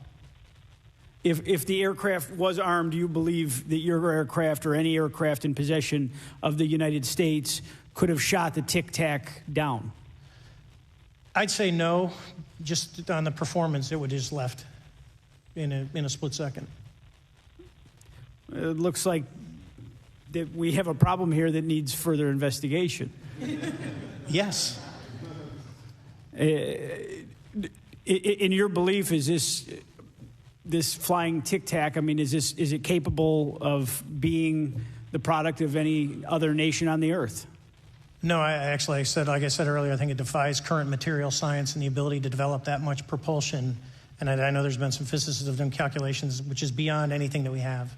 If the aircraft was armed, do you believe that your aircraft or any aircraft in possession of the United States could have shot the Tic Tac down? I'd say no. Just on the performance, it would just left in a split second. It looks like that we have a problem here that needs further investigation. Yes. In your belief, is this flying Tic Tac, I mean, is it capable of being the product of any other nation on the earth? No, like I said earlier, I think it defies current material science and the ability to develop that much propulsion. And I know there's been some physicists have done calculations, which is beyond anything that we have.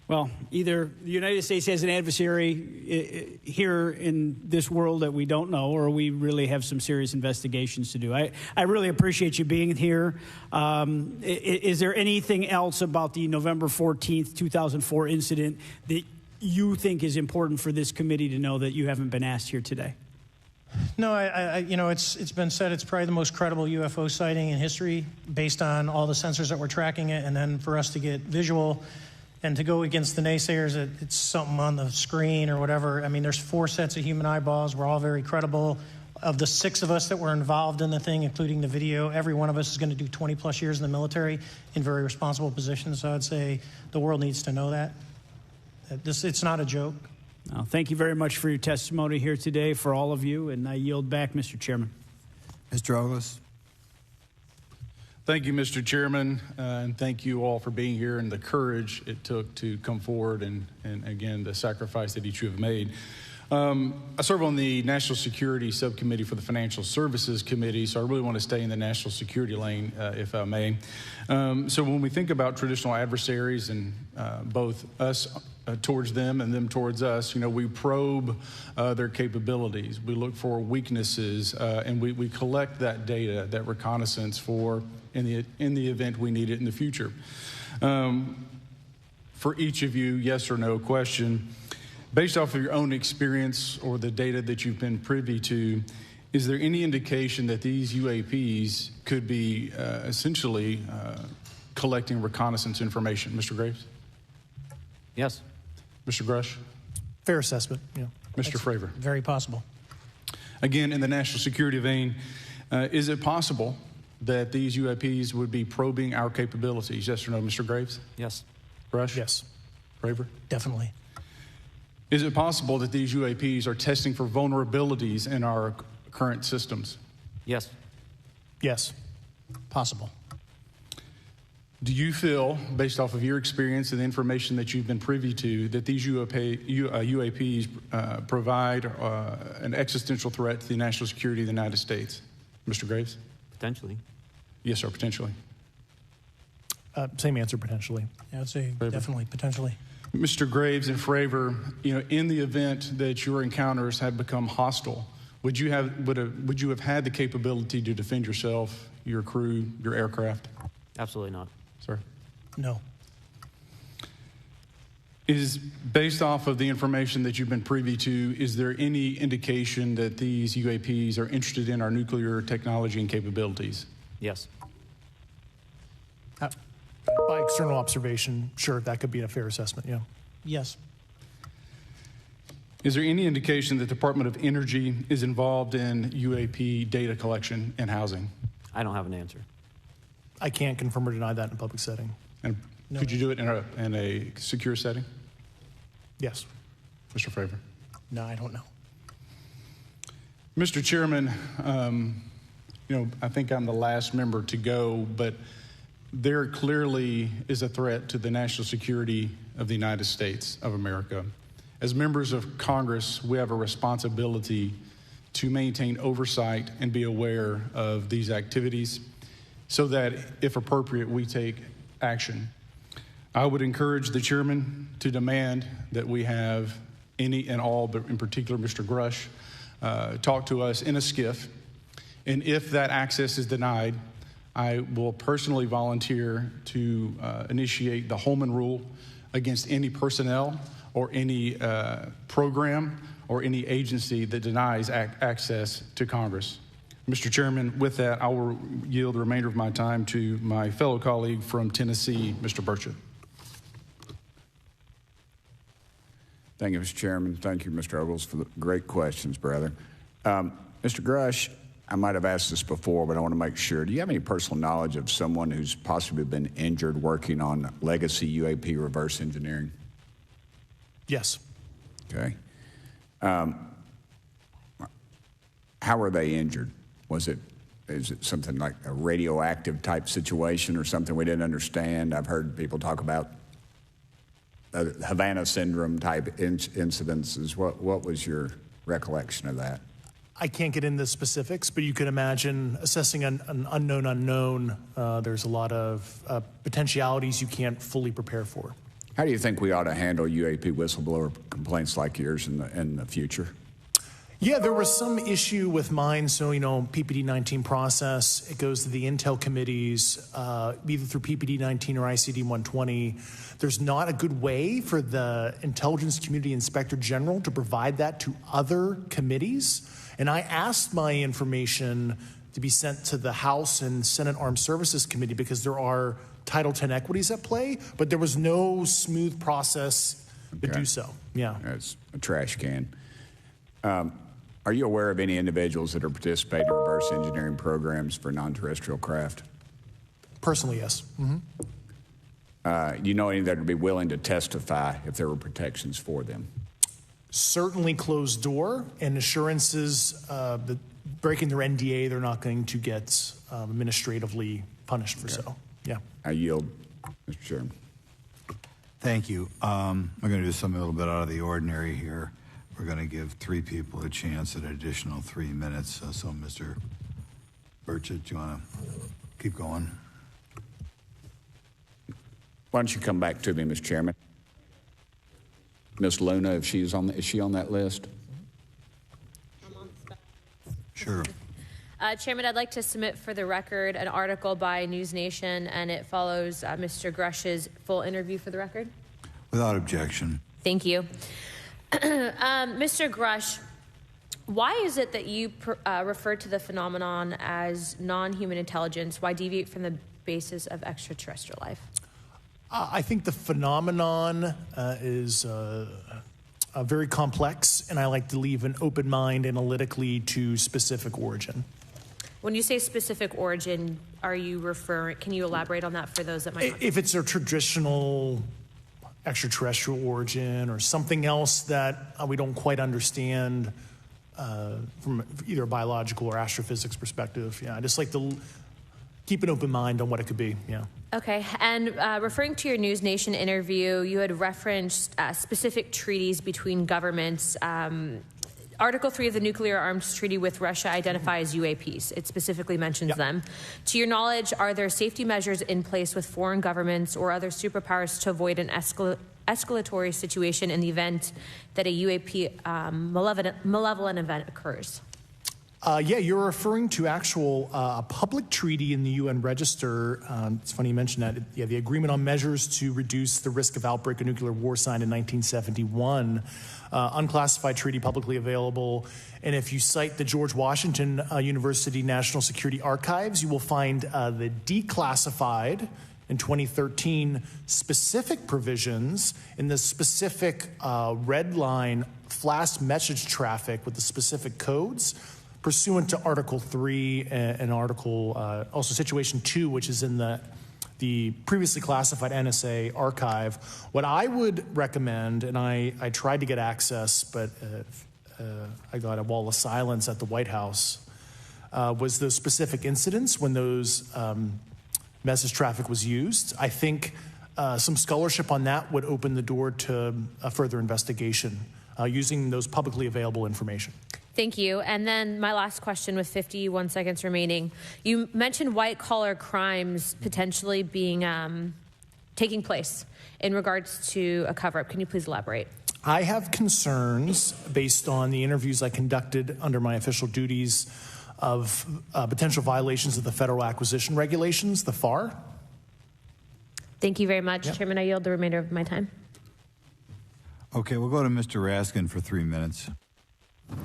Well, either the United States has an adversary here in this world that we don't know, or we really have some serious investigations to do. I really appreciate you being here. Is there anything else about the November 14th, 2004 incident that you think is important for this committee to know that you haven't been asked here today? No, it's been said it's probably the most credible UFO sighting in history based on all the sensors that were tracking it, and then for us to get visual and to go against the naysayers that it's something on the screen or whatever. I mean, there's 4 sets of human eyeballs. We're all very credible. Of the 6 of us that were involved in the thing, including the video, every one of us is going to do 20-plus years in the military in very responsible positions. So I'd say the world needs to know that. It's not a joke. Well, thank you very much for your testimony here today for all of you, and I yield back, Mr. Chairman. Mr. Ogles. Thank you, Mr. Chairman, and thank you all for being here and the courage it took to come forward and again, the sacrifice that each of you have made. I serve on the National Security Subcommittee for the Financial Services Committee, so I really want to stay in the national security lane, if I may. So when we think about traditional adversaries and both us towards them and them towards us, we probe their capabilities. We look for weaknesses, and we collect that data, that reconnaissance for in the event we need it in the future. For each of you, yes or no question, based off of your own experience or the data that you've been privy to, is there any indication that these UAPs could be essentially collecting reconnaissance information? Mr. Graves? Yes. Mr. Grush? Fair assessment, yeah. Mr. Fravor? Very possible. Again, in the national security vein, is it possible that these UAPs would be probing our capabilities? Yes or no, Mr. Graves? Yes. Grush? Yes. Fravor? Definitely. Is it possible that these UAPs are testing for vulnerabilities in our current systems? Yes. Yes. Possible. Do you feel, based off of your experience and the information that you've been privy to, that these UAPs provide an existential threat to the national security of the United States? Mr. Graves? Potentially. Yes, sir, potentially. Same answer, potentially. Yeah, I'd say definitely, potentially. Mr. Graves and Fravor, in the event that your encounters have become hostile, would you have had the capability to defend yourself, your crew, your aircraft? Absolutely not. Sir? No. Is based off of the information that you've been privy to, is there any indication that these UAPs are interested in our nuclear technology and capabilities? Yes. By external observation, sure, that could be a fair assessment, yeah. Yes. Is there any indication that the Department of Energy is involved in UAP data collection and housing? I don't have an answer. I can't confirm or deny that in a public setting. And No. could you do it in a secure setting? Yes. Mr. Fravor? No, I don't know. Mr. Chairman, I think I'm the last member to go, but there clearly is a threat to the national security of the United States of America. As members of Congress, we have a responsibility to maintain oversight and be aware of these activities so that, if appropriate, we take action. I would encourage the chairman to demand that we have any and all, but in particular Mr. Grush, talk to us in a skiff. And if that access is denied, I will personally volunteer to initiate the Holman Rule against any personnel or any program or any agency that denies access to Congress. Mr. Chairman, with that, I will yield the remainder of my time to my fellow colleague from Tennessee, Mr. Burchett. Thank you, Mr. Chairman. Thank you, Mr. Ogles, for the great questions, brother. Mr. Grush, I might have asked this before, but I want to make sure. Do you have any personal knowledge of someone who's possibly been injured working on legacy UAP reverse engineering? Yes. Okay. How were they injured? Is it something like a radioactive type situation or something we didn't understand? I've heard people talk about Havana syndrome type incidences. What was your recollection of that? I can't get into specifics, but you can imagine assessing an unknown unknown. There's a lot of potentialities you can't fully prepare for. How do you think we ought to handle UAP whistleblower complaints like yours in the future? Yeah, there was some issue with mine. So, PPD-19 process, it goes to the Intel committees, either through PPD-19 or ICD-120. There's not a good way for the Intelligence Community Inspector General to provide that to other committees. And I asked my information to be sent to the House and Senate Armed Services Committee because there are Title X equities at play, but there was no smooth process to do so. Yeah. It's a trash can. Are you aware of any individuals that are participating in reverse engineering programs for non-terrestrial craft? Personally, yes. Do you know any that would be willing to testify if there were protections for them? Certainly closed door and assurances that breaking their NDA, they're not going to get administratively punished for so. Yeah. I yield, Mr. Chairman. Thank you. I'm going to do something a little bit out of the ordinary here. We're going to give 3 people a chance at an additional 3 minutes. So Mr. Burchett, do you want to keep going? Why don't you come back to me, Mr. Chairman? Ms. Luna, if she's is she on that list? Sure. Chairman, I'd like to submit for the record an article by News Nation, and it follows Mr. Grush's full interview for the record. Without objection. Thank you. Mr. Grush, why is it that you refer to the phenomenon as non-human intelligence? Why deviate from the basis of extraterrestrial life? I think the phenomenon is very complex, and I like to leave an open mind analytically to specific origin. When you say specific origin, are you referring, can you elaborate on that for those that might not? If it's a traditional extraterrestrial origin or something else that we don't quite understand from either a biological or astrophysics perspective, I just like to keep an open mind on what it could be, Okay, and referring to your News Nation interview, you had referenced specific treaties between governments. Article 3 of the Nuclear Arms Treaty with Russia identifies UAPs. It specifically mentions them. To your knowledge, are there safety measures in place with foreign governments or other superpowers to avoid an escalatory situation in the event that a UAP malevolent event occurs? You're referring to actual public treaty in the UN Register. It's funny you mentioned that. The Agreement on Measures to Reduce the Risk of Outbreak of Nuclear War signed in 1971. Unclassified treaty publicly available. And if you cite the George Washington University National Security Archives, you will find the declassified in 2013 specific provisions in the specific red line flash message traffic with the specific codes pursuant to Article 3 and Article, also Situation 2, which is in the previously classified NSA archive. What I would recommend, and I tried to get access, but I got a wall of silence at the White House, was those specific incidents when those message traffic was used. I think some scholarship on that would open the door to a further investigation using those publicly available information. Thank you. And then my last question with 51 seconds remaining. You mentioned white-collar crimes potentially being taking place in regards to a cover-up. Can you please elaborate? I have concerns based on the interviews I conducted under my official duties of potential violations of the federal acquisition regulations, the FAR. Thank you very much. Chairman, I yield the remainder of my time. Okay, we'll go to Mr. Raskin for 3 minutes.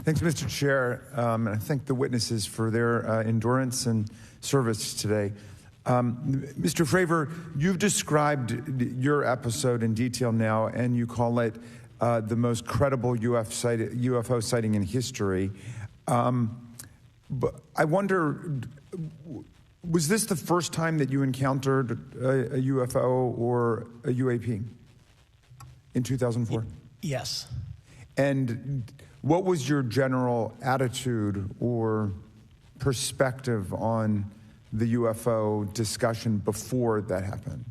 Thanks, Mr. Chair, and I thank the witnesses for their endurance and service today. Mr. Fravor, you've described your episode in detail now, and you call it the most credible UFO sighting in history. But I wonder, was this the first time that you encountered a UFO or a UAP in 2004? Yes. And what was your general attitude or perspective on the UFO discussion before that happened?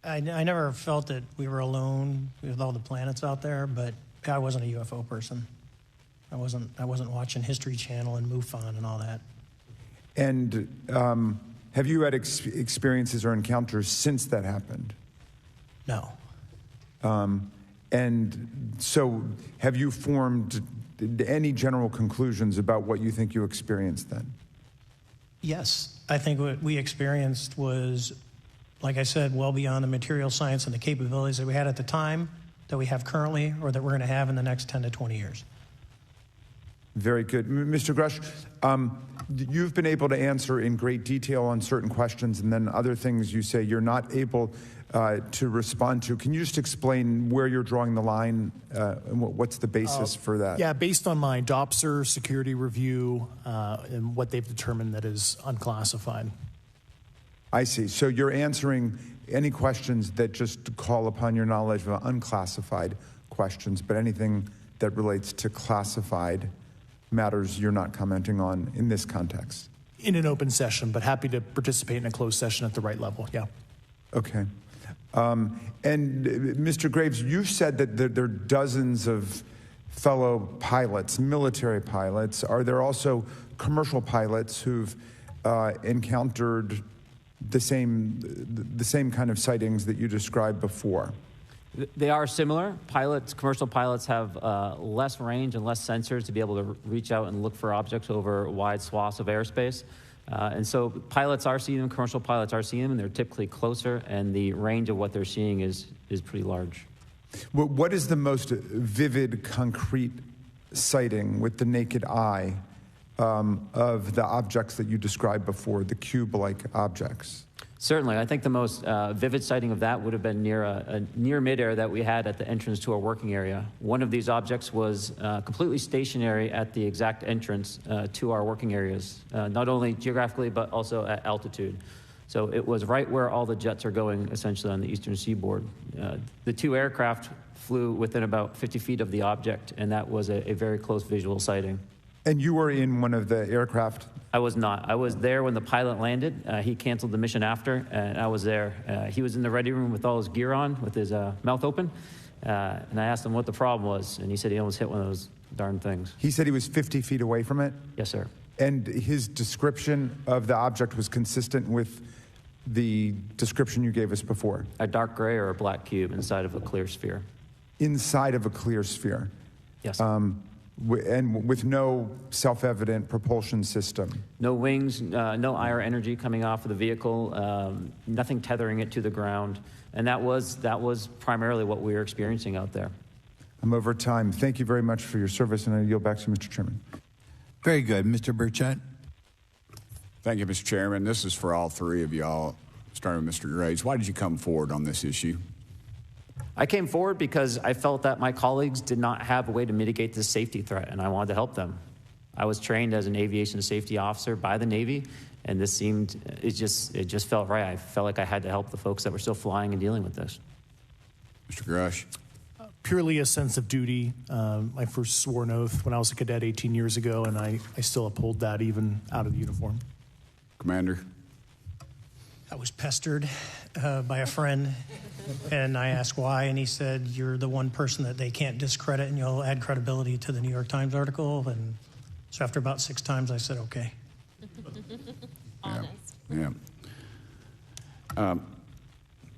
I never felt that we were alone with all the planets out there, but I wasn't a UFO person. I wasn't watching History Channel and MUFON and all that. And have you had experiences or encounters since that happened? No. And so have you formed any general conclusions about what you think you experienced then? Yes. I think what we experienced was, like I said, well beyond the material science and the capabilities that we had at the time, that we have currently, or that we're going to have in the next 10 to 20 years. Very good. Mr. Grush, you've been able to answer in great detail on certain questions, and then other things you say you're not able to respond to. Can you just explain where you're drawing the line and what's the basis for that? Yeah, based on my DOPSR security review and what they've determined that is unclassified. I see. So you're answering any questions that just call upon your knowledge of unclassified questions, but anything that relates to classified matters you're not commenting on in this context. In an open session, but happy to participate in a closed session at the right level, yeah. Okay. And Mr. Graves, you've said that there are dozens of fellow pilots, military pilots. Are there also commercial pilots who've encountered the same kind of sightings that you described before? They are similar. Commercial pilots have less range and less sensors to be able to reach out and look for objects over wide swaths of airspace. And so pilots are seeing them, commercial pilots are seeing them, and they're typically closer, and the range of what they're seeing is pretty large. What is the most vivid, concrete sighting with the naked eye of the objects that you described before, the cube-like objects? Certainly. I think the most vivid sighting of that would have been near midair that we had at the entrance to our working area. One of these objects was completely stationary at the exact entrance to our working areas, not only geographically but also at altitude. So it was right where all the jets are going, essentially, on the eastern seaboard. The two aircraft flew within about 50 feet of the object, and that was a very close visual sighting. And you were in one of the aircraft? I was not. I was there when the pilot landed. He canceled the mission after, and I was there. He was in the ready room with all his gear on, with his mouth open, and I asked him what the problem was, and he said he almost hit one of those darn things. He said he was 50 feet away from it? Yes, sir. And his description of the object was consistent with the description you gave us before? A dark gray or a black cube inside of a clear sphere. Inside of a clear sphere? Yes. And with no self-evident propulsion system? No wings, no IR energy coming off of the vehicle, nothing tethering it to the ground. And that was primarily what we were experiencing out there. I'm over time. Thank you very much for your service, and I yield back to Mr. Chairman. Very good. Mr. Burchett? Thank you, Mr. Chairman. This is for all three of y'all, starting with Mr. Graves. Why did you come forward on this issue? I came forward because I felt that my colleagues did not have a way to mitigate this safety threat, and I wanted to help them. I was trained as an aviation safety officer by the Navy, and this seemed, it just felt right. I felt like I had to help the folks that were still flying and dealing with this. Mr. Grush? Purely a sense of duty. My first sworn oath when I was a cadet 18 years ago, and I still uphold that even out of the uniform. Commander? I was pestered by a friend, and I asked why, and he said, you're the one person that they can't discredit, and you'll add credibility to the New York Times article. And so after about 6 times, I said, okay. Honest. Yeah.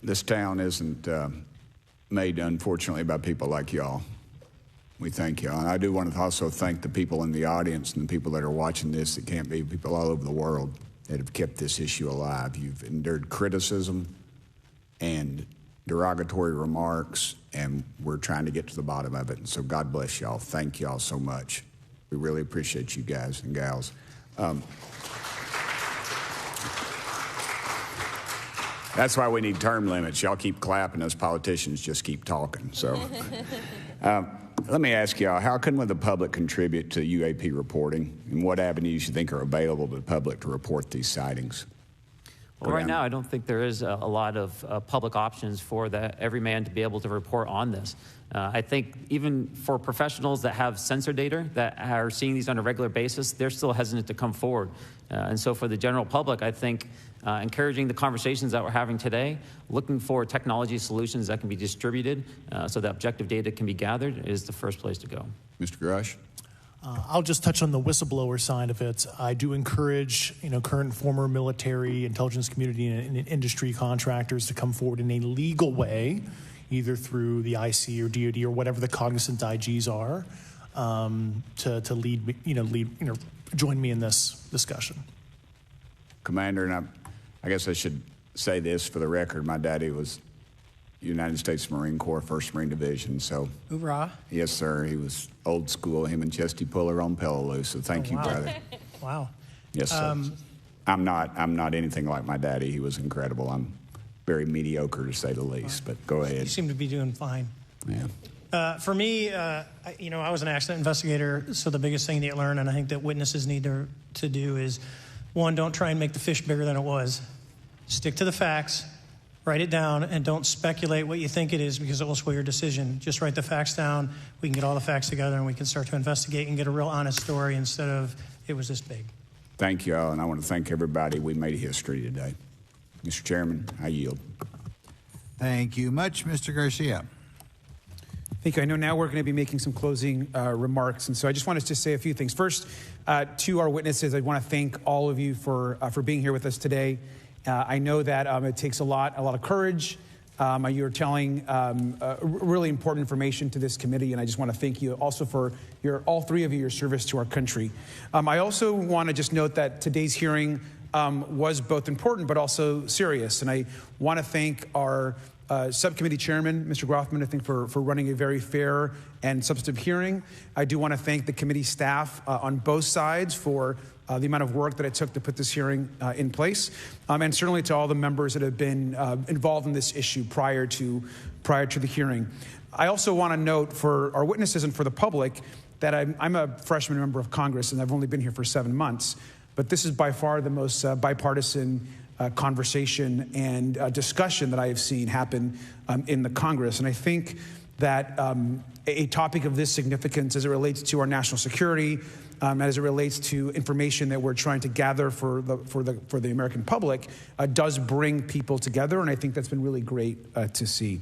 This town isn't made, unfortunately, by people like y'all. We thank y'all. And I do want to also thank the people in the audience and the people that are watching this that can't be, people all over the world that have kept this issue alive. You've endured criticism and derogatory remarks, and we're trying to get to the bottom of it. And so God bless y'all. Thank y'all so much. We really appreciate you guys and gals. That's why we need term limits. Y'all keep clapping, us politicians just keep talking. So let me ask y'all, how can the public contribute to UAP reporting, and what avenues you think are available to the public to report these sightings? Well, right now, I don't think there is a lot of public options for every man to be able to report on this. I think even for professionals that have sensor data that are seeing these on a regular basis, they're still hesitant to come forward. And so for the general public, I think encouraging the conversations that we're having today, looking for technology solutions that can be distributed so that objective data can be gathered is the first place to go. Mr. Grush? I'll just touch on the whistleblower side of it. I do encourage, current and former military, intelligence community, and industry contractors to come forward in a legal way, either through the IC or DoD or whatever the cognizant IGs are, to lead, join me in this discussion. Commander, and I guess I should say this for the record. My daddy was United States Marine Corps, 1st Marine Division, so. Hoorah. Yes, sir. He was old school, him and Chesty Puller on Peleliu, so thank you, wow. brother. Wow. Yes, sir. I'm not anything like my daddy. He was incredible. I'm very mediocre, to say the least, but go ahead. You seem to be doing fine. Yeah. For me, I was an accident investigator, so the biggest thing that you learn, and I think that witnesses need to do is, one, don't try and make the fish bigger than it was. Stick to the facts. Write it down, and don't speculate what you think it is, because it will sway your decision. Just write the facts down. We can get all the facts together, and we can start to investigate and get a real honest story instead of it was this big. Thank you all, and I want to thank everybody. We made history today. Mr. Chairman, I yield. Thank you much, Mr. Garcia. Thank you. I know now we're going to be making some closing remarks, and so I just wanted to say a few things. First, to our witnesses, I want to thank all of you for being here with us today. I know that it takes a lot of courage. You're telling really important information to this committee, and I just want to thank you also for all three of you, your service to our country. I also want to just note that today's hearing was both important but also serious, and I want to thank our subcommittee chairman, Mr. Grothman, I think for running a very fair and substantive hearing. I do want to thank the committee staff on both sides for the amount of work that it took to put this hearing in place, and certainly to all the members that have been involved in this issue prior to the hearing. I also want to note for our witnesses and for the public that I'm a freshman member of Congress, and I've only been here for 7 months, but this is by far the most bipartisan conversation and discussion that I have seen happen in the Congress. And I think that a topic of this significance as it relates to our national security, as it relates to information that we're trying to gather for the American public, does bring people together, and I think that's been really great to see.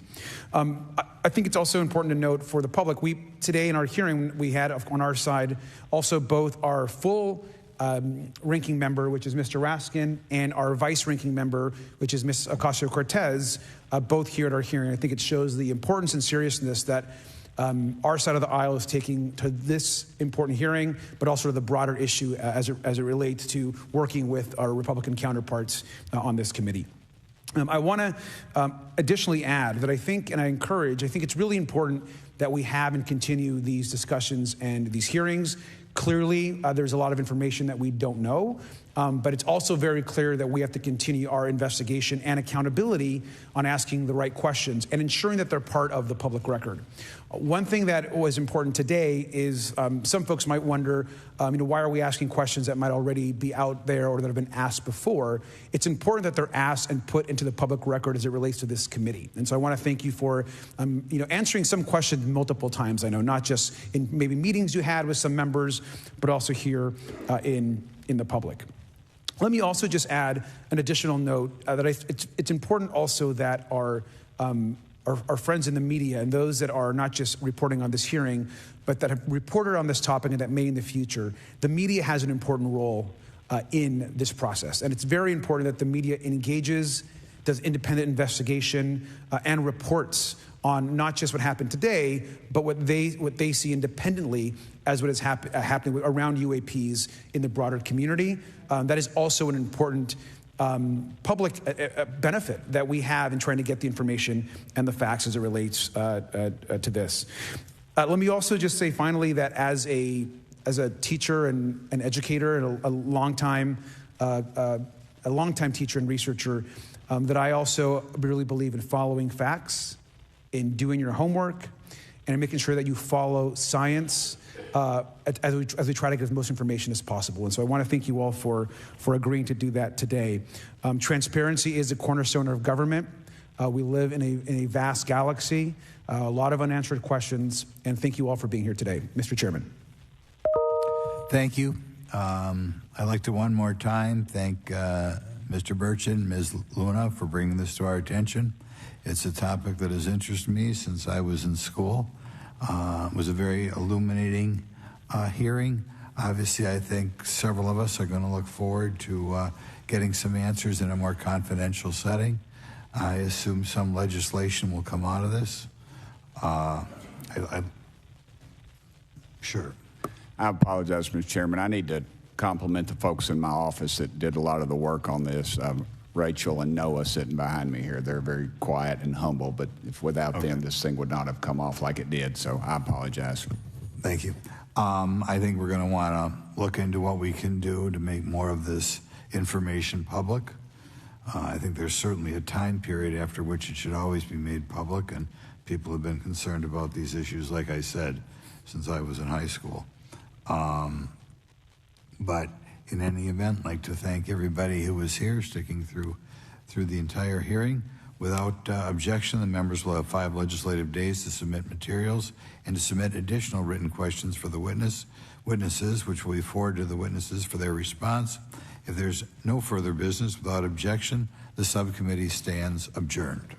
I think it's also important to note for the public, today in our hearing, we had on our side also both our full ranking member, which is Mr. Raskin, and our vice ranking member, which is Ms. Ocasio-Cortez, both here at our hearing. I think it shows the importance and seriousness that our side of the aisle is taking to this important hearing, but also to the broader issue as it relates to working with our Republican counterparts on this committee. I want to additionally add that I think it's really important that we have and continue these discussions and these hearings. Clearly, there's a lot of information that we don't know, but it's also very clear that we have to continue our investigation and accountability on asking the right questions and ensuring that they're part of the public record. One thing that was important today is some folks might wonder, why are we asking questions that might already be out there or that have been asked before? It's important that they're asked and put into the public record as it relates to this committee. And so I want to thank you for, answering some questions multiple times. I know not just in maybe meetings you had with some members, but also here in the public. Let me also just add an additional note that it's important also that our friends in the media and those that are not just reporting on this hearing, but that have reported on this topic and that may in the future, the media has an important role in this process. And it's very important that the media engages, does independent investigation, and reports on not just what happened today, but what they see independently as what is happening around UAPs in the broader community. That is also an important public benefit that we have in trying to get the information and the facts as it relates to this. Let me also just say finally that as a teacher and an educator and a longtime teacher and researcher, that I also really believe in following facts, in doing your homework, and in making sure that you follow science as we try to get as most information as possible. And so I want to thank you all for agreeing to do that today. Transparency is a cornerstone of government. We live in a vast galaxy, a lot of unanswered questions, and thank you all for being here today. Mr. Chairman. Thank you. I'd like to one more time thank Mr. Burchett and Ms. Luna for bringing this to our attention. It's a topic that has interested me since I was in school. It was a very illuminating hearing. Obviously, I think several of us are going to look forward to getting some answers in a more confidential setting. I assume some legislation will come out of this. Sure. I apologize, Mr. Chairman. I need to compliment the folks in my office that did a lot of the work on this. Rachel and Noah sitting behind me here. They're very quiet and humble, but if without them, this thing would not have come off like it did, so I apologize. Thank you. I think we're going to want to look into what we can do to make more of this information public. I think there's certainly a time period after which it should always be made public, and people have been concerned about these issues, like I said, since I was in high school. But in any event, I'd like to thank everybody who was here, sticking through the entire hearing. Without objection, the members will have 5 legislative days to submit materials and to submit additional written questions for the witnesses, which will be forwarded to the witnesses for their response. If there's no further business, without objection, the subcommittee stands adjourned.